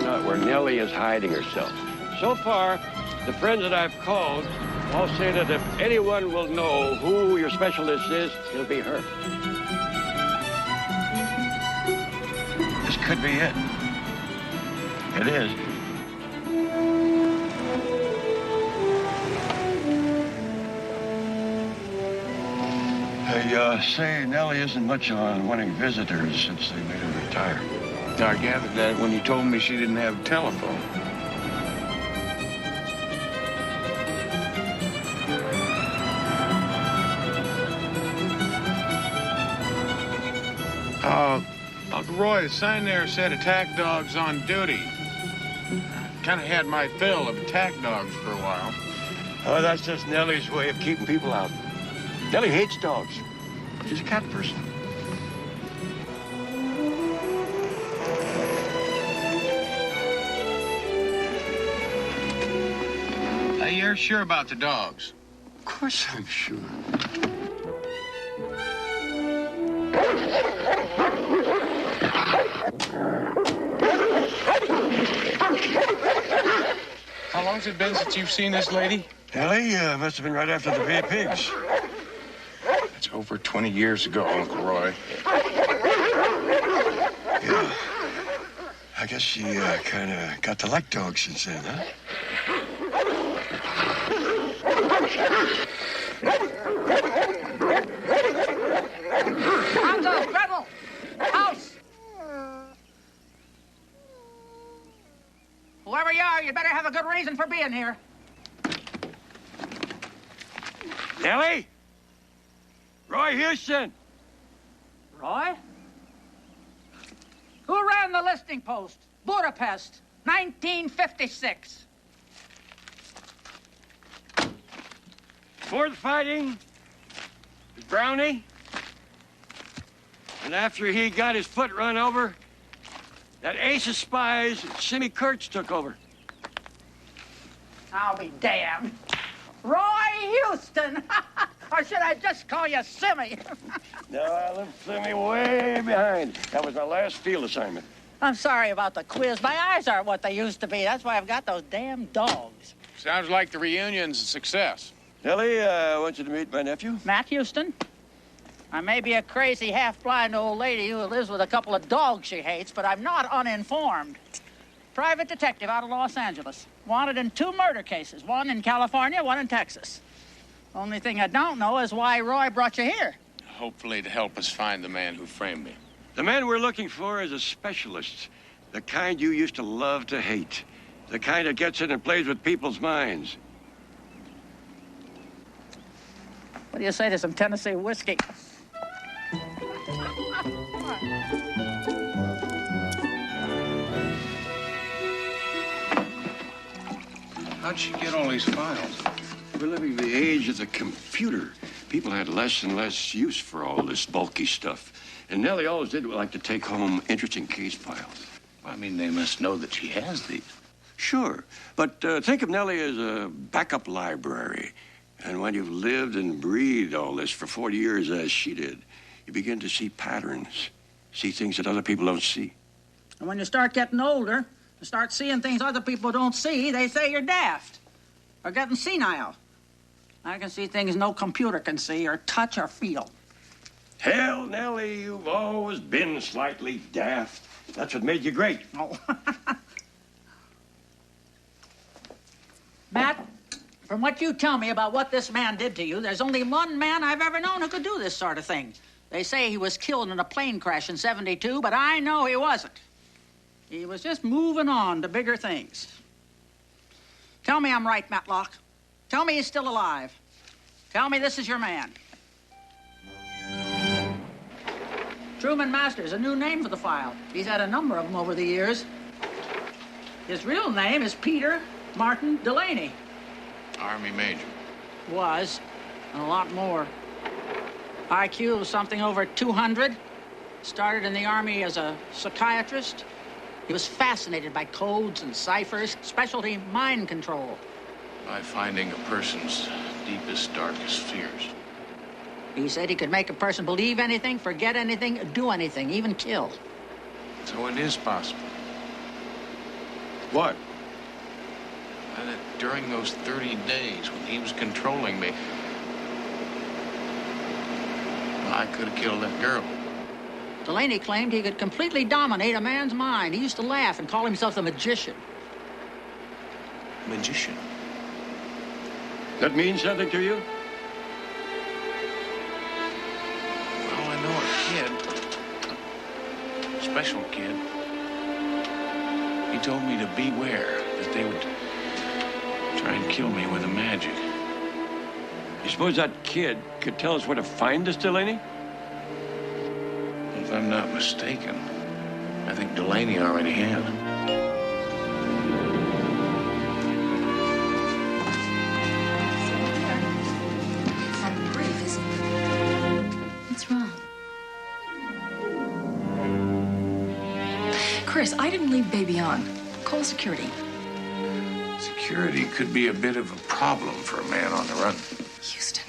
N: find out where Nellie is hiding herself. So far, the friends that I've called all say that if anyone will know who your specialist is, it'll be her.
T: This could be it. It is. They say Nellie isn't much on winning visitors since they made her retire.
M: I gathered that when you told me she didn't have a telephone. Uncle Roy, the sign there said attack dogs on duty. Kind of had my fill of attack dogs for a while.
N: Oh, that's just Nellie's way of keeping people out. Nellie hates dogs. She's a cat person.
M: Hey, you're sure about the dogs?
N: Of course I'm sure.
M: How long's it been since you've seen this lady?
N: Nellie must have been right after the Bay of Pigs.
M: It's over 20 years ago, Uncle Roy.
N: Yeah. I guess she kind of got to like dogs since then, huh?
P: Gonzo, Gretel! House! Whoever you are, you better have a good reason for being here.
N: Nellie? Roy Houston!
P: Roy? Who ran the listing post? Budapest, 1956.
N: Before the fighting, was Brownie. And after he got his foot run over, that ace of spies, Simmy Kurtz, took over.
P: I'll be damned. Roy Houston! Or should I just call you Simmy?
N: No, I left Simmy way behind. That was my last field assignment.
P: I'm sorry about the quiz. My eyes aren't what they used to be. That's why I've got those damn dogs.
M: Sounds like the reunion's a success.
N: Nellie, I want you to meet my nephew.
P: Matt Houston? I may be a crazy, half-blind old lady who lives with a couple of dogs she hates, but I'm not uninformed. Private detective out of Los Angeles. Wanted in 2 murder cases. One in California, one in Texas. Only thing I don't know is why Roy brought you here.
M: Hopefully to help us find the man who framed me.
N: The man we're looking for is a specialist. The kind you used to love to hate. The kind that gets in and plays with people's minds.
P: What do you say to some Tennessee whiskey?
M: How'd she get all these files?
N: We're living in the age of the computer. People had less and less use for all this bulky stuff. And Nellie always did like to take home interesting case files.
M: I mean, they must know that she has these.
N: Sure, but think of Nellie as a backup library. And when you've lived and breathed all this for 40 years, as she did, you begin to see patterns, see things that other people don't see.
P: And when you start getting older, and start seeing things other people don't see, they say you're daft or getting senile. I can see things no computer can see or touch or feel.
N: Hell, Nellie, you've always been slightly daft. That's what made you great.
P: Oh. Matt, from what you tell me about what this man did to you, there's only one man I've ever known who could do this sort of thing. They say he was killed in a plane crash in '72, but I know he wasn't. He was just moving on to bigger things. Tell me I'm right, Matlock. Tell me he's still alive. Tell me this is your man. Truman Masters, a new name for the file. He's had a number of them over the years. His real name is Peter Martin Delaney.
M: Army major.
P: Was, and a lot more. IQ was something over 200. Started in the Army as a psychiatrist. He was fascinated by codes and ciphers, specialty mind control.
M: By finding a person's deepest, darkest fears.
P: He said he could make a person believe anything, forget anything, do anything, even kill.
M: So it is possible.
N: What?
M: That during those 30 days when he was controlling me, I could have killed that girl.
P: Delaney claimed he could completely dominate a man's mind. He used to laugh and call himself the magician.
M: Magician?
L: That means something to you?
M: Well, I know a kid, special kid. He told me to beware that they would try and kill me with the magic.
L: You suppose that kid could tell us where to find this Delaney?
M: If I'm not mistaken, I think Delaney already has.
F: What's wrong? Chris, I didn't leave baby on. Call security.
M: Security could be a bit of a problem for a man on the run.
F: Houston.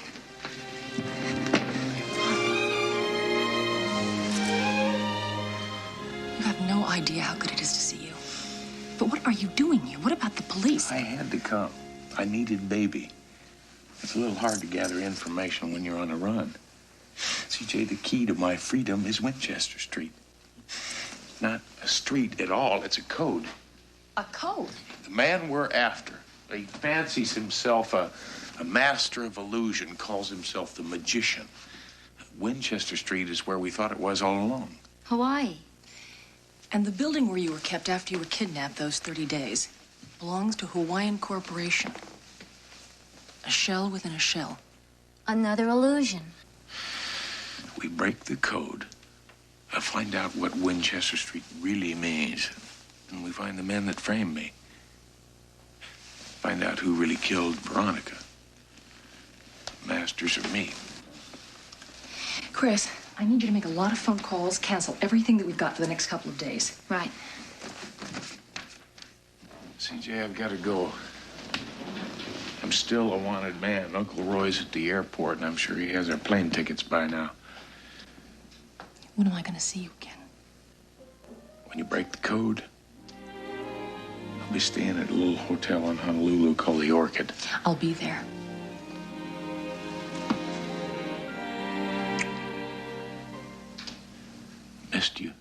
F: You have no idea how good it is to see you. But what are you doing here? What about the police?
M: I had to come. I needed baby. It's a little hard to gather information when you're on a run. CJ, the key to my freedom is Winchester Street. Not a street at all, it's a code.
F: A code?
M: The man we're after, he fancies himself a master of illusion, calls himself the magician. Winchester Street is where we thought it was all along.
F: Hawaii. And the building where you were kept after you were kidnapped those 30 days belongs to Hawaiian Corporation. A shell within a shell.
X: Another illusion.
M: We break the code. I find out what Winchester Street really means. And we find the men that framed me. Find out who really killed Veronica. Masters of me.
F: Chris, I need you to make a lot of phone calls, cancel everything that we've got for the next couple of days.
X: Right.
M: CJ, I've got to go. I'm still a wanted man. Uncle Roy's at the airport, and I'm sure he has our plane tickets by now.
F: When am I going to see you again?
M: When you break the code, I'll be staying at a little hotel in Honolulu called the Orchid.
F: I'll be there.
M: Missed you.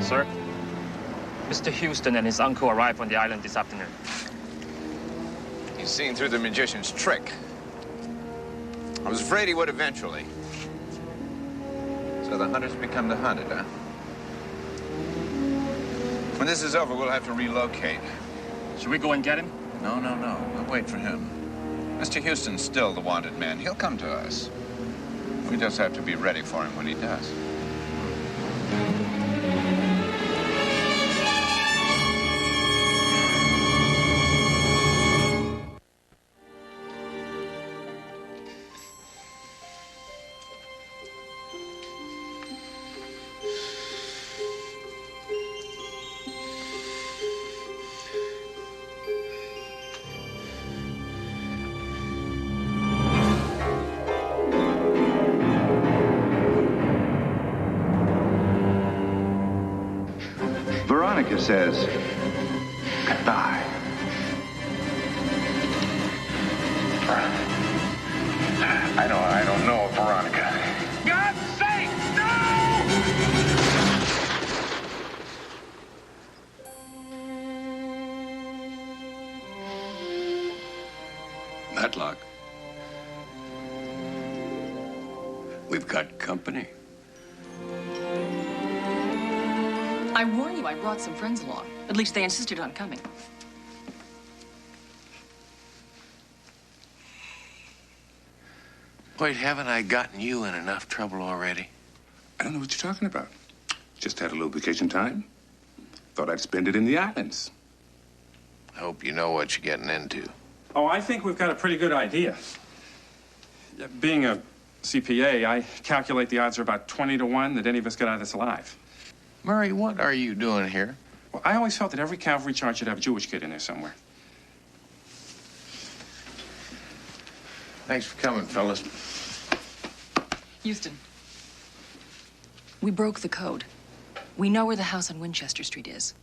D: Sir, Mr. Houston and his uncle arrived on the island this afternoon.
H: He's seen through the magician's trick. I was afraid he would eventually. So the hunters become the hunted, huh? When this is over, we'll have to relocate.
D: Should we go and get him?
H: No, no, no. We'll wait for him. Mr. Houston's still the wanted man. He'll come to us. We just have to be ready for him when he does. Veronica says goodbye.
M: I don't know, Veronica.
E: God's sake, no!
N: Matlock. We've got company.
F: I warn you, I brought some friends along. At least they insisted on coming.
S: Boy, haven't I gotten you in enough trouble already?
M: I don't know what you're talking about. Just had a little vacation time. Thought I'd spend it in the islands.
S: I hope you know what you're getting into.
D: Oh, I think we've got a pretty good idea. Being a CPA, I calculate the odds are about 20 to 1 that any of us get out of this alive.
S: Murray, what are you doing here?
D: Well, I always felt that every cavalry charge should have a Jewish kid in there somewhere.
S: Thanks for coming, fellas.
F: Houston, we broke the code. We know where the house on Winchester Street is.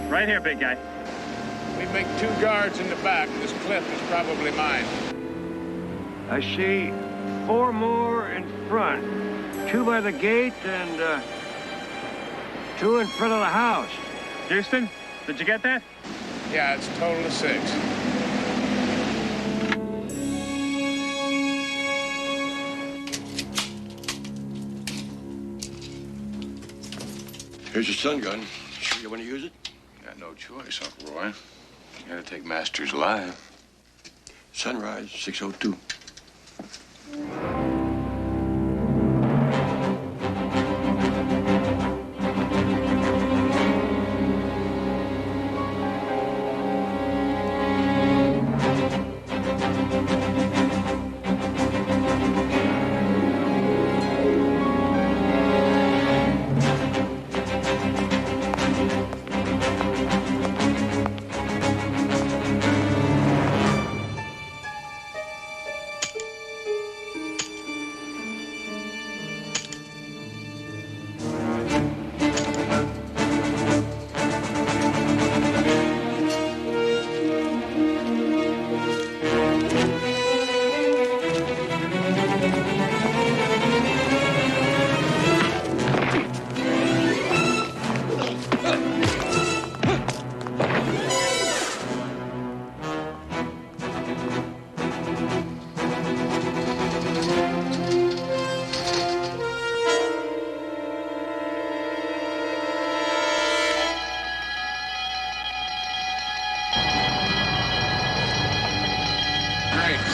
G: Right here, big guy.
I: We make 2 guards in the back. This cliff is probably mine.
E: I see 4 more in front. 2 by the gate and 2 in front of the house.
G: Houston, did you get that?
I: Yeah, it's a total of 6.
N: Here's your stun gun. Sure you want to use it?
S: Got no choice, Uncle Roy. Gotta take Masters alive.
N: Sunrise, 6:02.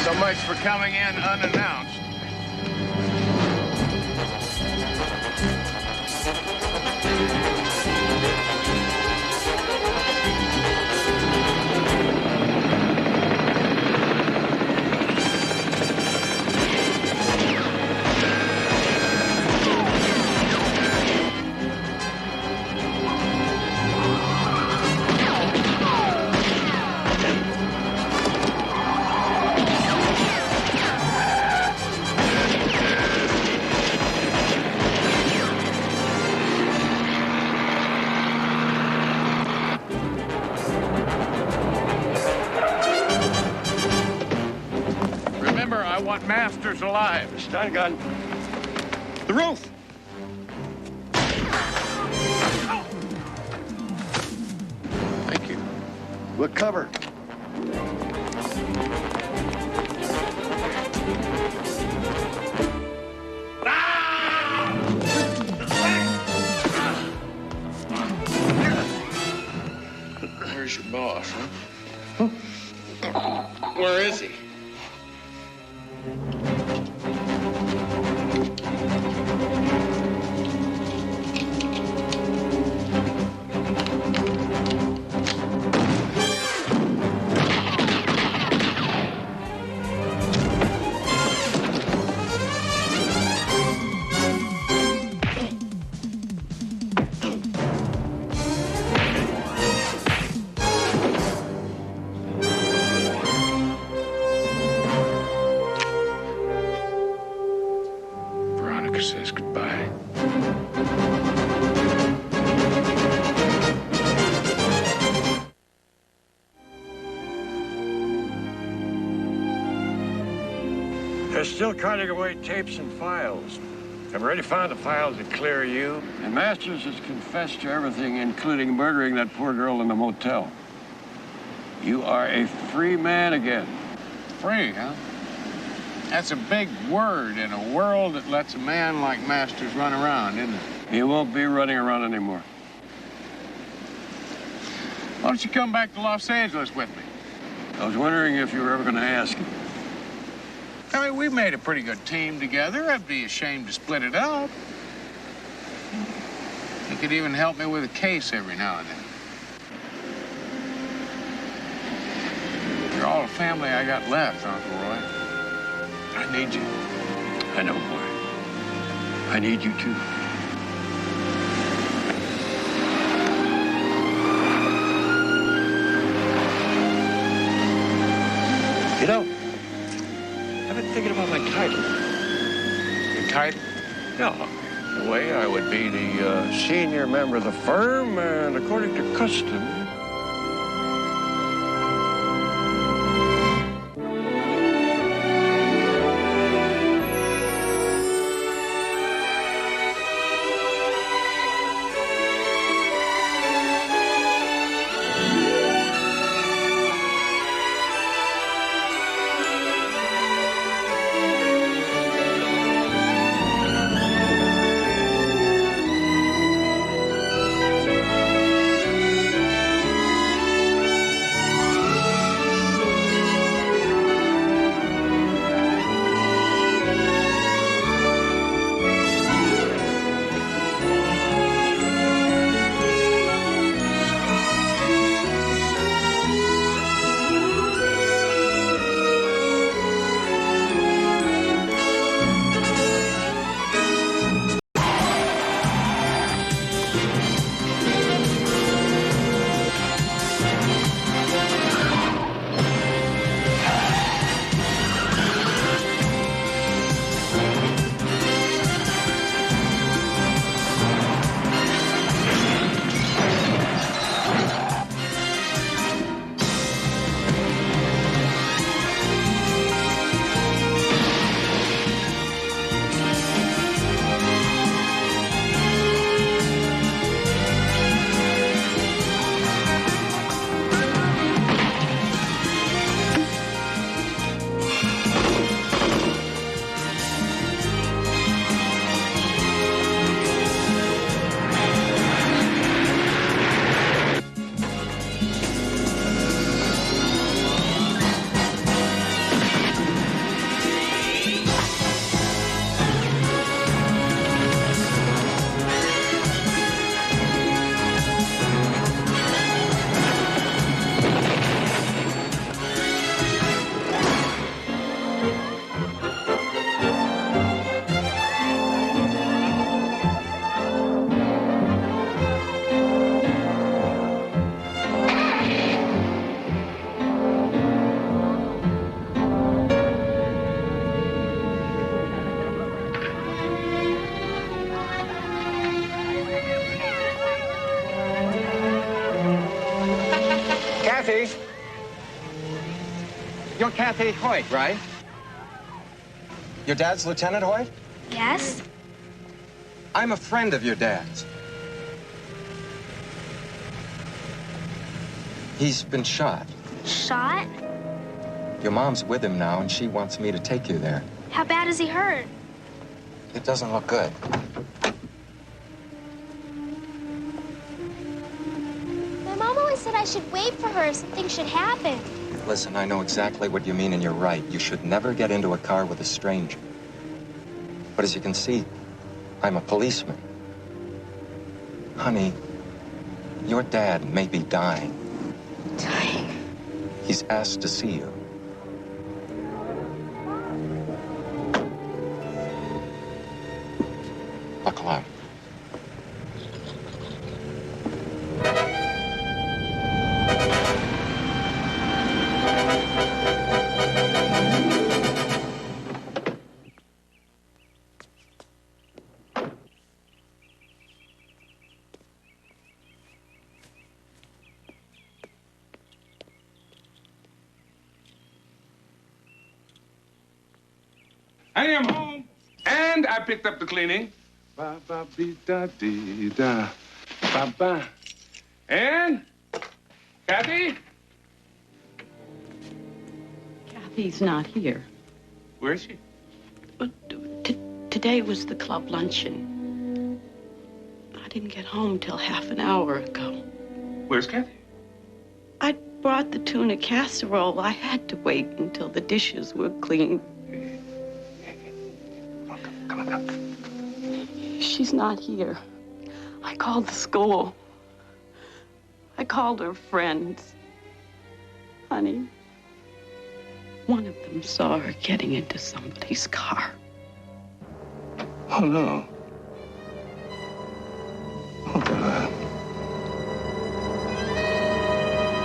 I: So much for coming in unannounced. I want Masters alive.
N: Stun gun.
I: The roof!
N: Thank you. We're covered.
S: Where's your boss, huh? Where is he?
E: They're still carting away tapes and files. I've already found the files that clear you, and Masters has confessed to everything, including murdering that poor girl in the motel. You are a free man again.
I: Free, huh? That's a big word in a world that lets a man like Masters run around, isn't it?
E: He won't be running around anymore.
I: Why don't you come back to Los Angeles with me?
E: I was wondering if you were ever going to ask.
I: I mean, we made a pretty good team together. I'd be ashamed to split it up. You could even help me with a case every now and then. You're all the family I got left, Uncle Roy. I need you.
E: I know, boy. I need you, too. You know, I've been thinking about my title.
I: Your title?
E: Yeah. In a way, I would be the senior member of the firm, and according to custom,
S: Kathy! You're Kathy Hoyt, right? Your dad's Lieutenant Hoyt?
X: Yes?
S: I'm a friend of your dad's. He's been shot.
X: Shot?
S: Your mom's with him now, and she wants me to take you there.
X: How bad is he hurt?
S: It doesn't look good.
X: My mom always said I should wait for her if something should happen.
S: Listen, I know exactly what you mean, and you're right. You should never get into a car with a stranger. But as you can see, I'm a policeman. Honey, your dad may be dying.
X: Dying?
S: He's asked to see you. Buckle up.
M: I am home, and I picked up the cleaning. Ba-ba-be-da-dee-da. Ba-ba. And, Kathy?
O: Kathy's not here.
M: Where is she?
O: Today was the club luncheon. I didn't get home till half an hour ago.
M: Where's Kathy?
O: I brought the tuna casserole. I had to wait until the dishes were clean.
M: Come on.
O: She's not here. I called the school. I called her friends. Honey, one of them saw her getting into somebody's car.
M: Oh, no. Oh, God.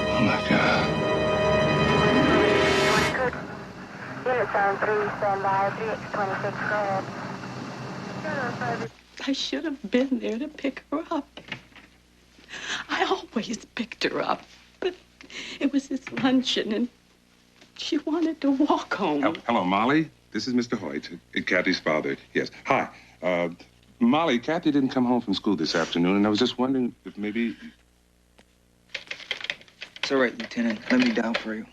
M: Oh, my God.
X: Unit zone 3, stand by, 3X26, go ahead.
O: I should have been there to pick her up. I always picked her up, but it was this luncheon, and she wanted to walk home.
M: Hello, Molly. This is Mr. Hoyt, Kathy's father. Yes. Hi. Molly, Kathy didn't come home from school this afternoon, and I was just wondering if maybe...
Q: It's all right, Lieutenant. Let me down for you.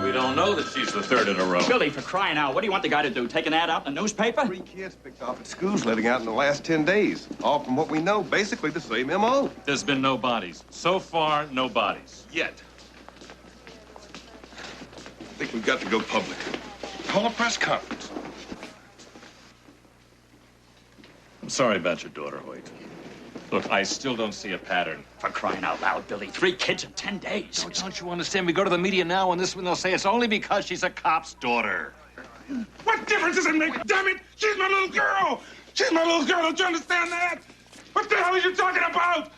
U: We don't know that she's the third in a row.
V: Billy, for crying out, what do you want the guy to do? Take an ad out in the newspaper?
W: 3 kids picked off at schools letting out in the last 10 days. All from what we know, basically the same M.O.
U: There's been no bodies. So far, no bodies.
W: Yet. I think we've got to go public. Call a press conference.
U: I'm sorry about your daughter, Hoyt. Look, I still don't see a pattern.
V: For crying out loud, Billy. 3 kids in 10 days.
U: Don't you understand? We go to the media now, and this one they'll say it's only because she's a cop's daughter.
M: What difference does it make? Damn it! She's my little girl! She's my little girl! Don't you understand that? What the hell are you talking about?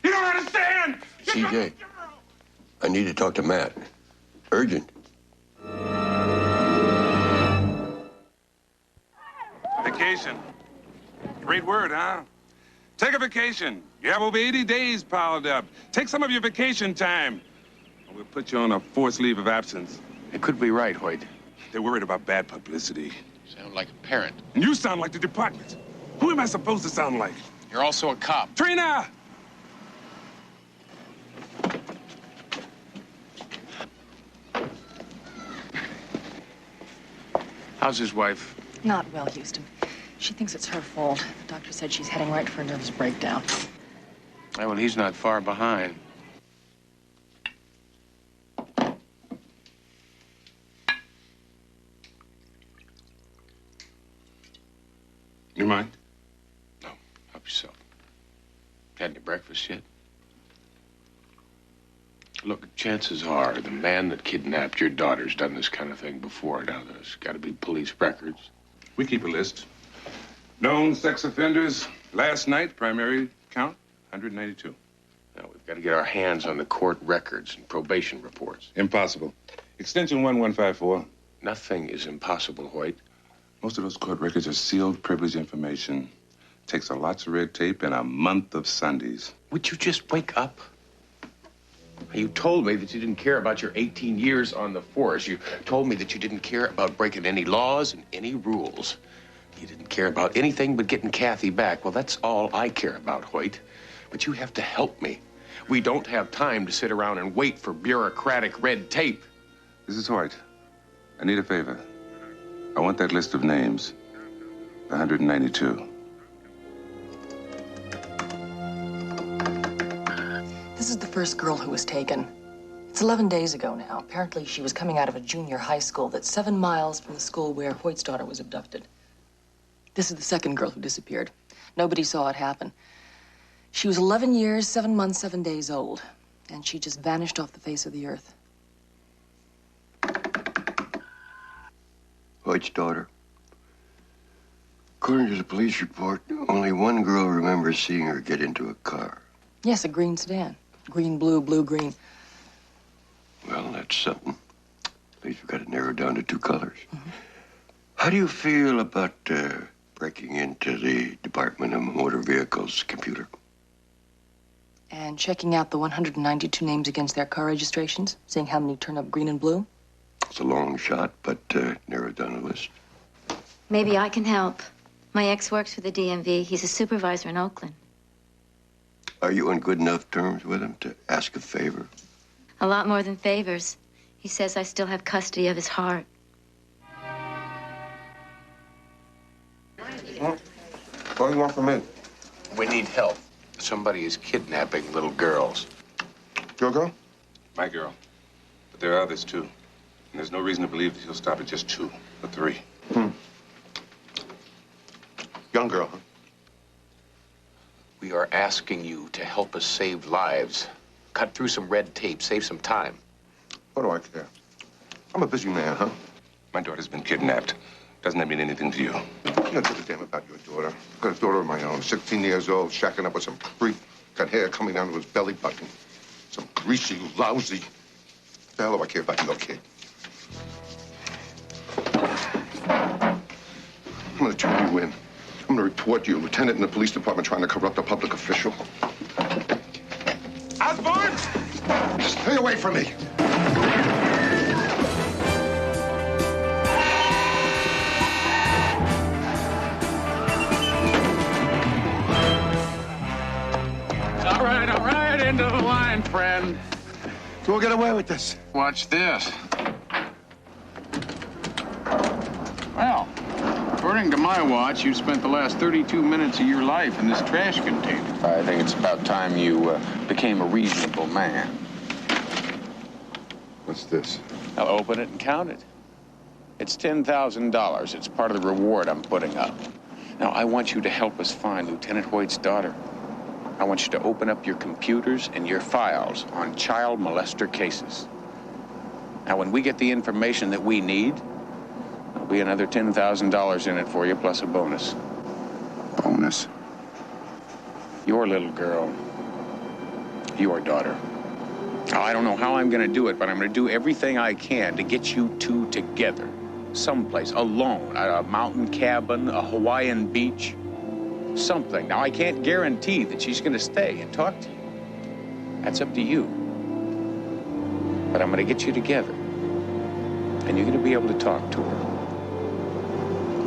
M: You don't understand!
N: CJ, I need to talk to Matt. Urgent.
M: Vacation. Great word, huh? Take a vacation. You have over 80 days piled up. Take some of your vacation time. Or we'll put you on a forced leave of absence.
S: It could be right, Hoyt.
M: They're worried about bad publicity.
S: Sound like a parent.
M: And you sound like the department. Who am I supposed to sound like?
S: You're also a cop.
M: Trina!
S: How's his wife?
F: Not well, Houston. She thinks it's her fault. The doctor said she's heading right for a nervous breakdown.
S: Oh, well, he's not far behind.
M: You mind?
S: No, help yourself. Had any breakfast yet? Look, chances are the man that kidnapped your daughter's done this kind of thing before. Now, there's got to be police records.
M: We keep a list. Known sex offenders. Last night, primary count, 192.
S: Now, we've got to get our hands on the court records and probation reports.
M: Impossible. Extension 1154.
S: Nothing is impossible, Hoyt.
M: Most of those court records are sealed, privileged information. Takes a lots of red tape and a month of Sundays.
S: Would you just wake up? You told me that you didn't care about your 18 years on the force. You told me that you didn't care about breaking any laws and any rules. You didn't care about anything but getting Kathy back. Well, that's all I care about, Hoyt. But you have to help me. We don't have time to sit around and wait for bureaucratic red tape.
M: This is Hoyt. I need a favor. I want that list of names. The 192.
F: This is the first girl who was taken. It's 11 days ago now. Apparently, she was coming out of a junior high school that's 7 miles from the school where Hoyt's daughter was abducted. This is the second girl who disappeared. Nobody saw it happen. She was 11 years, 7 months, 7 days old, and she just vanished off the face of the earth.
N: Hoyt's daughter. According to the police report, only one girl remembers seeing her get into a car.
F: Yes, a green sedan. Green, blue, blue, green.
N: Well, that's something. At least we've got it narrowed down to 2 colors. How do you feel about breaking into the Department of Motor Vehicles computer?
F: and checking out the 192 names against their car registrations, seeing how many turn up green and blue?
N: It's a long shot, but narrowed down the list.
A: Maybe I can help. My ex works for the DMV. He's a supervisor in Oakland.
N: Are you on good enough terms with him to ask a favor?
A: A lot more than favors. He says I still have custody of his heart.
N: What do you want from me?
S: We need help. Somebody is kidnapping little girls.
N: Your girl?
M: My girl. But there are others, too. And there's no reason to believe that he'll stop at just 2 or 3.
N: Young girl, huh?
S: We are asking you to help us save lives. Cut through some red tape, save some time.
N: What do I care? I'm a busy man, huh?
M: My daughter's been kidnapped. Doesn't that mean anything to you?
N: You don't give a damn about your daughter. I've got a daughter of my own, 16 years old, shacking up with some creep. Got hair coming down to his belly button. Some greasy, lousy. What the hell do I care about your kid? I'm gonna turn you in. I'm gonna report you, lieutenant in the police department trying to corrupt a public official. Osborne! Stay away from me!
I: All right, into the line, friend.
N: So we'll get away with this.
I: Watch this. Well, according to my watch, you spent the last 32 minutes of your life in this trash container.
M: I think it's about time you became a reasonable man.
N: What's this?
M: I'll open it and count it. It's $10,000. It's part of the reward I'm putting up. Now, I want you to help us find Lieutenant Hoyt's daughter. I want you to open up your computers and your files on child molester cases. Now, when we get the information that we need, there'll be another $10,000 in it for you, plus a bonus.
N: Bonus?
M: Your little girl. Your daughter. Now, I don't know how I'm going to do it, but I'm going to do everything I can to get you two together. Someplace, alone, at a mountain cabin, a Hawaiian beach. Something. Now, I can't guarantee that she's going to stay and talk to you. That's up to you. But I'm going to get you together. And you're going to be able to talk to her.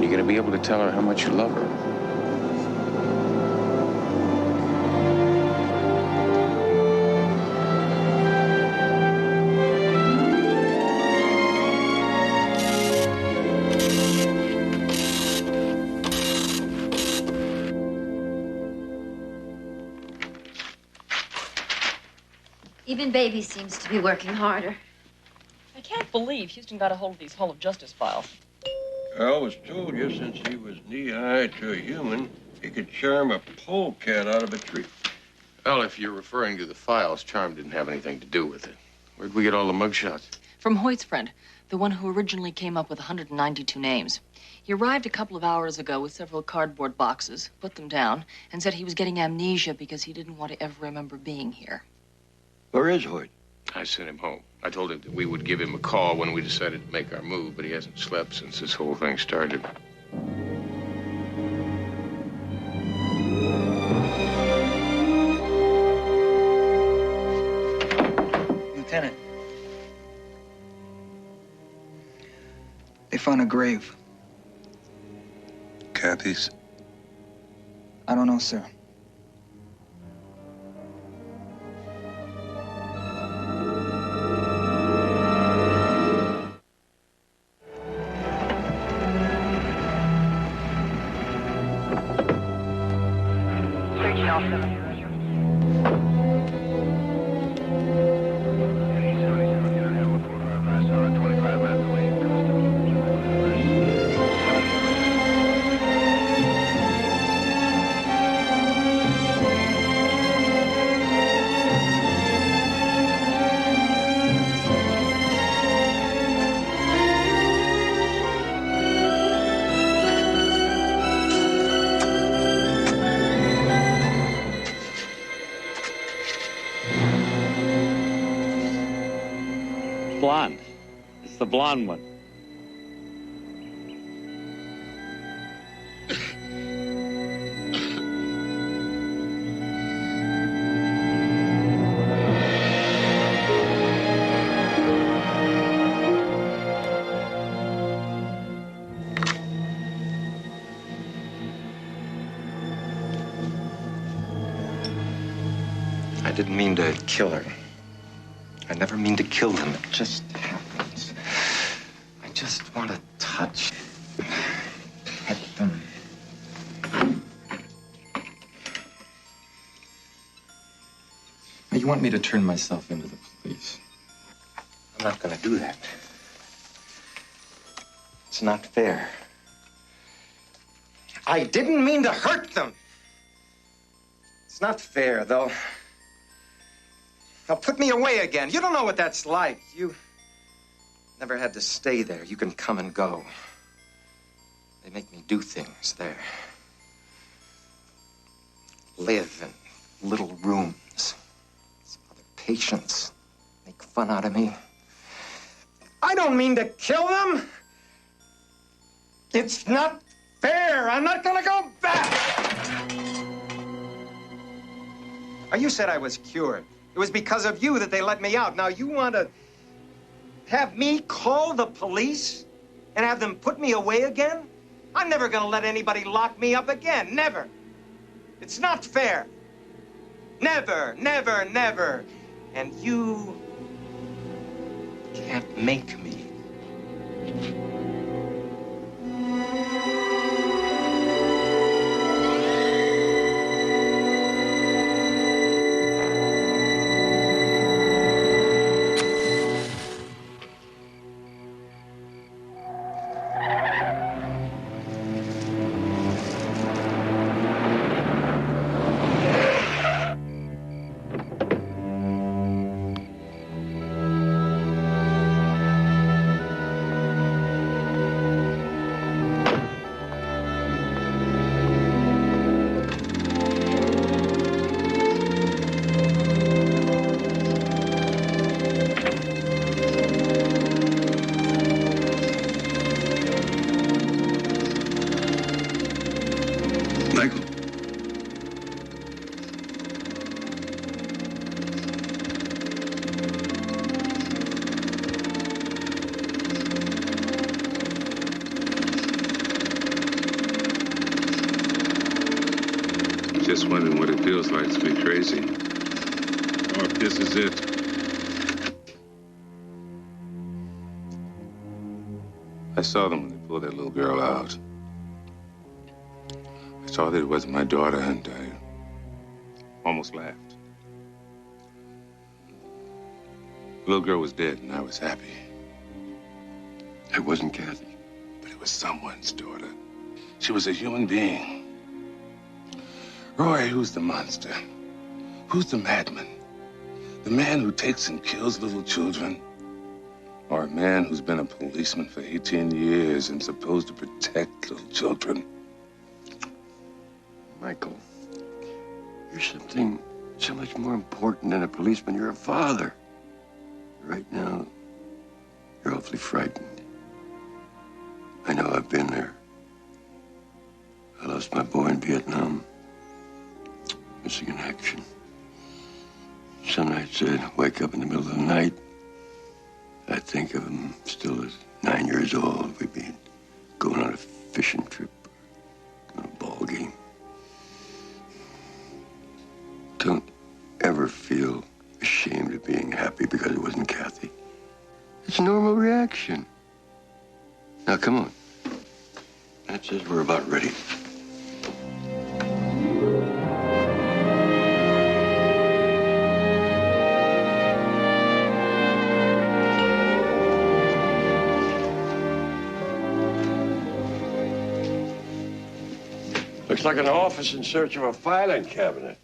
M: You're going to be able to tell her how much you love her.
A: Even Baby seems to be working harder.
B: I can't believe Houston got a hold of these Hall of Justice files.
E: I always told you since he was knee-high to a human, he could charm a polecat out of a tree.
S: Well, if you're referring to the files, Charm didn't have anything to do with it. Where'd we get all the mugshots?
F: From Hoyt's friend, the one who originally came up with 192 names. He arrived a couple of hours ago with several cardboard boxes, put them down, and said he was getting amnesia because he didn't want to ever remember being here.
N: Where is Hoyt?
S: I sent him home. I told him that we would give him a call when we decided to make our move, but he hasn't slept since this whole thing started.
Q: Lieutenant. They found a grave.
M: Kathy's?
Q: I don't know, sir.
V: Blonde. It's the blonde one.
C: didn't mean to kill her. I never mean to kill them. It just happens. I just want to touch, pet them. Now, you want me to turn myself into the police? I'm not going to do that. It's not fair. I didn't mean to hurt them. It's not fair, though. Now, put me away again. You don't know what that's like. You never had to stay there. You can come and go. They make me do things there. Live in little rooms. Some other patients make fun out of me. I don't mean to kill them. It's not fair. I'm not gonna go back. You said I was cured. It was because of you that they let me out. Now you want to have me call the police and have them put me away again? I'm never gonna let anybody lock me up again. Never. It's not fair. Never, never, never. And you can't make me.
M: Just wondering what it feels like to be crazy. Or if this is it. I saw them when they pulled that little girl out. I saw that it wasn't my daughter, and I almost laughed. The little girl was dead, and I was happy.
N: It wasn't Kathy.
M: But it was someone's daughter. She was a human being. Roy, who's the monster? Who's the madman? The man who takes and kills little children? Or a man who's been a policeman for 18 years and supposed to protect little children?
N: Michael, you're something so much more important than a policeman. You're a father. Right now, you're awfully frightened. I know, I've been there. I lost my boy in Vietnam. Missing in action. Some nights I'd wake up in the middle of the night. I'd think of him still as 9 years old. We'd be going on a fishing trip, on a ball game. Don't ever feel ashamed of being happy because it wasn't Kathy. It's a normal reaction. Now, come on. That says we're about ready.
E: Looks like an office in search of a filing cabinet.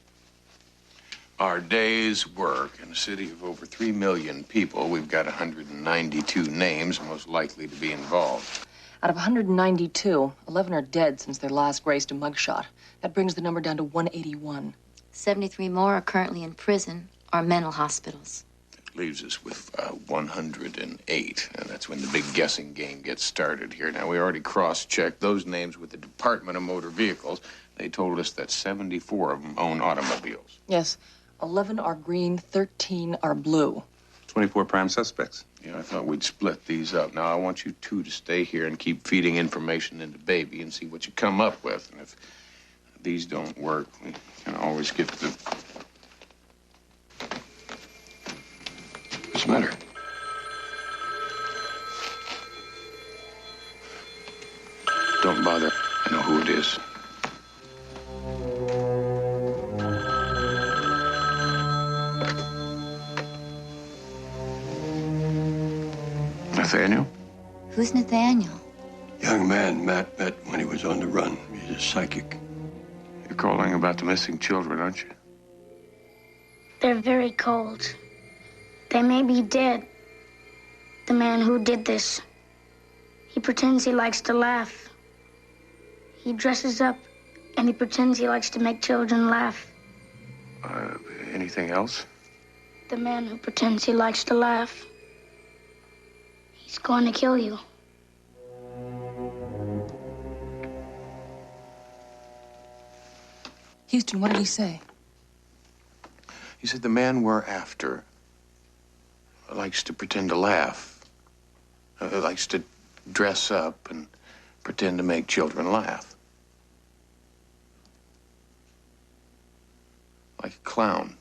H: Our day's work in a city of over 3 million people, we've got 192 names most likely to be involved.
F: Out of 192, 11 are dead since their last graced a mugshot. That brings the number down to 181.
A: 73 more are currently in prison or mental hospitals.
H: Leaves us with 108, and that's when the big guessing game gets started here. Now, we already cross-checked those names with the Department of Motor Vehicles. They told us that 74 of them own automobiles.
F: Yes, 11 are green, 13 are blue.
M: 24 prime suspects.
H: Yeah, I thought we'd split these up. Now, I want you two to stay here and keep feeding information into Baby and see what you come up with. And if these don't work, we can always get the
N: What's the matter?
S: Don't bother. I know who it is. Nathaniel?
A: Who's Nathaniel?
N: Young man Matt met when he was on the run. He's a psychic.
S: You're calling about the missing children, aren't you?
X: They're very cold. They may be dead. The man who did this. He pretends he likes to laugh. He dresses up and he pretends he likes to make children laugh.
S: Anything else?
X: The man who pretends he likes to laugh. He's going to kill you.
F: Houston, what did he say?
S: He said the man we're after likes to pretend to laugh. Likes to dress up and pretend to make children laugh. Like a clown.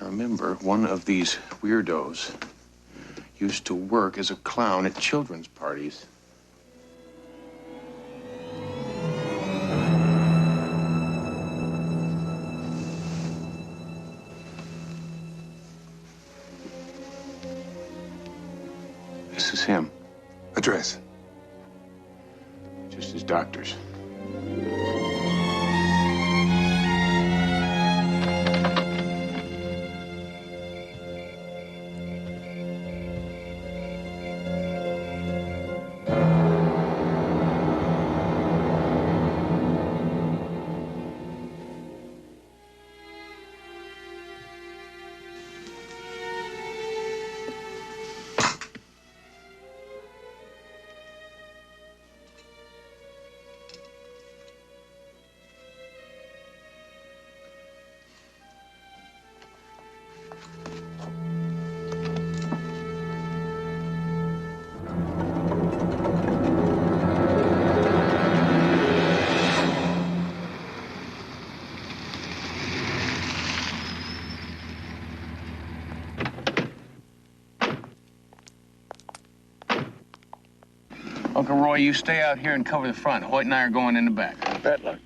S: I remember one of these weirdos used to work as a clown at children's parties. This is him.
N: Address?
S: Just his doctor's.
I: Uncle Roy, you stay out here and cover the front. Hoyt and I are going in the back.
N: Batluck,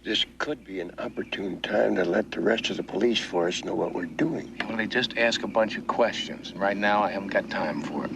N: this could be an opportune time to let the rest of the police force know what we're doing.
S: Well, they just ask a bunch of questions. And right now, I haven't got time for it.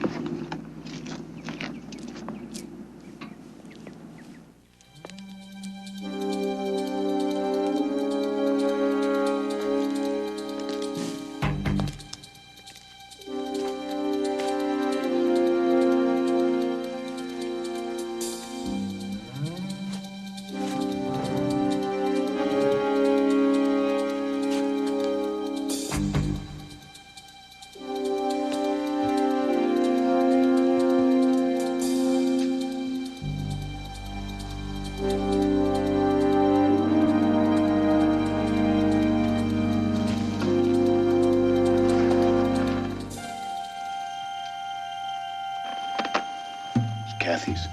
S: Kathy's.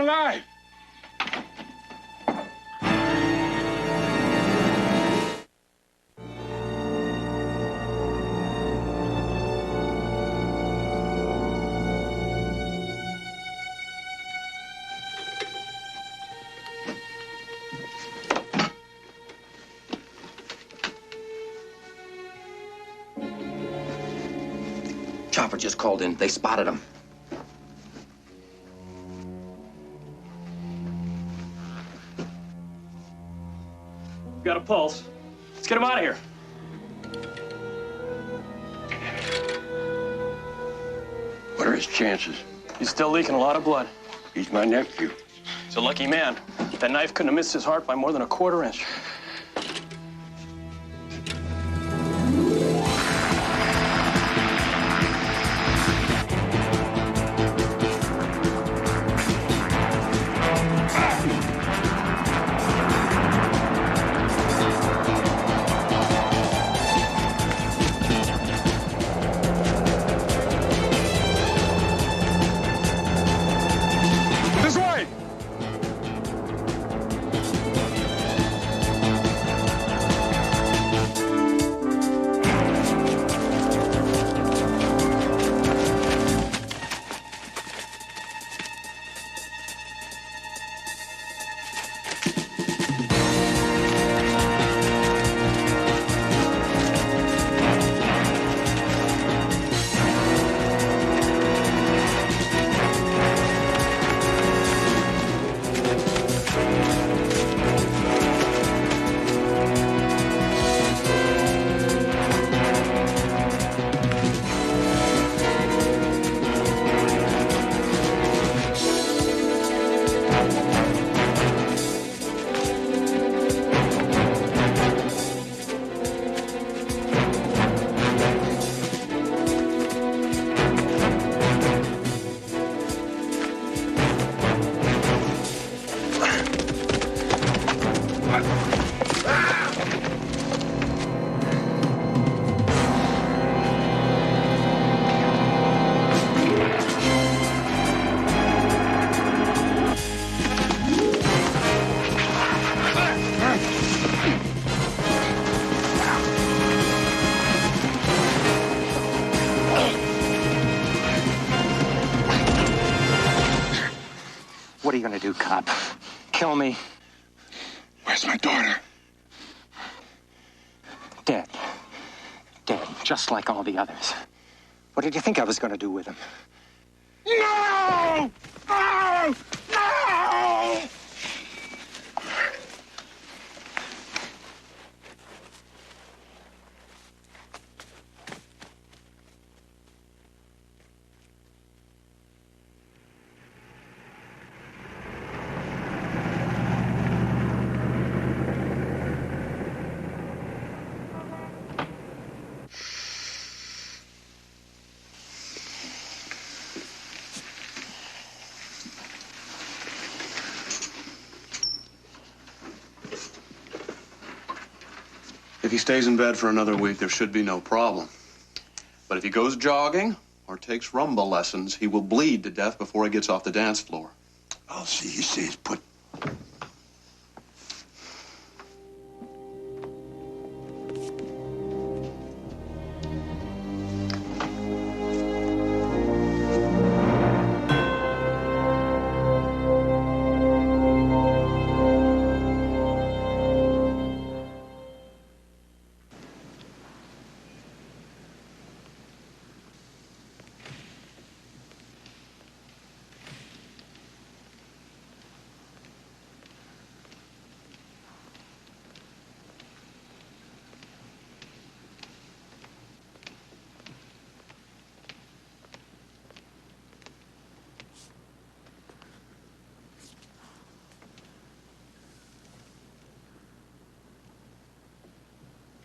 D: alive!
J: chopper just called in. They spotted him.
U: Got a pulse. Let's get him out of here.
N: What are his chances?
U: He's still leaking a lot of blood.
N: He's my nephew.
U: He's a lucky man. That knife couldn't have missed his heart by more than a quarter inch.
D: This way!
J: What are you gonna do, cop? Kill me?
M: Where's my daughter?
J: Dead. Dead, just like all the others. What did you think I was gonna do with him?
M: No! No! No!
K: If he stays in bed for another week, there should be no problem. But if he goes jogging or takes rumba lessons, he will bleed to death before he gets off the dance floor.
N: I'll see he stays put.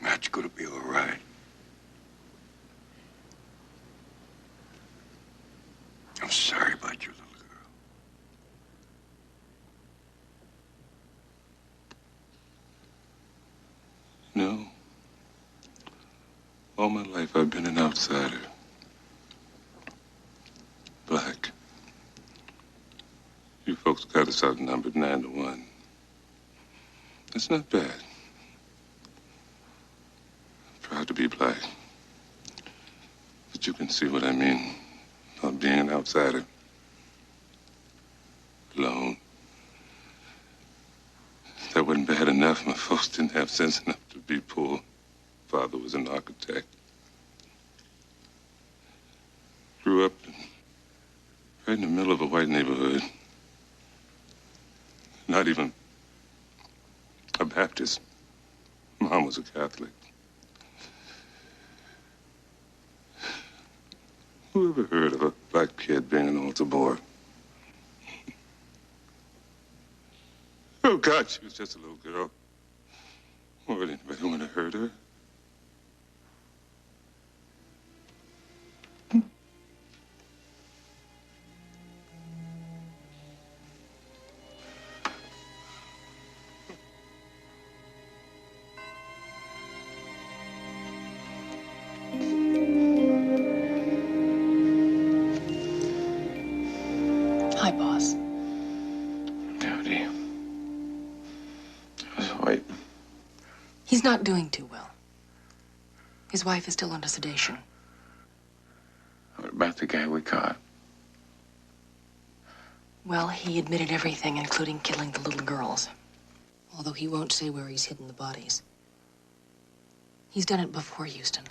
N: Matt's gonna be all right. I'm sorry about your little girl.
M: No. All my life I've been an outsider. Black. You folks got us outnumbered 9-1. That's not bad. Proud to be black. But you can see what I mean about being an outsider. Alone. That wasn't bad enough. My folks didn't have sense enough to be poor. Father was an architect. grew up right in the middle of a white neighborhood. Not even a Baptist. Mom was a Catholic. Who ever heard of a black kid being an altar boy? Oh, God, she was just a little girl. Why would anybody want to hurt her?
F: Hi, boss.
S: Howdy. How's Hoyt?
F: He's not doing too well. His wife is still under sedation.
S: What about the guy we caught?
F: Well, he admitted everything, including killing the little girls. Although he won't say where he's hidden the bodies. He's done it before, Houston.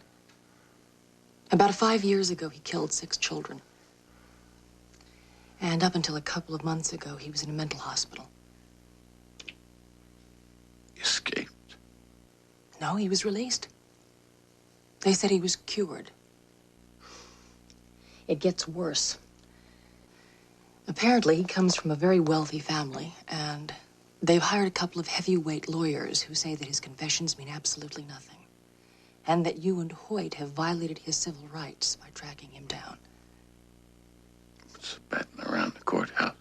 F: About 5 years ago, he killed 6 children. And up until a couple of months ago, he was in a mental hospital.
S: Escaped?
F: No, he was released. They said he was cured. It gets worse. Apparently, he comes from a very wealthy family, and they've hired a couple of heavyweight lawyers who say that his confessions mean absolutely nothing, and that you and Hoyt have violated his civil rights by tracking him down.
S: What's the betting around the courthouse?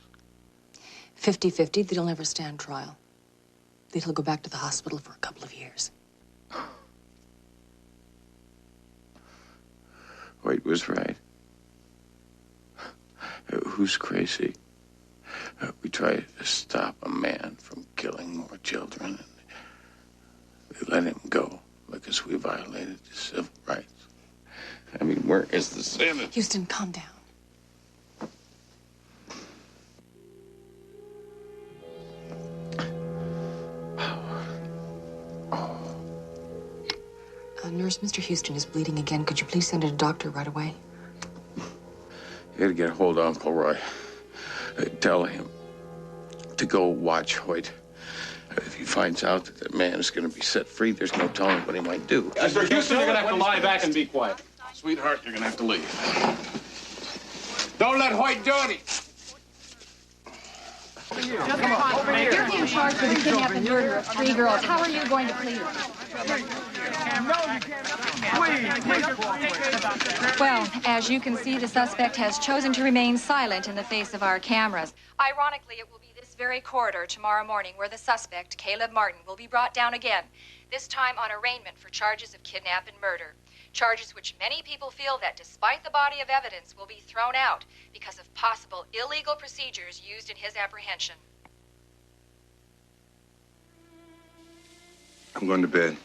F: 50-50 that he'll never stand trial. That he'll go back to the hospital for a couple of years.
S: Hoyt was right. Who's crazy? We try to stop a man from killing more children, and we let him go because we violated his civil rights. I mean, where is the sanity?
F: Houston, calm down. Nurse, Mr. Houston is bleeding again. Could you please send a doctor right away?
S: You gotta get a hold of Uncle Roy. Tell him to go watch Hoyt. If he finds out that that man is gonna be set free, there's no telling what he might do.
G: Mr. Houston, you're gonna have to lie back and be quiet. Sweetheart, you're gonna have to leave.
I: Don't let Hoyt do it.
L: You're being charged with the kidnapping and murder of 3 girls. How are you going to plead? Well, as you can see, the suspect has chosen to remain silent in the face of our cameras. Ironically, it will be this very corridor tomorrow morning where the suspect, Caleb Martin, will be brought down again, this time on arraignment for charges of kidnap and murder. Charges which many people feel that, despite the body of evidence, will be thrown out because of possible illegal procedures used in his apprehension.
H: I'm going to bed.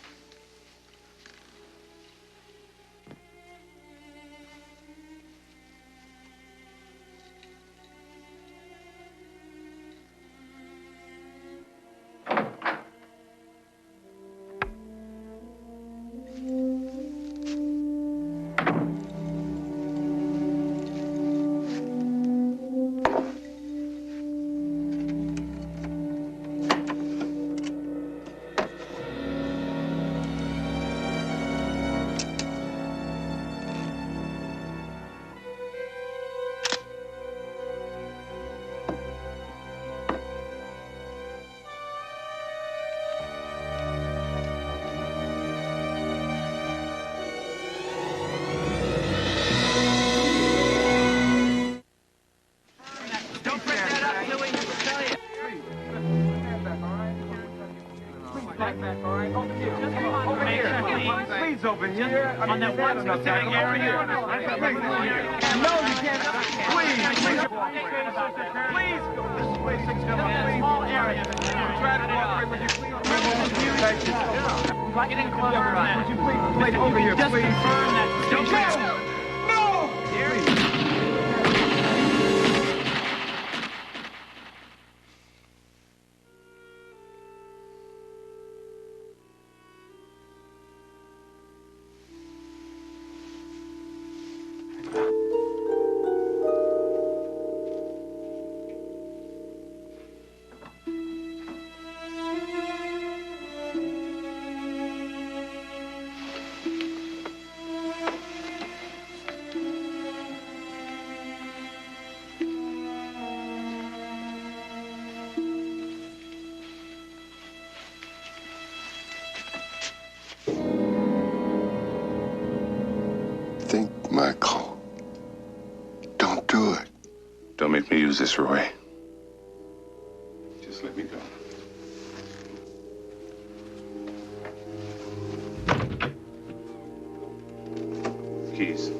P: Please open here. On that one specific area. No, you can't. Please. Please go this way. Small area. Try to cooperate. Would you please? Thank you. Get in closer. Would you please over here, please? Just confirm that. Don't go. No.
M: Who's this, Roy? Just let me go. Keys.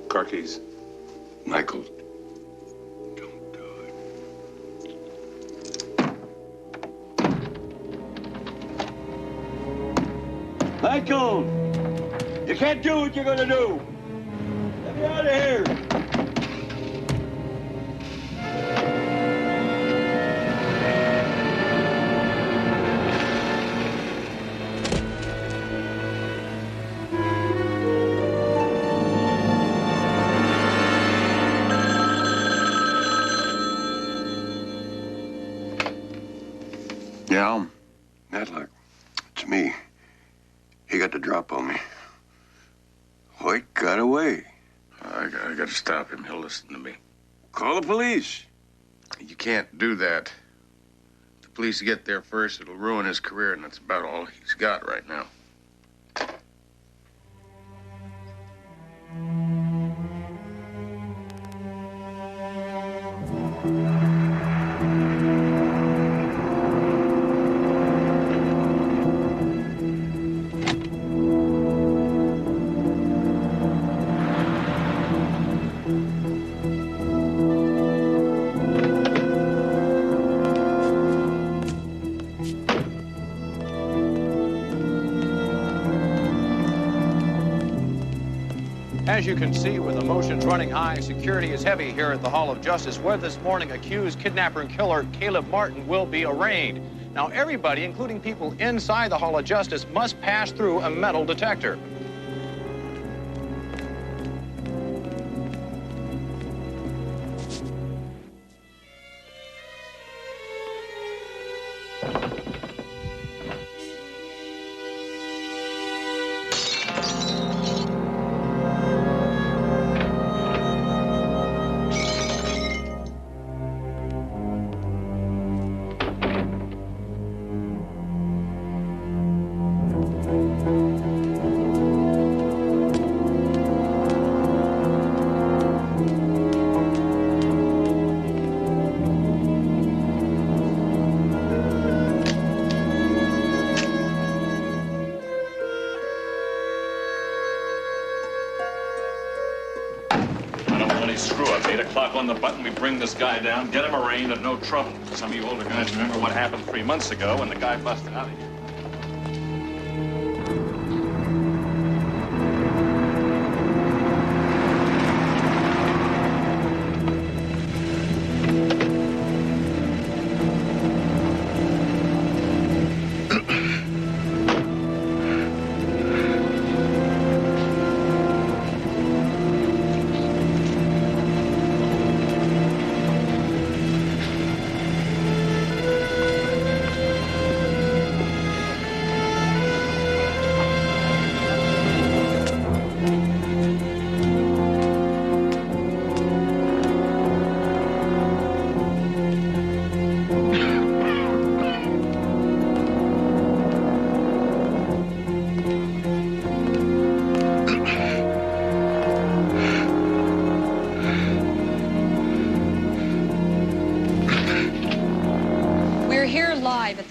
M: Car keys.
S: Michael.
N: Michael! You can't do what you're gonna do! Let me out of here! Yeah, Matlock. It's me. He got the drop on me. Hoyt got away.
M: I got to stop him. He'll listen to me.
N: Call the police.
E: You can't do that. If the police get there first, it'll ruin his career, and that's about all he's got right now.
O: As you can see, with emotions running high, security is heavy here at the Hall of Justice, where this morning accused kidnapper and killer Caleb Martin will be arraigned. Now, everybody, including people inside the Hall of Justice, must pass through a metal detector.
U: Screw-up. 8 o'clock on the button, we bring this guy down, get him arraigned, and no trouble. Some of you older guys remember what happened 3 months ago when the guy busted out of here.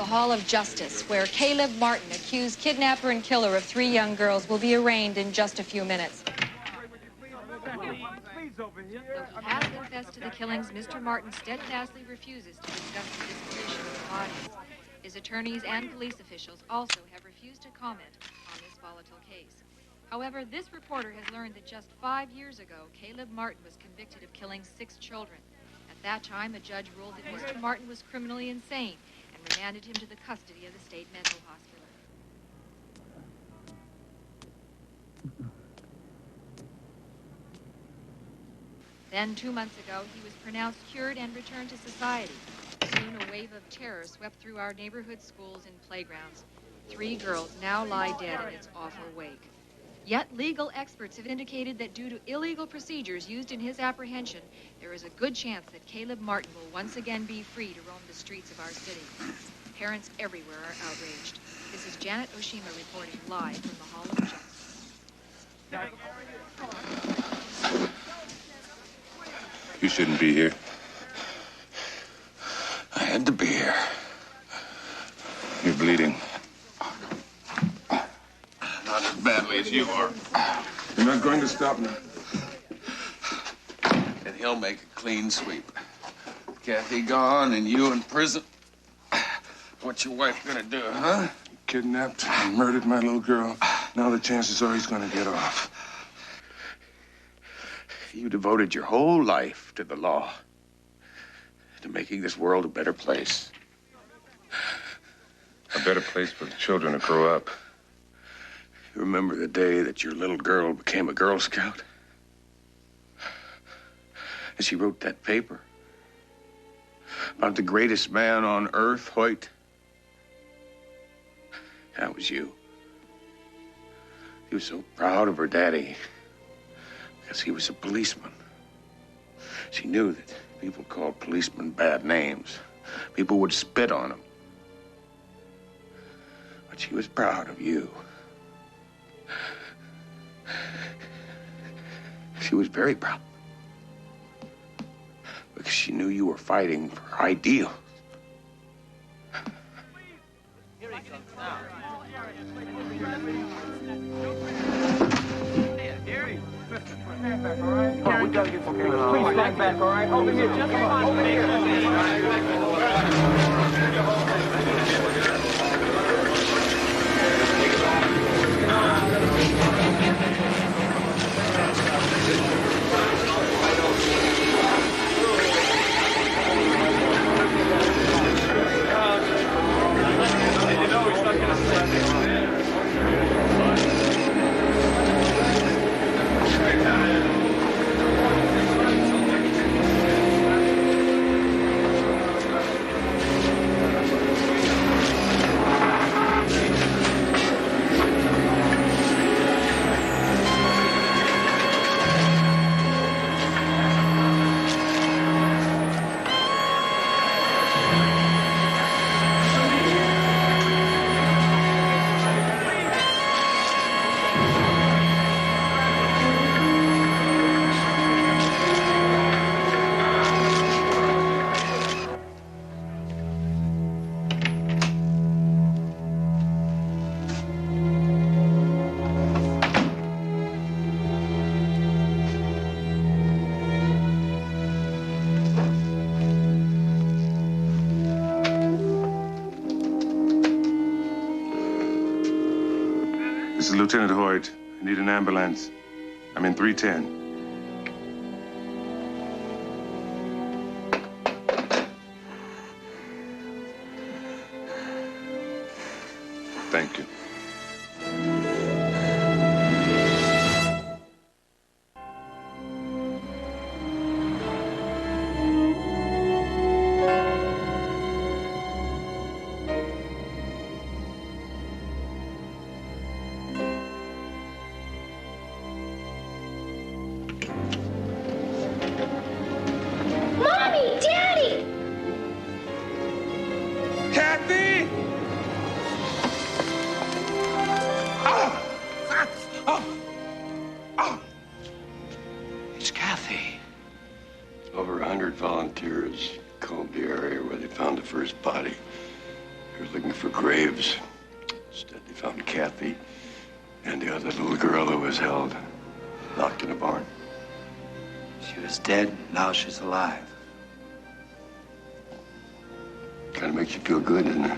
L: Hall of Justice, where Caleb Martin, accused kidnapper and killer of 3 young girls, will be arraigned in just a few minutes. Though he has confessed to the killings, Mr. Martin steadfastly refuses to discuss the disposition of the bodies. His attorneys and police officials also have refused to comment on this volatile case. However, this reporter has learned that just 5 years ago, Caleb Martin was convicted of killing 6 children. At that time, a judge ruled that Mr. Martin was criminally insane and remanded him to the custody of the state mental hospital. Then, 2 months ago, he was pronounced cured and returned to society. Soon, a wave of terror swept through our neighborhood schools and playgrounds. 3 girls now lie dead in its awful wake. Yet, legal experts have indicated that due to illegal procedures used in his apprehension, there is a good chance that Caleb Martin will once again be free to roam the streets of our city. Parents everywhere are outraged. This is Janet Oshima reporting live from the Hall of Justice.
M: You shouldn't be here. had to be here. You're bleeding.
U: Not as badly as you are.
M: You're not going to stop me.
U: And he'll make a clean sweep. Kathy gone and you in prison. What's your wife gonna do, huh?
M: He kidnapped and murdered my little girl. Now the chances are he's going to get off.
U: You devoted your whole life to the law, to making this world a better place.
M: A better place for the children to grow up.
U: You remember the day that your little girl became a Girl Scout? And she wrote that paper about the greatest man on earth, Hoyt. That was you. She was so proud of her daddy because he was a policeman. She knew that people called policemen bad names. People would spit on them. But she was proud of you. She was very proud. Because she knew you were fighting for her ideals.
P: Here he comes now. Stand back, all right? Come on, we gotta get some please stand back, all right? Over here. Just come on, over here.
M: This is Lieutenant Hoyt. I need an ambulance. I'm in 310. Thank you.
X: Mommy! Daddy!
M: Kathy!
N: It's Kathy. Over 100 volunteers combed the area where they found the first body. They were looking for graves. Instead, they found Kathy and the other little girl who was held, locked in a barn.
Q: She was dead, now she's alive.
N: Kind of makes you feel good, doesn't it?